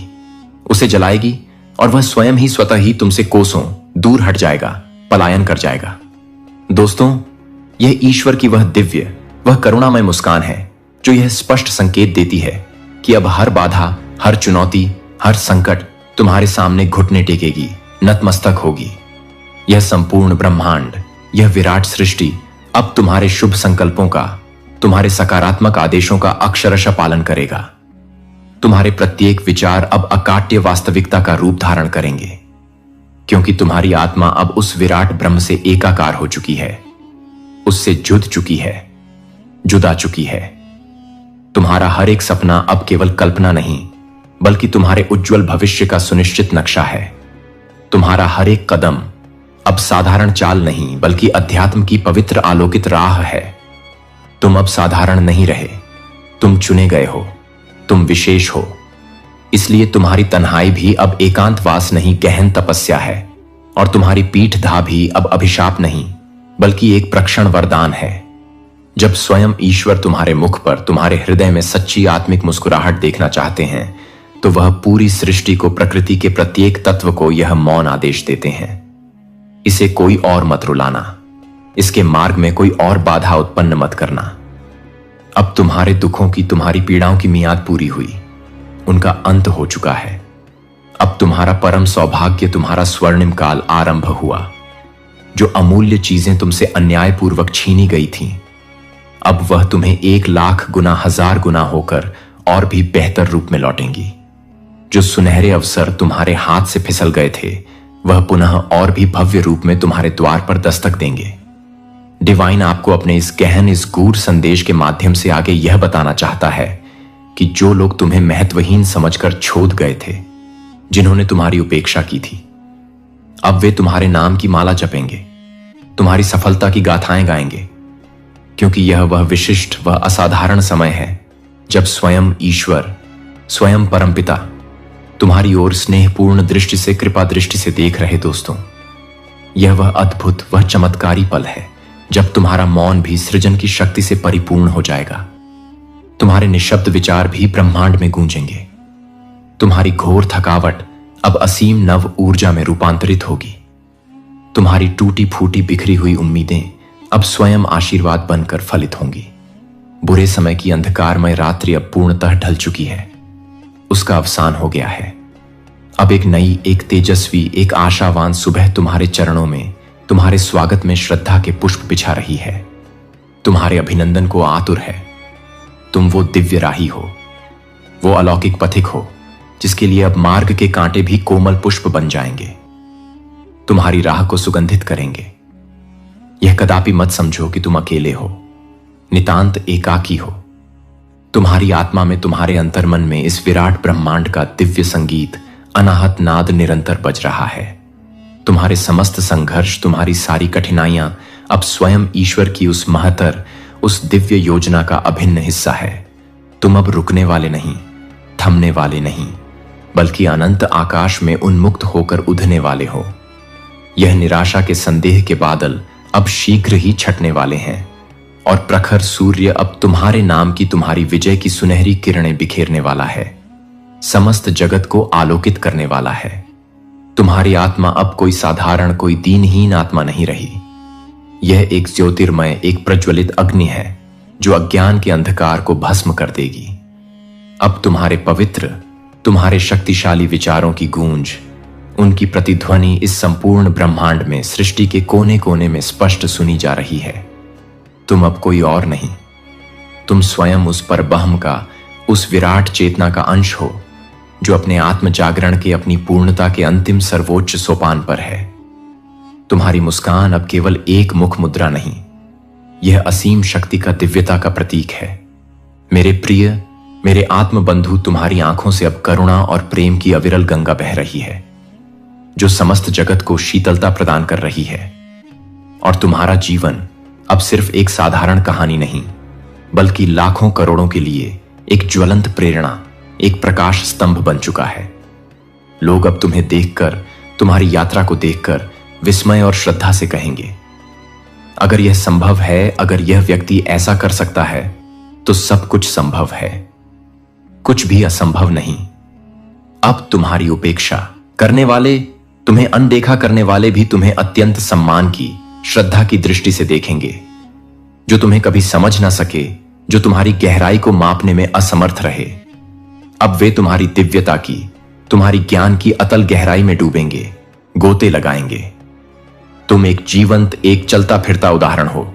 उसे जलाएगी और वह स्वयं ही स्वतः ही तुमसे कोसों दूर हट जाएगा, पलायन कर जाएगा। दोस्तों, यह ईश्वर की वह दिव्य, वह करुणामय मुस्कान है जो यह स्पष्ट संकेत देती है कि अब हर बाधा, हर चुनौती, हर संकट तुम्हारे सामने घुटने टेकेगी, नतमस्तक होगी। यह संपूर्ण ब्रह्मांड, यह विराट सृष्टि अब तुम्हारे शुभ संकल्पों का, तुम्हारे सकारात्मक आदेशों का अक्षरशः पालन करेगा। तुम्हारे प्रत्येक विचार अब अकाट्य वास्तविकता का रूप धारण करेंगे, क्योंकि तुम्हारी आत्मा अब उस विराट ब्रह्म से एकाकार हो चुकी है, उससे जुड़ चुकी है, जुदा चुकी है। तुम्हारा हर एक सपना अब केवल कल्पना नहीं, बल्कि तुम्हारे उज्जवल भविष्य का सुनिश्चित नक्शा है। तुम्हारा हर एक कदम अब साधारण चाल नहीं, बल्कि अध्यात्म की पवित्र आलोकित राह है। तुम अब साधारण नहीं रहे, तुम चुने गए हो, तुम विशेष हो। इसलिए तुम्हारी तन्हाई भी अब एकांतवास नहीं, गहन तपस्या है। और तुम्हारी पीठ धा भी अब अभिशाप नहीं, बल्कि एक प्रक्षण वरदान है। जब स्वयं ईश्वर तुम्हारे मुख पर, तुम्हारे हृदय में सच्ची आत्मिक मुस्कुराहट देखना चाहते हैं, तो वह पूरी सृष्टि को, प्रकृति के प्रत्येक तत्व को यह मौन आदेश देते हैं, इसे कोई और मत रुलाना, इसके मार्ग में कोई और बाधा उत्पन्न मत करना। अब तुम्हारे दुखों की, तुम्हारी पीड़ाओं की मियाद पूरी हुई, उनका अंत हो चुका है। अब तुम्हारा परम सौभाग्य, तुम्हारा स्वर्णिम काल आरंभ हुआ। जो अमूल्य चीजें तुमसे अन्यायपूर्वक छीनी गई थीं, अब वह तुम्हें 1,00,000 गुना, 1000 गुना होकर और भी बेहतर रूप में लौटेंगी। जो सुनहरे अवसर तुम्हारे हाथ से फिसल गए थे, वह पुनः और भी भव्य रूप में तुम्हारे द्वार पर दस्तक देंगे। डिवाइन आपको अपने इस गहन, इस गूढ़ संदेश के माध्यम से आगे यह बताना चाहता है कि जो लोग तुम्हें महत्वहीन समझकर छोड़ गए थे, जिन्होंने तुम्हारी उपेक्षा की थी, अब वे तुम्हारे नाम की माला जपेंगे, तुम्हारी सफलता की गाथाएं गाएंगे, क्योंकि यह वह विशिष्ट, वह असाधारण समय है जब स्वयं ईश्वर, स्वयं परमपिता तुम्हारी ओर स्नेहपूर्ण दृष्टि से, कृपा दृष्टि से देख रहे। दोस्तों, यह वह अद्भुत, वह चमत्कारी पल है जब तुम्हारा मौन भी सृजन की शक्ति से परिपूर्ण हो जाएगा। तुम्हारे निशब्द विचार भी ब्रह्मांड में गूंजेंगे। तुम्हारी घोर थकावट अब असीम नव ऊर्जा में रूपांतरित होगी। तुम्हारी टूटी फूटी बिखरी हुई उम्मीदें अब स्वयं आशीर्वाद बनकर फलित होंगी। बुरे समय की अंधकारमय रात्रि अब पूर्णतः ढल चुकी है, उसका अवसान हो गया है। अब एक नई, एक तेजस्वी, एक आशावान सुबह तुम्हारे चरणों में, तुम्हारे स्वागत में श्रद्धा के पुष्प बिछा रही है, तुम्हारे अभिनंदन को आतुर है। तुम वो दिव्य राही हो, वो अलौकिक पथिक हो, जिसके लिए अब मार्ग के कांटे भी कोमल पुष्प बन जाएंगे, तुम्हारी राह को सुगंधित करेंगे। यह कदापि मत समझो कि तुम अकेले हो, नितांत एकाकी हो। तुम्हारी आत्मा में, तुम्हारे अंतर्मन में इस विराट ब्रह्मांड का दिव्य संगीत, अनाहत नाद निरंतर बज रहा है। तुम्हारे समस्त संघर्ष, तुम्हारी सारी कठिनाइयां अब स्वयं ईश्वर की उस महतर, उस दिव्य योजना का अभिन्न हिस्सा है। तुम अब रुकने वाले नहीं, थमने वाले नहीं, बल्कि अनंत आकाश में उन्मुक्त होकर उड़ने वाले हो। यह निराशा के संदेह के बादल अब शीघ्र ही छटने वाले हैं और प्रखर सूर्य अब तुम्हारे नाम की, तुम्हारी विजय की सुनहरी किरणें बिखेरने वाला है, समस्त जगत को आलोकित करने वाला है। तुम्हारी आत्मा अब कोई साधारण, कोई दीनहीन आत्मा नहीं रही। यह एक ज्योतिर्मय, एक प्रज्वलित अग्नि है जो अज्ञान के अंधकार को भस्म कर देगी। अब तुम्हारे पवित्र, तुम्हारे शक्तिशाली विचारों की गूंज, उनकी प्रतिध्वनि इस संपूर्ण ब्रह्मांड में, सृष्टि के कोने कोने में स्पष्ट सुनी जा रही है। तुम अब कोई और नहीं, तुम स्वयं उस परब्रह्म का, उस विराट चेतना का अंश हो जो अपने आत्म जागरण के, अपनी पूर्णता के अंतिम सर्वोच्च सोपान पर है। तुम्हारी मुस्कान अब केवल एक मुख मुद्रा नहीं, यह असीम शक्ति का, दिव्यता का प्रतीक है। मेरे प्रिय, मेरे आत्म बंधु, तुम्हारी आंखों से अब करुणा और प्रेम की अविरल गंगा बह रही है, जो समस्त जगत को शीतलता प्रदान कर रही है। और तुम्हारा जीवन अब सिर्फ एक साधारण कहानी नहीं, बल्कि लाखों करोड़ों के लिए एक ज्वलंत प्रेरणा, एक प्रकाश स्तंभ बन चुका है। लोग अब तुम्हें देखकर, तुम्हारी यात्रा को देखकर विस्मय और श्रद्धा से कहेंगे, अगर यह संभव है, अगर यह व्यक्ति ऐसा कर सकता है, तो सब कुछ संभव है, कुछ भी असंभव नहीं। अब तुम्हारी उपेक्षा करने वाले, तुम्हें अनदेखा करने वाले भी तुम्हें अत्यंत सम्मान की, श्रद्धा की दृष्टि से देखेंगे। जो तुम्हें कभी समझ ना सके, जो तुम्हारी गहराई को मापने में असमर्थ रहे, अब वे तुम्हारी दिव्यता की, तुम्हारी ज्ञान की अतल गहराई में डूबेंगे, गोते लगाएंगे। तुम एक जीवंत, एक चलता फिरता उदाहरण हो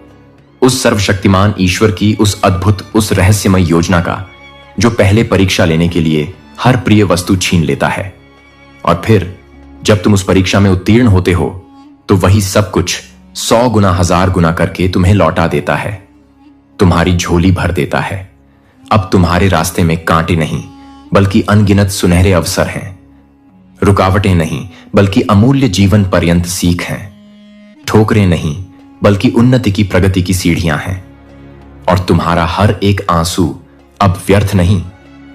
उस सर्वशक्तिमान ईश्वर की, उस अद्भुत, उस रहस्यमय योजना का, जो पहले परीक्षा लेने के लिए हर प्रिय वस्तु छीन लेता है, और फिर जब तुम उस परीक्षा में उत्तीर्ण होते हो तो वही सब कुछ 100 गुना, 1000 गुना करके तुम्हें लौटा देता है, तुम्हारी झोली भर देता है। अब तुम्हारे रास्ते में कांटे नहीं, बल्कि अनगिनत सुनहरे अवसर हैं, रुकावटें नहीं, बल्कि अमूल्य जीवन पर्यंत सीख हैं, ठोकरें नहीं, बल्कि उन्नति की, प्रगति की सीढ़ियां हैं। और तुम्हारा हर एक आंसू अब व्यर्थ नहीं,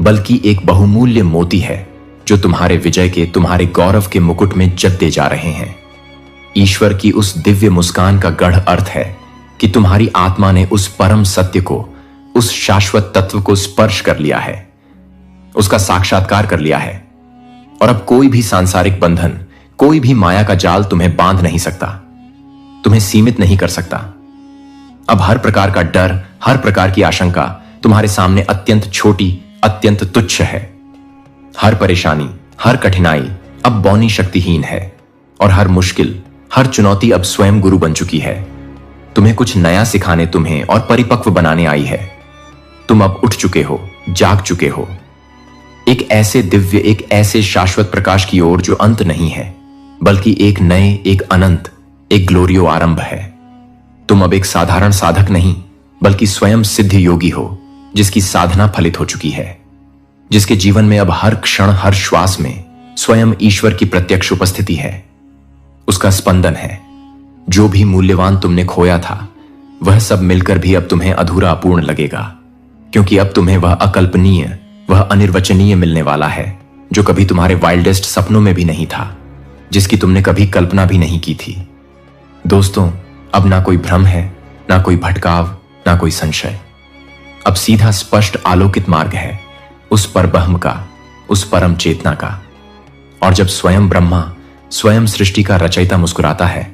बल्कि एक बहुमूल्य मोती है, जो तुम्हारे विजय के, तुम्हारे गौरव के मुकुट में जद्दे जा रहे हैं। ईश्वर की उस दिव्य मुस्कान का गढ़ अर्थ है कि तुम्हारी आत्मा ने उस परम सत्य को, उस शाश्वत तत्व को स्पर्श कर लिया है, उसका साक्षात्कार कर लिया है। और अब कोई भी सांसारिक बंधन, कोई भी माया का जाल तुम्हें बांध नहीं सकता, तुम्हें सीमित नहीं कर सकता। अब हर प्रकार का डर, हर प्रकार की आशंका तुम्हारे सामने अत्यंत छोटी, अत्यंत तुच्छ है। हर परेशानी, हर कठिनाई अब बौनी शक्तिहीन है, और हर मुश्किल, हर चुनौती अब स्वयं गुरु बन चुकी है, तुम्हें कुछ नया सिखाने, तुम्हें और परिपक्व बनाने आई है। तुम अब उठ चुके हो, जाग चुके हो, एक ऐसे दिव्य, एक ऐसे शाश्वत प्रकाश की ओर जो अंत नहीं है, बल्कि एक नए, एक अनंत, एक ग्लोरियो आरंभ है। तुम अब एक साधारण साधक नहीं, बल्कि स्वयं सिद्ध योगी हो, जिसकी साधना फलित हो चुकी है, जिसके जीवन में अब हर क्षण, हर श्वास में स्वयं ईश्वर की प्रत्यक्ष उपस्थिति है, उसका स्पंदन है। जो भी मूल्यवान तुमने खोया था, वह सब मिलकर भी अब तुम्हें अधूरा, अपूर्ण लगेगा, क्योंकि अब तुम्हें वह अकल्पनीय, वह अनिर्वचनीय मिलने वाला है, जो कभी तुम्हारे वाइल्डेस्ट सपनों में भी नहीं था, जिसकी तुमने कभी कल्पना भी नहीं की थी। दोस्तों, अब ना कोई भ्रम है, ना कोई भटकाव, ना कोई संशय। अब सीधा, स्पष्ट, आलोकित मार्ग है उस परब्रह्म का, उस परम चेतना का। और जब स्वयं ब्रह्मा, स्वयं सृष्टि का रचयिता मुस्कुराता है,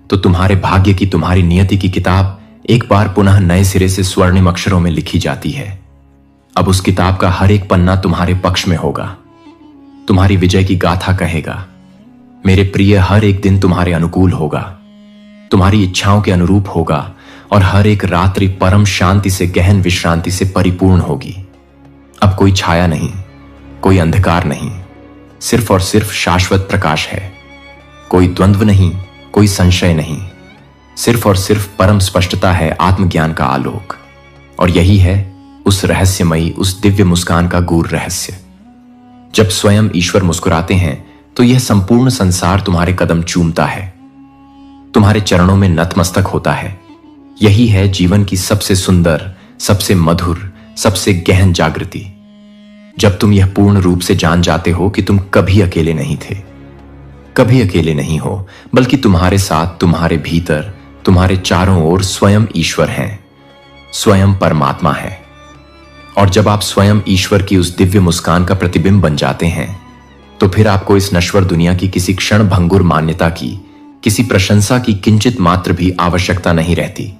तो तुम्हारे भाग्य की, तुम्हारी नियति की किताब एक बार पुनः नए सिरे से स्वर्णिम अक्षरों में लिखी जाती है। अब उस किताब का हर एक पन्ना तुम्हारे पक्ष में होगा, तुम्हारी विजय की गाथा कहेगा। मेरे प्रिय, हर एक दिन तुम्हारे अनुकूल होगा, तुम्हारी इच्छाओं के अनुरूप होगा, और हर एक रात्रि परम शांति से, गहन विश्रांति से परिपूर्ण होगी। अब कोई छाया नहीं, कोई अंधकार नहीं, सिर्फ और सिर्फ शाश्वत प्रकाश है। कोई द्वंद्व नहीं, कोई संशय नहीं, सिर्फ और सिर्फ परम स्पष्टता है, आत्मज्ञान का आलोक। और यही है उस रहस्यमयी, उस दिव्य मुस्कान का गूढ़ रहस्य। जब स्वयं ईश्वर मुस्कुराते हैं, तो यह संपूर्ण संसार तुम्हारे कदम चूमता है, तुम्हारे चरणों में नतमस्तक होता है। यही है जीवन की सबसे सुंदर, सबसे मधुर, सबसे गहन जागृति, जब तुम यह पूर्ण रूप से जान जाते हो कि तुम कभी अकेले नहीं थे, कभी अकेले नहीं हो, बल्कि तुम्हारे साथ, तुम्हारे भीतर, तुम्हारे चारों ओर स्वयं ईश्वर हैं, स्वयं परमात्मा है। और जब आप स्वयं ईश्वर की उस दिव्य मुस्कान का प्रतिबिंब बन जाते हैं, तो फिर आपको इस नश्वर दुनिया की किसी क्षण भंगुर मान्यता की, किसी प्रशंसा की किंचित मात्र भी आवश्यकता नहीं रहती,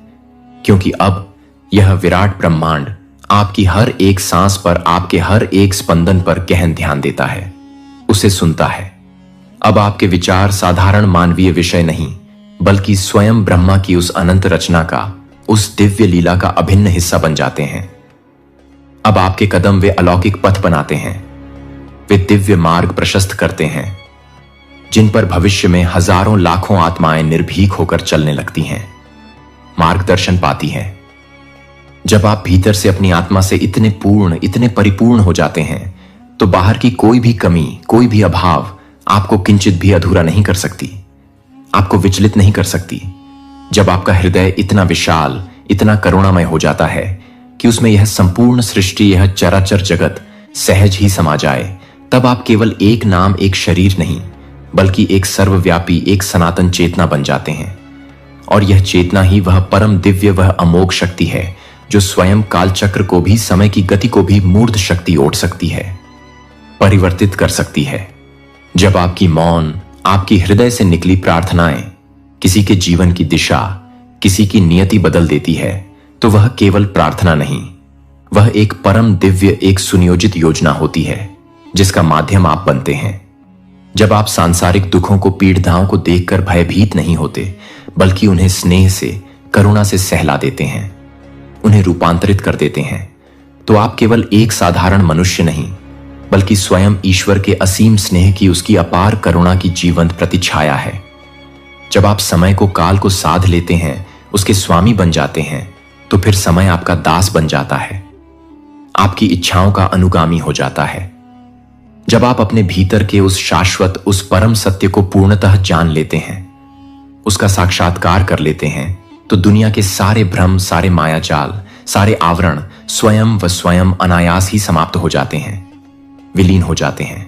क्योंकि अब यह विराट ब्रह्मांड आपकी हर एक सांस पर, आपके हर एक स्पंदन पर गहन ध्यान देता है, उसे सुनता है। अब आपके विचार साधारण मानवीय विषय नहीं, बल्कि स्वयं ब्रह्मा की उस अनंत रचना का, उस दिव्य लीला का अभिन्न हिस्सा बन जाते हैं। अब आपके कदम वे अलौकिक पथ बनाते हैं, वे दिव्य मार्ग प्रशस्त करते हैं, जिन पर भविष्य में हजारों लाखों आत्माएं निर्भीक होकर चलने लगती हैं, मार्गदर्शन पाती हैं। जब आप भीतर से अपनी आत्मा से इतने पूर्ण, इतने परिपूर्ण हो जाते हैं, तो बाहर की कोई भी कमी, कोई भी अभाव आपको किंचित भी अधूरा नहीं कर सकती, आपको विचलित नहीं कर सकती। जब आपका हृदय इतना विशाल, इतना करुणामय हो जाता है कि उसमें यह संपूर्ण सृष्टि, यह चराचर जगत सहज ही समा जाए, तब आप केवल एक नाम, एक शरीर नहीं, बल्कि एक सर्वव्यापी, एक सनातन चेतना बन जाते हैं। और यह चेतना ही वह परम दिव्य, वह अमोघ शक्ति है जो स्वयं कालचक्र को भी, समय की गति को भी मूर्त शक्ति ओढ़ सकती है, परिवर्तित कर सकती है। जब आपकी मौन, आपकी हृदय से निकली प्रार्थनाएं किसी के जीवन की दिशा, किसी की नियति बदल देती है, तो वह केवल प्रार्थना नहीं, वह एक परम दिव्य, एक सुनियोजित योजना होती है जिसका माध्यम आप बनते हैं। जब आप सांसारिक दुखों को, पीड़ाओं को देखकर भयभीत नहीं होते, बल्कि उन्हें स्नेह से, करुणा से सहला देते हैं, उन्हें रूपांतरित कर देते हैं, तो आप केवल एक साधारण मनुष्य नहीं, बल्कि स्वयं ईश्वर के असीम स्नेह की, उसकी अपार करुणा की जीवंत प्रतिछाया है। जब आप समय को, काल को साध लेते हैं, उसके स्वामी बन जाते हैं, तो फिर समय आपका दास बन जाता है, आपकी इच्छाओं का अनुगामी हो जाता है। जब आप अपने भीतर के उस शाश्वत, उस परम सत्य को पूर्णतः जान लेते हैं, उसका साक्षात्कार कर लेते हैं, तो दुनिया के सारे भ्रम, सारे मायाजाल, सारे आवरण स्वयं व स्वयं अनायास ही समाप्त हो जाते हैं, विलीन हो जाते हैं।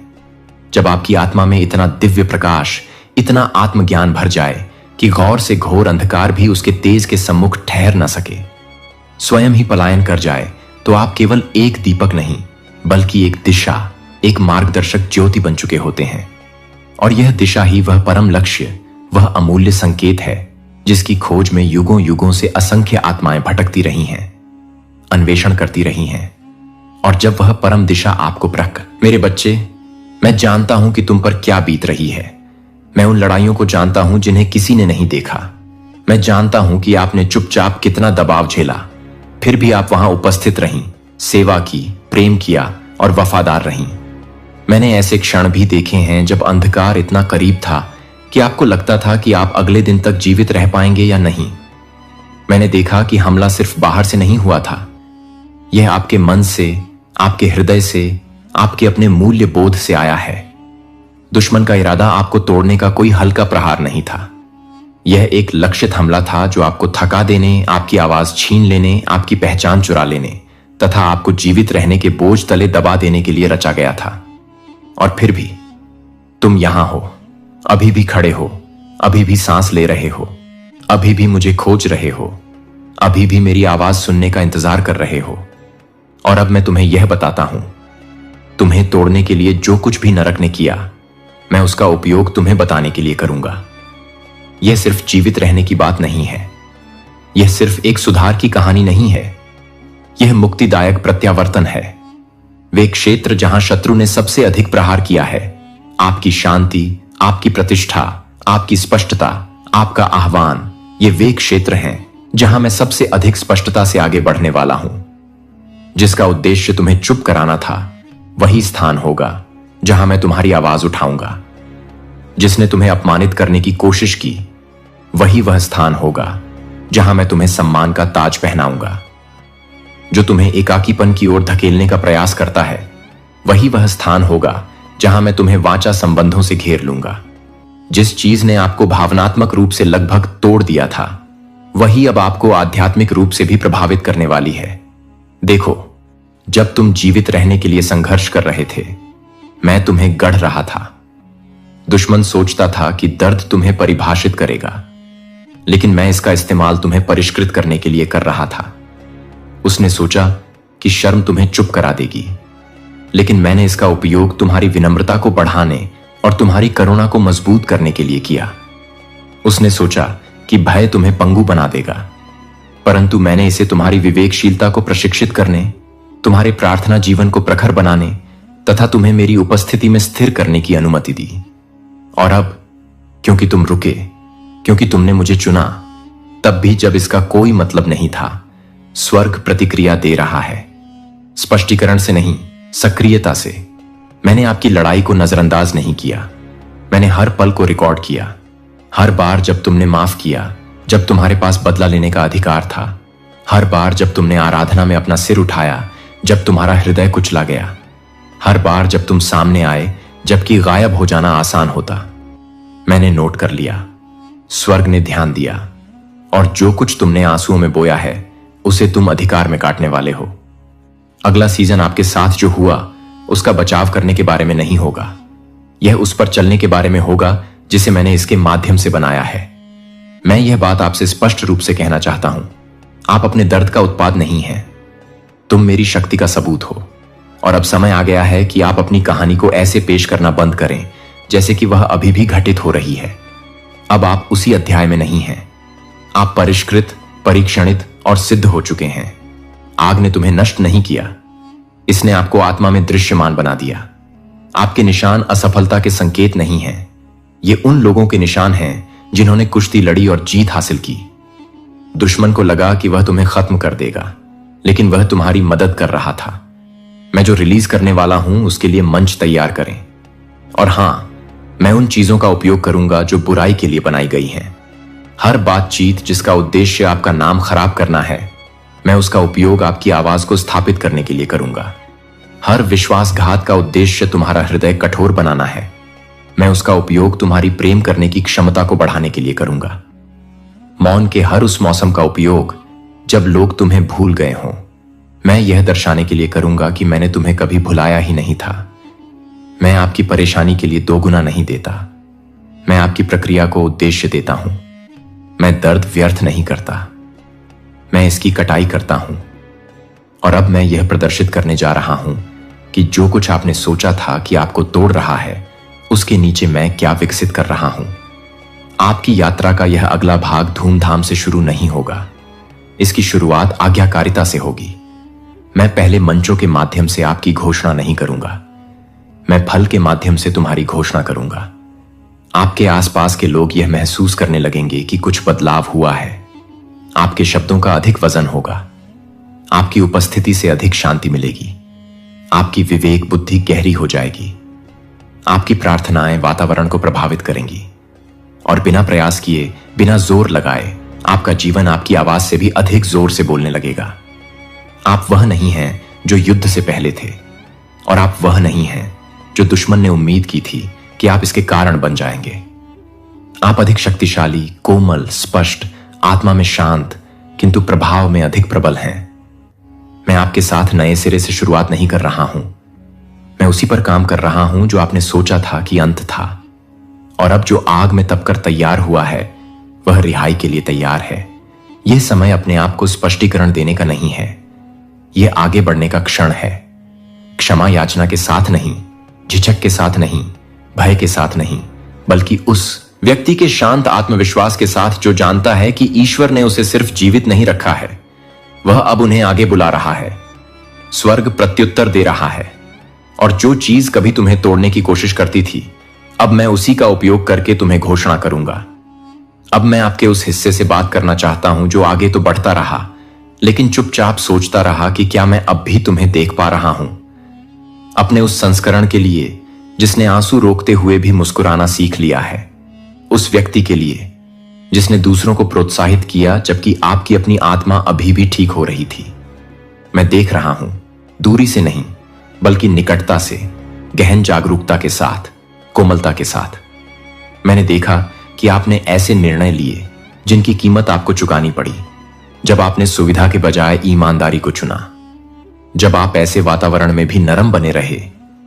जब आपकी आत्मा में इतना दिव्य प्रकाश, इतना आत्मज्ञान भर जाए कि गौर से घोर अंधकार भी उसके तेज के सम्मुख ठहर न सके, स्वयं ही पलायन कर जाए, तो आप केवल एक दीपक नहीं, बल्कि एक दिशा, एक मार्गदर्शक ज्योति बन चुके होते हैं। और यह दिशा ही वह परम लक्ष्य, वह अमूल्य संकेत है जिसकी खोज में युगों युगों से असंख्य आत्माएं भटकती रही हैं, अन्वेषण करती रही हैं। और जब वह परम दिशा आपको प्रक, मेरे बच्चे, मैं जानता हूं कि तुम पर क्या बीत रही है। मैं उन लड़ाइयों को जानता हूं जिन्हें किसी ने नहीं देखा। मैं जानता हूं कि आपने चुपचाप कितना दबाव झेला, फिर भी आप वहां उपस्थित रहीं, सेवा की, प्रेम किया और वफादार रहीं। मैंने ऐसे क्षण भी देखे हैं जब अंधकार इतना करीब था कि आपको लगता था कि आप अगले दिन तक जीवित रह पाएंगे या नहीं। मैंने देखा कि हमला सिर्फ बाहर से नहीं हुआ था, यह आपके मन से, आपके हृदय से, आपके अपने मूल्य बोध से आया है। दुश्मन का इरादा आपको तोड़ने का कोई हल्का प्रहार नहीं था, यह एक लक्षित हमला था जो आपको थका देने, आपकी आवाज छीन लेने, आपकी पहचान चुरा लेने तथा आपको जीवित रहने के बोझ तले दबा देने के लिए रचा गया था। और फिर भी तुम यहां हो, अभी भी खड़े हो, अभी भी सांस ले रहे हो, अभी भी मुझे खोज रहे हो, अभी भी मेरी आवाज सुनने का इंतजार कर रहे हो। और अब मैं तुम्हें यह बताता हूं, तुम्हें तोड़ने के लिए जो कुछ भी नरक ने किया, मैं उसका उपयोग तुम्हें बताने के लिए करूंगा। यह सिर्फ जीवित रहने की बात नहीं है, यह सिर्फ एक सुधार की कहानी नहीं है, यह मुक्तिदायक प्रत्यावर्तन है। वे क्षेत्र जहां शत्रु ने सबसे अधिक प्रहार किया है, आपकी शांति, आपकी प्रतिष्ठा, आपकी स्पष्टता, आपका आह्वान, ये वे क्षेत्र हैं जहां मैं सबसे अधिक स्पष्टता से आगे बढ़ने वाला हूं। जिसका उद्देश्य तुम्हें चुप कराना था, वही स्थान होगा जहां मैं तुम्हारी आवाज उठाऊंगा। जिसने तुम्हें अपमानित करने की कोशिश की, वही वह स्थान होगा जहां मैं तुम्हें सम्मान का ताज पहनाऊंगा। जो तुम्हें एकाकीपन की ओर धकेलने का प्रयास करता है, वही वह स्थान होगा जहां मैं तुम्हें वाचा संबंधों से घेर लूंगा। जिस चीज ने आपको भावनात्मक रूप से लगभग तोड़ दिया था, वही अब आपको आध्यात्मिक रूप से भी प्रभावित करने वाली है। देखो, जब तुम जीवित रहने के लिए संघर्ष कर रहे थे, मैं तुम्हें गढ़ रहा था। दुश्मन सोचता था कि दर्द तुम्हें परिभाषित करेगा, लेकिन मैं इसका इस्तेमाल तुम्हें परिष्कृत करने के लिए कर रहा था। उसने सोचा कि शर्म तुम्हें चुप करा देगी, लेकिन मैंने इसका उपयोग तुम्हारी विनम्रता को बढ़ाने और तुम्हारी करुणा को मजबूत करने के लिए किया। उसने सोचा कि भय तुम्हें पंगु बना देगा, परंतु मैंने इसे तुम्हारी विवेकशीलता को प्रशिक्षित करने, तुम्हारे प्रार्थना जीवन को प्रखर बनाने तथा तुम्हें मेरी उपस्थिति में स्थिर करने की अनुमति दी। और अब क्योंकि तुम रुके, क्योंकि तुमने मुझे चुना, तब भी जब इसका कोई मतलब नहीं था, स्वर्ग प्रतिक्रिया दे रहा है। स्पष्टीकरण से नहीं, सक्रियता से। मैंने आपकी लड़ाई को नजरअंदाज नहीं किया, मैंने हर पल को रिकॉर्ड किया। हर बार जब तुमने माफ किया, जब तुम्हारे पास बदला लेने का अधिकार था, हर बार जब तुमने आराधना में अपना सिर उठाया, जब तुम्हारा हृदय कुचला गया, हर बार जब तुम सामने आए जबकि गायब हो जाना आसान होता। मैंने नोट कर लिया, स्वर्ग ने ध्यान दिया, और जो कुछ तुमने आंसुओं में बोया है उसे तुम अधिकार में काटने वाले हो। अगला सीजन आपके साथ जो हुआ उसका बचाव करने के बारे में नहीं होगा, यह उस पर चलने के बारे में होगा जिसे मैंने इसके माध्यम से बनाया है। मैं यह बात आपसे स्पष्ट रूप से कहना चाहता हूं, आप अपने दर्द का उत्पाद नहीं हैं, तुम मेरी शक्ति का सबूत हो। और अब समय आ गया है कि आप अपनी कहानी को ऐसे पेश करना बंद करें जैसे कि वह अभी भी घटित हो रही है। अब आप उसी अध्याय में नहीं हैं, आप परिष्कृत, परीक्षणित और सिद्ध हो चुके हैं। आग ने तुम्हें नष्ट नहीं किया, इसने आपको आत्मा में दृश्यमान बना दिया। आपके निशान असफलता के संकेत नहीं हैं, ये उन लोगों के निशान हैं जिन्होंने कुश्ती लड़ी और जीत हासिल की। दुश्मन को लगा कि वह तुम्हें खत्म कर देगा, लेकिन वह तुम्हारी मदद कर रहा था। मैं जो रिलीज करने वाला हूं उसके लिए मंच तैयार करें। और हां, मैं उन चीजों का उपयोग करूंगा जो बुराई के लिए बनाई गई हैं। हर बातचीत जिसका उद्देश्य आपका नाम खराब करना है, मैं उसका उपयोग आपकी आवाज को स्थापित करने के लिए करूंगा। हर विश्वासघात का उद्देश्य तुम्हारा हृदय कठोर बनाना है, मैं उसका उपयोग तुम्हारी प्रेम करने की क्षमता को बढ़ाने के लिए करूंगा। मौन के हर उस मौसम का उपयोग जब लोग तुम्हें भूल गए हों, मैं यह दर्शाने के लिए करूंगा कि मैंने तुम्हें कभी भुलाया ही नहीं था। मैं आपकी परेशानी के लिए दोगुना नहीं देता, मैं आपकी प्रक्रिया को उद्देश्य देता हूं। मैं दर्द व्यर्थ नहीं करता, मैं इसकी कटाई करता हूं। और अब मैं यह प्रदर्शित करने जा रहा हूं कि जो कुछ आपने सोचा था कि आपको तोड़ रहा है, उसके नीचे मैं क्या विकसित कर रहा हूं। आपकी यात्रा का यह अगला भाग धूमधाम से शुरू नहीं होगा, इसकी शुरुआत आज्ञाकारिता से होगी। मैं पहले मंचों के माध्यम से आपकी घोषणा नहीं करूंगा, मैं फल के माध्यम से तुम्हारी घोषणा करूंगा। आपके आसपास के लोग यह महसूस करने लगेंगे कि कुछ बदलाव हुआ है। आपके शब्दों का अधिक वजन होगा, आपकी उपस्थिति से अधिक शांति मिलेगी, आपकी विवेक बुद्धि गहरी हो जाएगी, आपकी प्रार्थनाएं वातावरण को प्रभावित करेंगी, और बिना प्रयास किए, बिना जोर लगाए, आपका जीवन आपकी आवाज से भी अधिक जोर से बोलने लगेगा। आप वह नहीं हैं जो युद्ध से पहले थे, और आप वह नहीं हैं जो दुश्मन ने उम्मीद की थी कि आप इसके कारण बन जाएंगे। आप अधिक शक्तिशाली, कोमल, स्पष्ट, आत्मा में शांत, किंतु प्रभाव में अधिक प्रबल हैं। मैं आपके साथ नए सिरे से शुरुआत नहीं कर रहा हूं, मैं उसी पर काम कर रहा हूं जो आपने सोचा था कि अंत था। और अब जो आग में तपकर तैयार हुआ है वह रिहाई के लिए तैयार है। यह समय अपने आप को स्पष्टीकरण देने का नहीं है, यह आगे बढ़ने का क्षण है। क्षमा याचना के साथ नहीं, झिझक के साथ नहीं, भय के साथ नहीं, बल्कि उस व्यक्ति के शांत आत्मविश्वास के साथ जो जानता है कि ईश्वर ने उसे सिर्फ जीवित नहीं रखा है, वह अब उन्हें आगे बुला रहा है। स्वर्ग प्रत्युत्तर दे रहा है, और जो चीज कभी तुम्हें तोड़ने की कोशिश करती थी, अब मैं उसी का उपयोग करके तुम्हें घोषणा करूंगा। अब मैं आपके उस हिस्से से बात करना चाहता हूं जो आगे तो बढ़ता रहा, लेकिन चुपचाप सोचता रहा कि क्या मैं अब भी तुम्हें देख पा रहा हूं। अपने उस संस्करण के लिए जिसने आंसू रोकते हुए भी मुस्कुराना सीख लिया है, उस व्यक्ति के लिए जिसने दूसरों को प्रोत्साहित किया जबकि आपकी अपनी आत्मा अभी भी ठीक हो रही थी। मैं देख रहा हूं, दूरी से नहीं बल्कि निकटता से, गहन जागरूकता के साथ, कोमलता के साथ। मैंने देखा कि आपने ऐसे निर्णय लिए जिनकी कीमत आपको चुकानी पड़ी, जब आपने सुविधा के बजाय ईमानदारी को चुना, जब आप ऐसे वातावरण में भी नरम बने रहे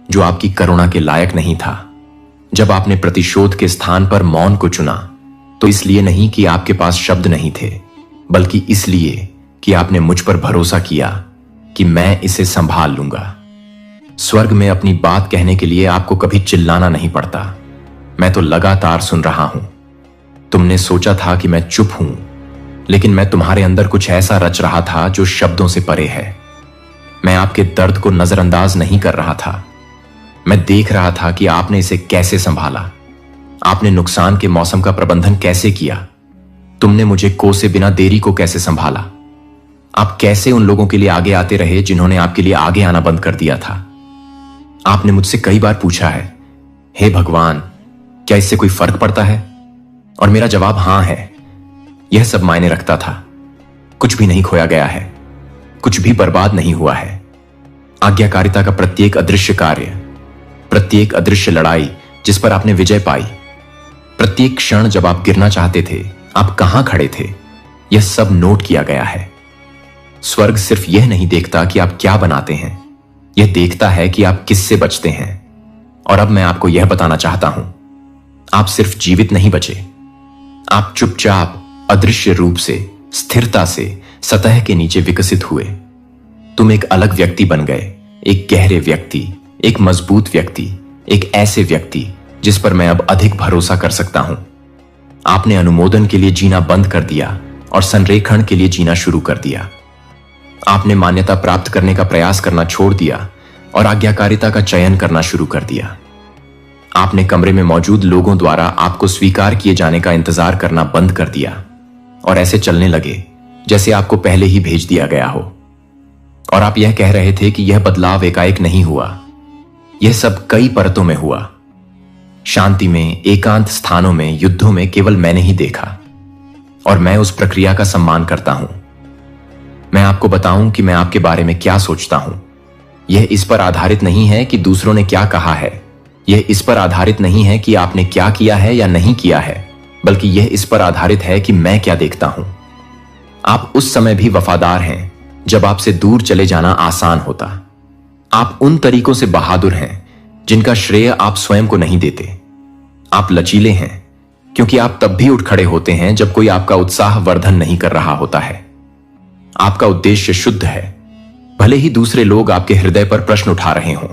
जो आपकी करुणा के लायक नहीं था, जब आपने प्रतिशोध के स्थान पर मौन को चुना, तो इसलिए नहीं कि आपके पास शब्द नहीं थे, बल्कि इसलिए कि आपने मुझ पर भरोसा किया कि मैं इसे संभाल लूंगा। स्वर्ग में अपनी बात कहने के लिए आपको कभी चिल्लाना नहीं पड़ता, मैं तो लगातार सुन रहा हूं। तुमने सोचा था कि मैं चुप हूं, लेकिन मैं तुम्हारे अंदर कुछ ऐसा रच रहा था जो शब्दों से परे है। मैं आपके दर्द को नजरअंदाज नहीं कर रहा था, मैं देख रहा था कि आपने इसे कैसे संभाला, आपने नुकसान के मौसम का प्रबंधन कैसे किया, तुमने मुझे कोसे बिना देरी को कैसे संभाला, आप कैसे उन लोगों के लिए आगे आते रहे जिन्होंने आपके लिए आगे आना बंद कर दिया था। आपने मुझसे कई बार पूछा है, हे भगवान, क्या इससे कोई फर्क पड़ता है? और मेरा जवाब हां है। यह सब मायने रखता था। कुछ भी नहीं खोया गया है, कुछ भी बर्बाद नहीं हुआ है। आज्ञाकारिता का प्रत्येक अदृश्य कार्य, प्रत्येक अदृश्य लड़ाई जिस पर आपने विजय पाई, प्रत्येक क्षण जब आप गिरना चाहते थे, आप कहां खड़े थे, यह सब नोट किया गया है। स्वर्ग सिर्फ यह नहीं देखता कि आप क्या बनाते हैं, यह देखता है कि आप किससे बचते हैं। और अब मैं आपको यह बताना चाहता हूं, आप सिर्फ जीवित नहीं बचे, आप चुपचाप अदृश्य रूप से, स्थिरता से सतह के नीचे विकसित हुए। तुम एक अलग व्यक्ति बन गए, एक गहरे व्यक्ति, एक मजबूत व्यक्ति, एक ऐसे व्यक्ति जिस पर मैं अब अधिक भरोसा कर सकता हूं। आपने अनुमोदन के लिए जीना बंद कर दिया और संरेखण के लिए जीना शुरू कर दिया। आपने मान्यता प्राप्त करने का प्रयास करना छोड़ दिया और आज्ञाकारिता का चयन करना शुरू कर दिया। आपने कमरे में मौजूद लोगों द्वारा आपको स्वीकार किए जाने का इंतजार करना बंद कर दिया और ऐसे चलने लगे जैसे आपको पहले ही भेज दिया गया हो। और आप यह कह रहे थे कि यह बदलाव एकाएक नहीं हुआ, यह सब कई परतों में हुआ। शांति में, एकांत स्थानों में, युद्धों में केवल मैंने ही देखा और मैं उस प्रक्रिया का सम्मान करता हूं। मैं आपको बताऊं कि मैं आपके बारे में क्या सोचता हूं। यह इस पर आधारित नहीं है कि दूसरों ने क्या कहा है, यह इस पर आधारित नहीं है कि आपने क्या किया है या नहीं किया है, बल्कि यह इस पर आधारित है कि मैं क्या देखता हूं। आप उस समय भी वफादार हैं जब आपसे दूर चले जाना आसान होता। आप उन तरीकों से बहादुर हैं जिनका श्रेय आप स्वयं को नहीं देते। आप लचीले हैं क्योंकि आप तब भी उठ खड़े होते हैं जब कोई आपका उत्साह वर्धन नहीं कर रहा होता है। आपका उद्देश्य शुद्ध है, भले ही दूसरे लोग आपके हृदय पर प्रश्न उठा रहे हों।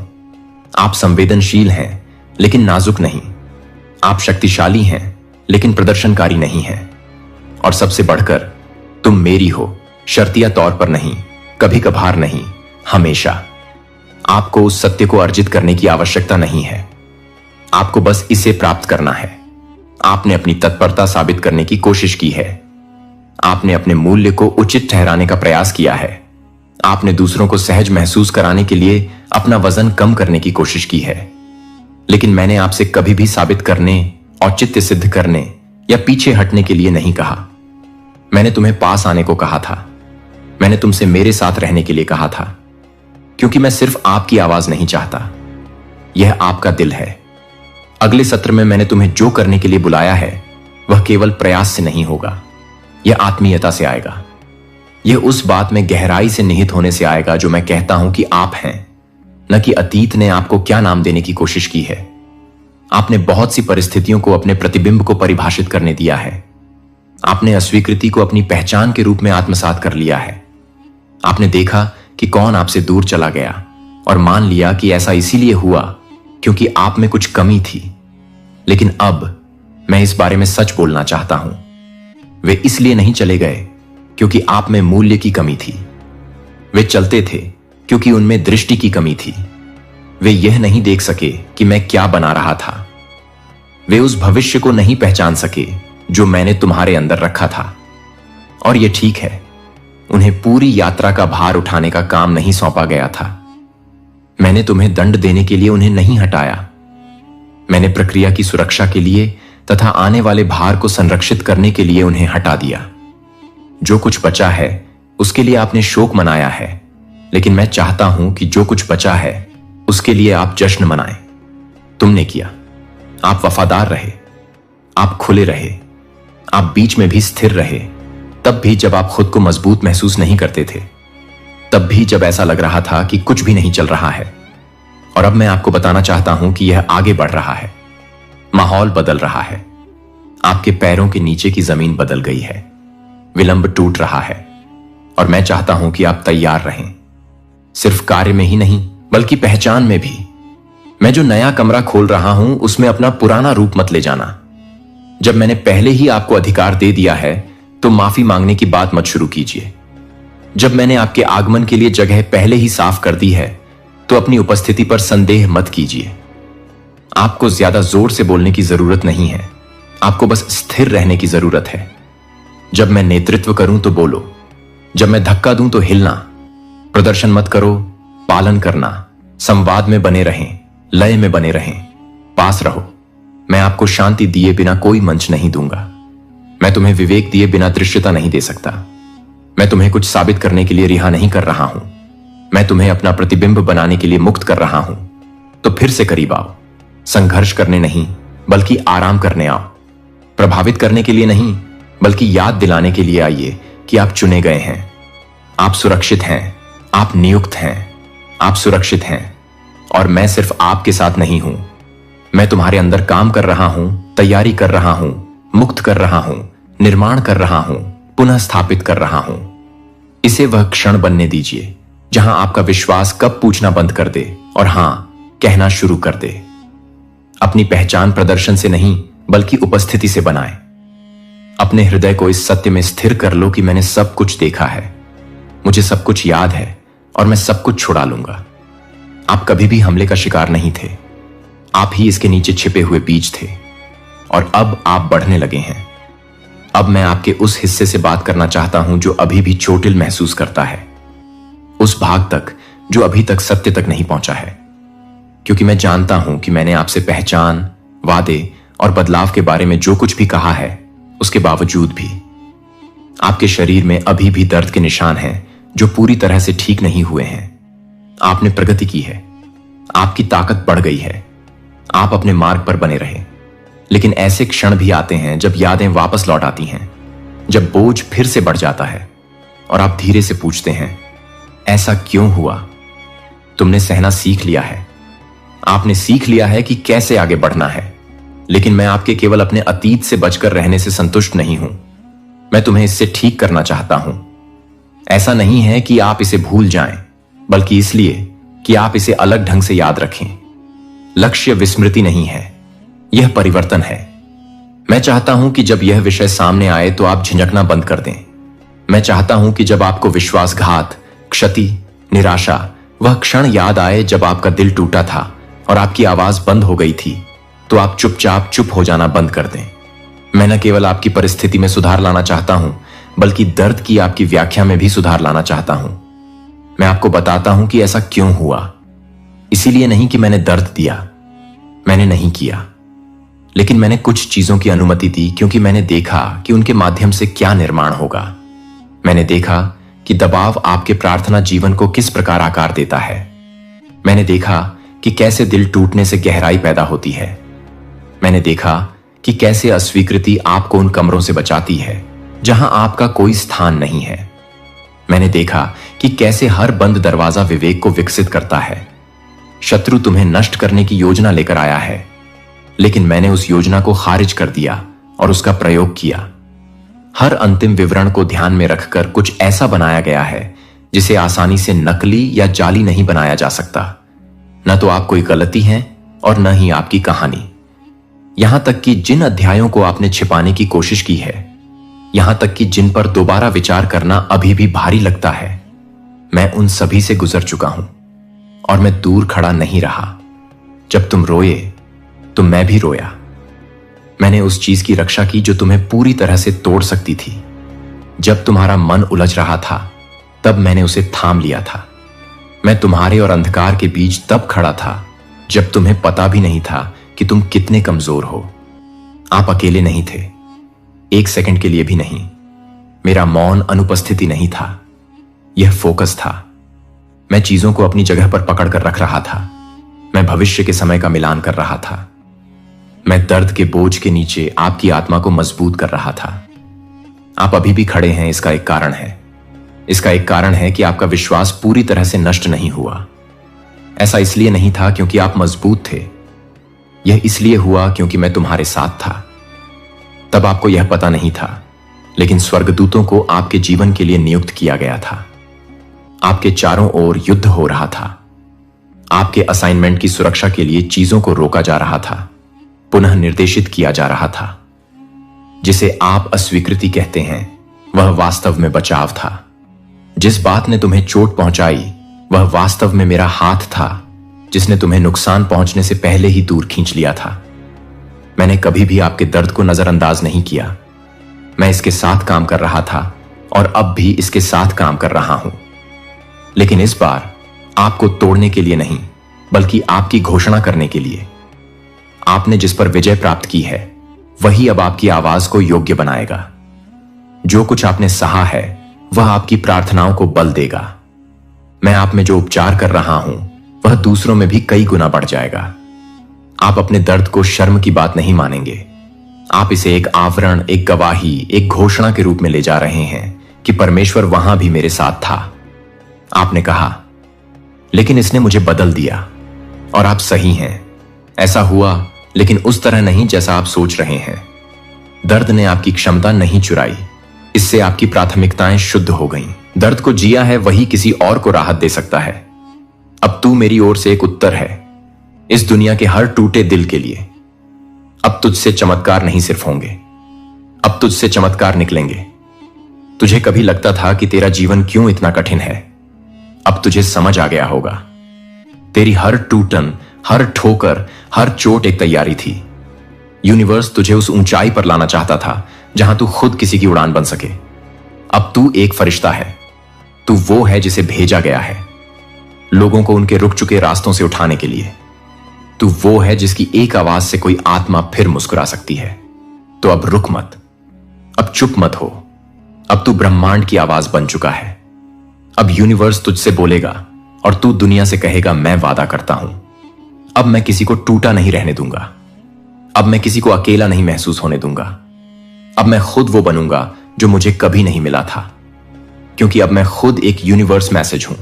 आप संवेदनशील हैं लेकिन नाजुक नहीं। आप शक्तिशाली हैं लेकिन प्रदर्शनकारी नहीं हैं। और सबसे बढ़कर, तुम मेरी हो, शर्तिया तौर पर नहीं, कभी कभार नहीं, हमेशा। आपको उस सत्य को अर्जित करने की आवश्यकता नहीं है, आपको बस इसे प्राप्त करना है। आपने अपनी तत्परता साबित करने की कोशिश की है, आपने अपने मूल्य को उचित ठहराने का प्रयास किया है, आपने दूसरों को सहज महसूस कराने के लिए अपना वजन कम करने की कोशिश की है। लेकिन मैंने आपसे कभी भी साबित करने, औचित्य सिद्ध करने या पीछे हटने के लिए नहीं कहा। मैंने तुम्हें पास आने को कहा था, मैंने तुमसे मेरे साथ रहने के लिए कहा था, क्योंकि मैं सिर्फ आपकी आवाज नहीं चाहता, यह आपका दिल है। अगले सत्र में मैंने तुम्हें जो करने के लिए बुलाया है वह केवल प्रयास से नहीं होगा, यह आत्मीयता से आएगा। यह उस बात में गहराई से निहित होने से आएगा जो मैं कहता हूं कि आप हैं, न कि अतीत ने आपको क्या नाम देने की कोशिश की है। आपने बहुत सी परिस्थितियों को अपने प्रतिबिंब को परिभाषित करने दिया है। आपने अस्वीकृति को अपनी पहचान के रूप में आत्मसात कर लिया है। आपने देखा कि कौन आपसे दूर चला गया और मान लिया कि ऐसा इसीलिए हुआ क्योंकि आप में कुछ कमी थी। लेकिन अब मैं इस बारे में सच बोलना चाहता हूं, वे इसलिए नहीं चले गए क्योंकि आप में मूल्य की कमी थी। वे चलते थे क्योंकि उनमें दृष्टि की कमी थी। वे यह नहीं देख सके कि मैं क्या बना रहा था। वे उस भविष्य को नहीं पहचान सके जो मैंने तुम्हारे अंदर रखा था। और यह ठीक है, उन्हें पूरी यात्रा का भार उठाने का काम नहीं सौंपा गया था। मैंने तुम्हें दंड देने के लिए उन्हें नहीं हटाया। मैंने प्रक्रिया की सुरक्षा के लिए तथा आने वाले भार को संरक्षित करने के लिए उन्हें हटा दिया। जो कुछ बचा है उसके लिए आपने शोक मनाया है, लेकिन मैं चाहता हूं कि जो कुछ बचा है उसके लिए आप जश्न मनाएं। तुमने किया, आप वफादार रहे, आप खुले रहे, आप बीच में भी स्थिर रहे, तब भी जब आप खुद को मजबूत महसूस नहीं करते थे, तब भी जब ऐसा लग रहा था कि कुछ भी नहीं चल रहा है। और अब मैं आपको बताना चाहता हूं कि यह आगे बढ़ रहा है। माहौल बदल रहा है, आपके पैरों के नीचे की जमीन बदल गई है, विलंब टूट रहा है। और मैं चाहता हूं कि आप तैयार रहें, सिर्फ कार्य में ही नहीं बल्कि पहचान में भी। मैं जो नया कमरा खोल रहा हूं उसमें अपना पुराना रूप मत ले जाना। जब मैंने पहले ही आपको अधिकार दे दिया है तो माफी मांगने की बात मत शुरू कीजिए। जब मैंने आपके आगमन के लिए जगह पहले ही साफ कर दी है तो अपनी उपस्थिति पर संदेह मत कीजिए। आपको ज्यादा जोर से बोलने की जरूरत नहीं है, आपको बस स्थिर रहने की जरूरत है। जब मैं नेतृत्व करूं तो बोलो, जब मैं धक्का दूं तो हिलना। प्रदर्शन मत करो, पालन करना। संवाद में बने रहें, लय में बने रहें, पास रहो। मैं आपको शांति दिए बिना कोई मंच नहीं दूंगा। मैं तुम्हें विवेक दिए बिना दृश्यता नहीं दे सकता। मैं तुम्हें कुछ साबित करने के लिए रिहा नहीं कर रहा हूं, मैं तुम्हें अपना प्रतिबिंब बनाने के लिए मुक्त कर रहा हूं। तो फिर से करीब आओ, संघर्ष करने नहीं बल्कि आराम करने आओ, प्रभावित करने के लिए नहीं बल्कि याद दिलाने के लिए आइए कि आप चुने गए हैं, आप सुरक्षित हैं, आप नियुक्त हैं, आप सुरक्षित हैं। और मैं सिर्फ आपके साथ नहीं हूं, मैं तुम्हारे अंदर काम कर रहा हूं, तैयारी कर रहा हूं, मुक्त कर रहा हूं, निर्माण कर रहा हूं, पुनः स्थापित कर रहा हूं। इसे वह क्षण बनने दीजिए जहां आपका विश्वास कब पूछना बंद कर दे और हां कहना शुरू कर दे। अपनी पहचान प्रदर्शन से नहीं बल्कि उपस्थिति से बनाएं। अपने हृदय को इस सत्य में स्थिर कर लो कि मैंने सब कुछ देखा है, मुझे सब कुछ याद है और मैं सब कुछ छुड़ा लूंगा। आप कभी भी हमले का शिकार नहीं थे, आप ही इसके नीचे छिपे हुए बीज थे और अब आप बढ़ने लगे हैं। अब मैं आपके उस हिस्से से बात करना चाहता हूं जो अभी भी चोटिल महसूस करता है, उस भाग तक जो अभी तक सत्य तक नहीं पहुंचा है। क्योंकि मैं जानता हूं कि मैंने आपसे पहचान, वादे और बदलाव के बारे में जो कुछ भी कहा है, उसके बावजूद भी आपके शरीर में अभी भी दर्द के निशान हैं जो पूरी तरह से ठीक नहीं हुए हैं। आपने प्रगति की है, आपकी ताकत बढ़ गई है, आप अपने मार्ग पर बने रहे। लेकिन ऐसे क्षण भी आते हैं जब यादें वापस लौट आती हैं, जब बोझ फिर से बढ़ जाता है और आप धीरे से पूछते हैं, ऐसा क्यों हुआ? तुमने सहना सीख लिया है, आपने सीख लिया है कि कैसे आगे बढ़ना है। लेकिन मैं आपके केवल अपने अतीत से बचकर रहने से संतुष्ट नहीं हूं, मैं तुम्हें इससे ठीक करना चाहता हूं। ऐसा नहीं है कि आप इसे भूल जाएं, बल्कि इसलिए कि आप इसे अलग ढंग से याद रखें। लक्ष्य विस्मृति नहीं है, यह परिवर्तन है। मैं चाहता हूं कि जब यह विषय सामने आए तो आप झिझकना बंद कर दें। मैं चाहता हूं कि जब आपको विश्वासघात, क्षति, निराशा, वह क्षण याद आए जब आपका दिल टूटा था और आपकी आवाज बंद हो गई थी, तो आप चुपचाप चुप हो जाना बंद कर दें। मैं न केवल आपकी परिस्थिति में सुधार लाना चाहता हूं, बल्कि दर्द की आपकी व्याख्या में भी सुधार लाना चाहता हूं। मैं आपको बताता हूं कि ऐसा क्यों हुआ। इसीलिए नहीं कि मैंने दर्द दिया, मैंने नहीं किया, लेकिन मैंने कुछ चीजों की अनुमति दी क्योंकि मैंने देखा कि उनके माध्यम से क्या निर्माण होगा। मैंने देखा कि दबाव आपके प्रार्थना जीवन को किस प्रकार आकार देता है। मैंने देखा कि कैसे दिल टूटने से गहराई पैदा होती है। मैंने देखा कि कैसे अस्वीकृति आपको उन कमरों से बचाती है जहां आपका कोई स्थान नहीं है। मैंने देखा कि कैसे हर बंद दरवाजा विवेक को विकसित करता है। शत्रु तुम्हें नष्ट करने की योजना लेकर आया है, लेकिन मैंने उस योजना को खारिज कर दिया और उसका प्रयोग किया। हर अंतिम विवरण को ध्यान में रखकर कुछ ऐसा बनाया गया है जिसे आसानी से नकली या जाली नहीं बनाया जा सकता। न तो आप कोई गलती हैं और न ही आपकी कहानी। यहां तक कि जिन अध्यायों को आपने छिपाने की कोशिश की है, यहां तक कि जिन पर दोबारा विचार करना अभी भी भारी लगता है, मैं उन सभी से गुजर चुका हूं और मैं दूर खड़ा नहीं रहा। जब तुम रोए तो मैं भी रोया। मैंने उस चीज की रक्षा की जो तुम्हें पूरी तरह से तोड़ सकती थी। जब तुम्हारा मन उलझ रहा था, तब मैंने उसे थाम लिया था। मैं तुम्हारे और अंधकार के बीच तब खड़ा था जब तुम्हें पता भी नहीं था कि तुम कितने कमजोर हो। आप अकेले नहीं थे, एक सेकंड के लिए भी नहीं। मेरा मौन अनुपस्थिति नहीं था, यह फोकस था। मैं चीजों को अपनी जगह पर पकड़कर रख रहा था। मैं भविष्य के समय का मिलान कर रहा था। मैं दर्द के बोझ के नीचे आपकी आत्मा को मजबूत कर रहा था। आप अभी भी खड़े हैं, इसका एक कारण है। इसका एक कारण है कि आपका विश्वास पूरी तरह से नष्ट नहीं हुआ। ऐसा इसलिए नहीं था क्योंकि आप मजबूत थे, यह इसलिए हुआ क्योंकि मैं तुम्हारे साथ था। तब आपको यह पता नहीं था, लेकिन स्वर्गदूतों को आपके जीवन के लिए नियुक्त किया गया था। आपके चारों ओर युद्ध हो रहा था। आपके असाइनमेंट की सुरक्षा के लिए चीजों को रोका जा रहा था, पुनः निर्देशित किया जा रहा था। जिसे आप अस्वीकृति कहते हैं, वह वास्तव में बचाव था। जिस बात ने तुम्हें चोट पहुंचाई, वह वास्तव में मेरा हाथ था जिसने तुम्हें नुकसान पहुंचने से पहले ही दूर खींच लिया था। मैंने कभी भी आपके दर्द को नजरअंदाज नहीं किया। मैं इसके साथ काम कर रहा था और अब भी इसके साथ काम कर रहा हूं। लेकिन इस बार आपको तोड़ने के लिए नहीं, बल्कि आपकी घोषणा करने के लिए। आपने जिस पर विजय प्राप्त की है, वही अब आपकी आवाज को योग्य बनाएगा। जो कुछ आपने सहा है, वह आपकी प्रार्थनाओं को बल देगा। मैं आप में जो उपचार कर रहा हूं वह दूसरों में भी कई गुना बढ़ जाएगा। आप अपने दर्द को शर्म की बात नहीं मानेंगे। आप इसे एक आवरण, एक गवाही, एक घोषणा के रूप में ले जा रहे हैं कि परमेश्वर वहां भी मेरे साथ था। आपने कहा, लेकिन इसने मुझे बदल दिया। और आप सही हैं, ऐसा हुआ, लेकिन उस तरह नहीं जैसा आप सोच रहे हैं। दर्द ने आपकी क्षमता नहीं चुराई, इससे आपकी प्राथमिकताएं शुद्ध हो गईं। दर्द को जिया है वही किसी और को राहत दे सकता है। अब तू मेरी ओर से एक उत्तर है इस दुनिया के हर टूटे दिल के लिए। अब तुझसे चमत्कार नहीं सिर्फ होंगे, अब तुझसे चमत्कार निकलेंगे। तुझे कभी लगता था कि तेरा जीवन क्यों इतना कठिन है, अब तुझे समझ आ गया होगा। तेरी हर टूटन, हर ठोकर, हर चोट एक तैयारी थी। यूनिवर्स तुझे उस ऊंचाई पर लाना चाहता था जहां तू खुद किसी की उड़ान बन सके। अब तू एक फरिश्ता है, तू वो है जिसे भेजा गया है लोगों को उनके रुक चुके रास्तों से उठाने के लिए। तू वो है जिसकी एक आवाज से कोई आत्मा फिर मुस्कुरा सकती है। तो अब रुक मत, अब चुप मत हो। अब तू ब्रह्मांड की आवाज बन चुका है। अब यूनिवर्स तुझसे बोलेगा और तू दुनिया से कहेगा, मैं वादा करता हूं, अब मैं किसी को टूटा नहीं रहने दूंगा। अब मैं किसी को अकेला नहीं महसूस होने दूंगा। अब मैं खुद वो बनूंगा जो मुझे कभी नहीं मिला था, क्योंकि अब मैं खुद एक यूनिवर्स मैसेज हूं।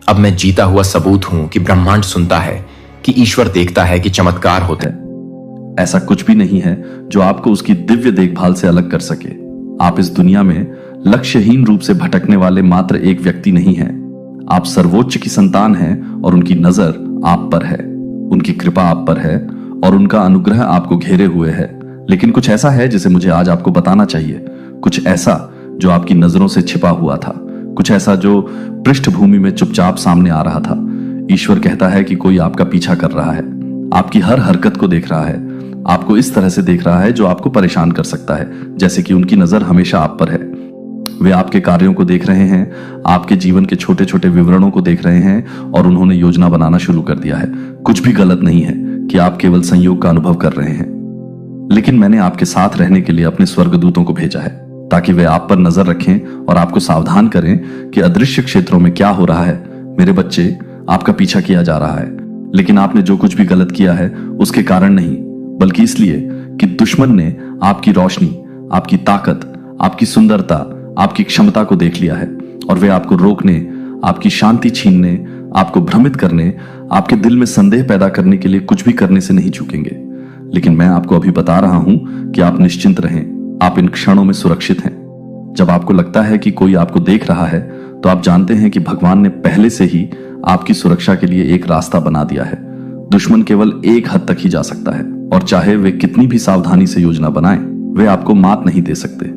अब मैं जीता हुआ सबूत हूं कि ब्रह्मांड सुनता है, कि ईश्वर देखता है, कि चमत्कार होता है। ऐसा कुछ भी नहीं है जो आपको उसकी दिव्य देखभाल से अलग कर सके। आप इस दुनिया में लक्ष्यहीन रूप से भटकने वाले मात्र एक व्यक्ति नहीं हैं। आप सर्वोच्च की संतान हैं और उनकी नजर आप पर है, उनकी कृपा आप पर है और उनका अनुग्रह आपको घेरे हुए है। लेकिन कुछ ऐसा है जिसे मुझे आज आपको बताना चाहिए, कुछ ऐसा जो आपकी नजरों से छिपा हुआ था, कुछ ऐसा जो पृष्ठभूमि में चुपचाप सामने आ रहा था। ईश्वर कहता है कि कोई आपका पीछा कर रहा है, आपकी हर हरकत को देख रहा है, आपको इस तरह से देख रहा है जो आपको परेशान कर सकता है, जैसे कि उनकी नजर हमेशा आप पर है। वे आपके कार्यों को देख रहे हैं, आपके जीवन के छोटे छोटे विवरणों को देख रहे हैं और उन्होंने योजना बनाना शुरू कर दिया है। कुछ भी गलत नहीं है कि आप केवल संयोग का अनुभव कर रहे हैं, लेकिन मैंने आपके साथ रहने के लिए अपने स्वर्गदूतों को भेजा है ताकि वे आप पर नजर रखें और आपको सावधान करें कि अदृश्य क्षेत्रों में क्या हो रहा है। मेरे बच्चे, आपका पीछा किया जा रहा है, लेकिन आपने जो कुछ भी गलत किया है उसके कारण नहीं, बल्कि इसलिए कि दुश्मन ने आपकी रोशनी, आपकी ताकत, आपकी सुंदरता, आपकी क्षमता को देख लिया है और वे आपको रोकने, आपकी शांति छीनने, आपको भ्रमित करने, आपके दिल में संदेह पैदा करने के लिए कुछ भी करने से नहीं चूकेंगे। लेकिन मैं आपको अभी बता रहा हूं कि आप निश्चिंत रहें, आप इन क्षणों में सुरक्षित हैं। जब आपको लगता है कि कोई आपको देख रहा है तो आप जानते हैं कि भगवान ने पहले से ही आपकी सुरक्षा के लिए एक रास्ता बना दिया है। दुश्मन केवल एक हद तक ही जा सकता है और चाहे वे कितनी भी सावधानी से योजना बनाएं, वे आपको मात नहीं दे सकते।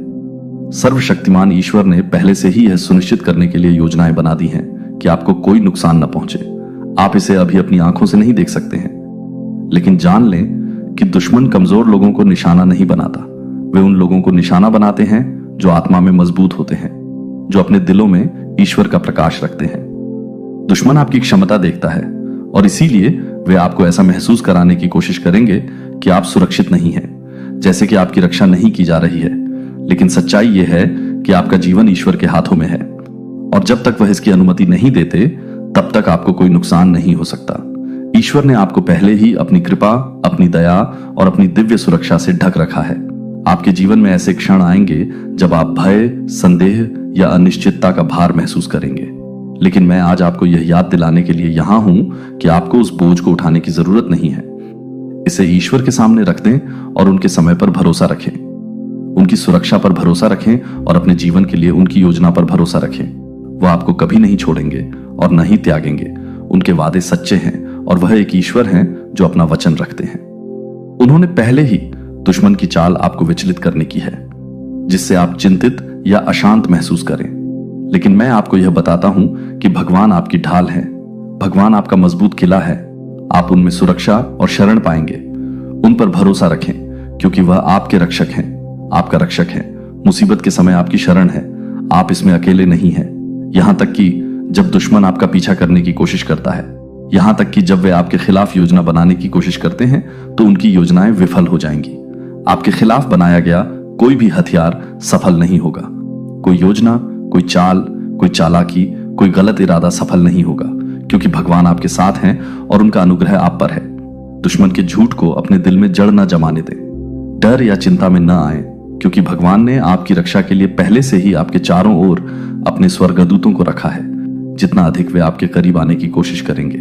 सर्वशक्तिमान ईश्वर ने पहले से ही यह सुनिश्चित करने के लिए योजनाएं बना दी हैं कि आपको कोई नुकसान न पहुंचे। आप इसे अभी अपनी आंखों से नहीं देख सकते हैं, लेकिन जान लें कि दुश्मन कमजोर लोगों को निशाना नहीं बनाता। वे उन लोगों को निशाना बनाते हैं जो आत्मा में मजबूत होते हैं, जो अपने दिलों में ईश्वर का प्रकाश रखते हैं। दुश्मन आपकी क्षमता देखता है और इसीलिए वे आपको ऐसा महसूस कराने की कोशिश करेंगे कि आप सुरक्षित नहीं हैं, जैसे कि आपकी रक्षा नहीं की जा रही है। लेकिन सच्चाई यह है कि आपका जीवन ईश्वर के हाथों में है और जब तक वह इसकी अनुमति नहीं देते तब तक आपको कोई नुकसान नहीं हो सकता। ईश्वर ने आपको पहले ही अपनी कृपा, अपनी दया और अपनी दिव्य सुरक्षा से ढक रखा है। आपके जीवन में ऐसे क्षण आएंगे जब आप भय, संदेह या अनिश्चितता का भार महसूस करेंगे, लेकिन मैं आज आपको यह याद दिलाने के लिए यहां हूं कि आपको उस बोझ को उठाने की जरूरत नहीं है। इसे ईश्वर के सामने रख दें और उनके समय पर भरोसा रखें, उनकी सुरक्षा पर भरोसा रखें और अपने जीवन के लिए उनकी योजना पर भरोसा रखें। वह आपको कभी नहीं छोड़ेंगे और न ही त्यागेंगे। उनके वादे सच्चे हैं और वह एक ईश्वर हैं जो अपना वचन रखते हैं। उन्होंने पहले ही दुश्मन की चाल आपको विचलित करने की है, जिससे आप चिंतित या अशांत महसूस करें। लेकिन मैं आपको यह बताता हूं कि भगवान आपकी ढाल है, भगवान आपका मजबूत किला है। आप उनमें सुरक्षा और शरण पाएंगे। उन पर भरोसा रखें क्योंकि वह आपके रक्षक हैं, आपका रक्षक है। मुसीबत के समय आपकी शरण है। आप इसमें अकेले नहीं हैं। यहां तक कि जब दुश्मन आपका पीछा करने की कोशिश करता है, यहां तक कि जब वे आपके खिलाफ योजना बनाने की कोशिश करते हैं तो उनकी योजनाएं विफल हो जाएंगी। आपके खिलाफ बनाया गया कोई भी हथियार सफल नहीं होगा। कोई योजना, कोई चाल, कोई चालाकी, कोई गलत इरादा सफल नहीं होगा, क्योंकि भगवान आपके साथ हैं और उनका अनुग्रह आप पर है। दुश्मन के झूठ को अपने दिल में जड़ न जमाने दें। डर या चिंता में न आए, क्योंकि भगवान ने आपकी रक्षा के लिए पहले से ही आपके चारों ओर अपने स्वर्गदूतों को रखा है। जितना अधिक वे आपके करीब आने की कोशिश करेंगे,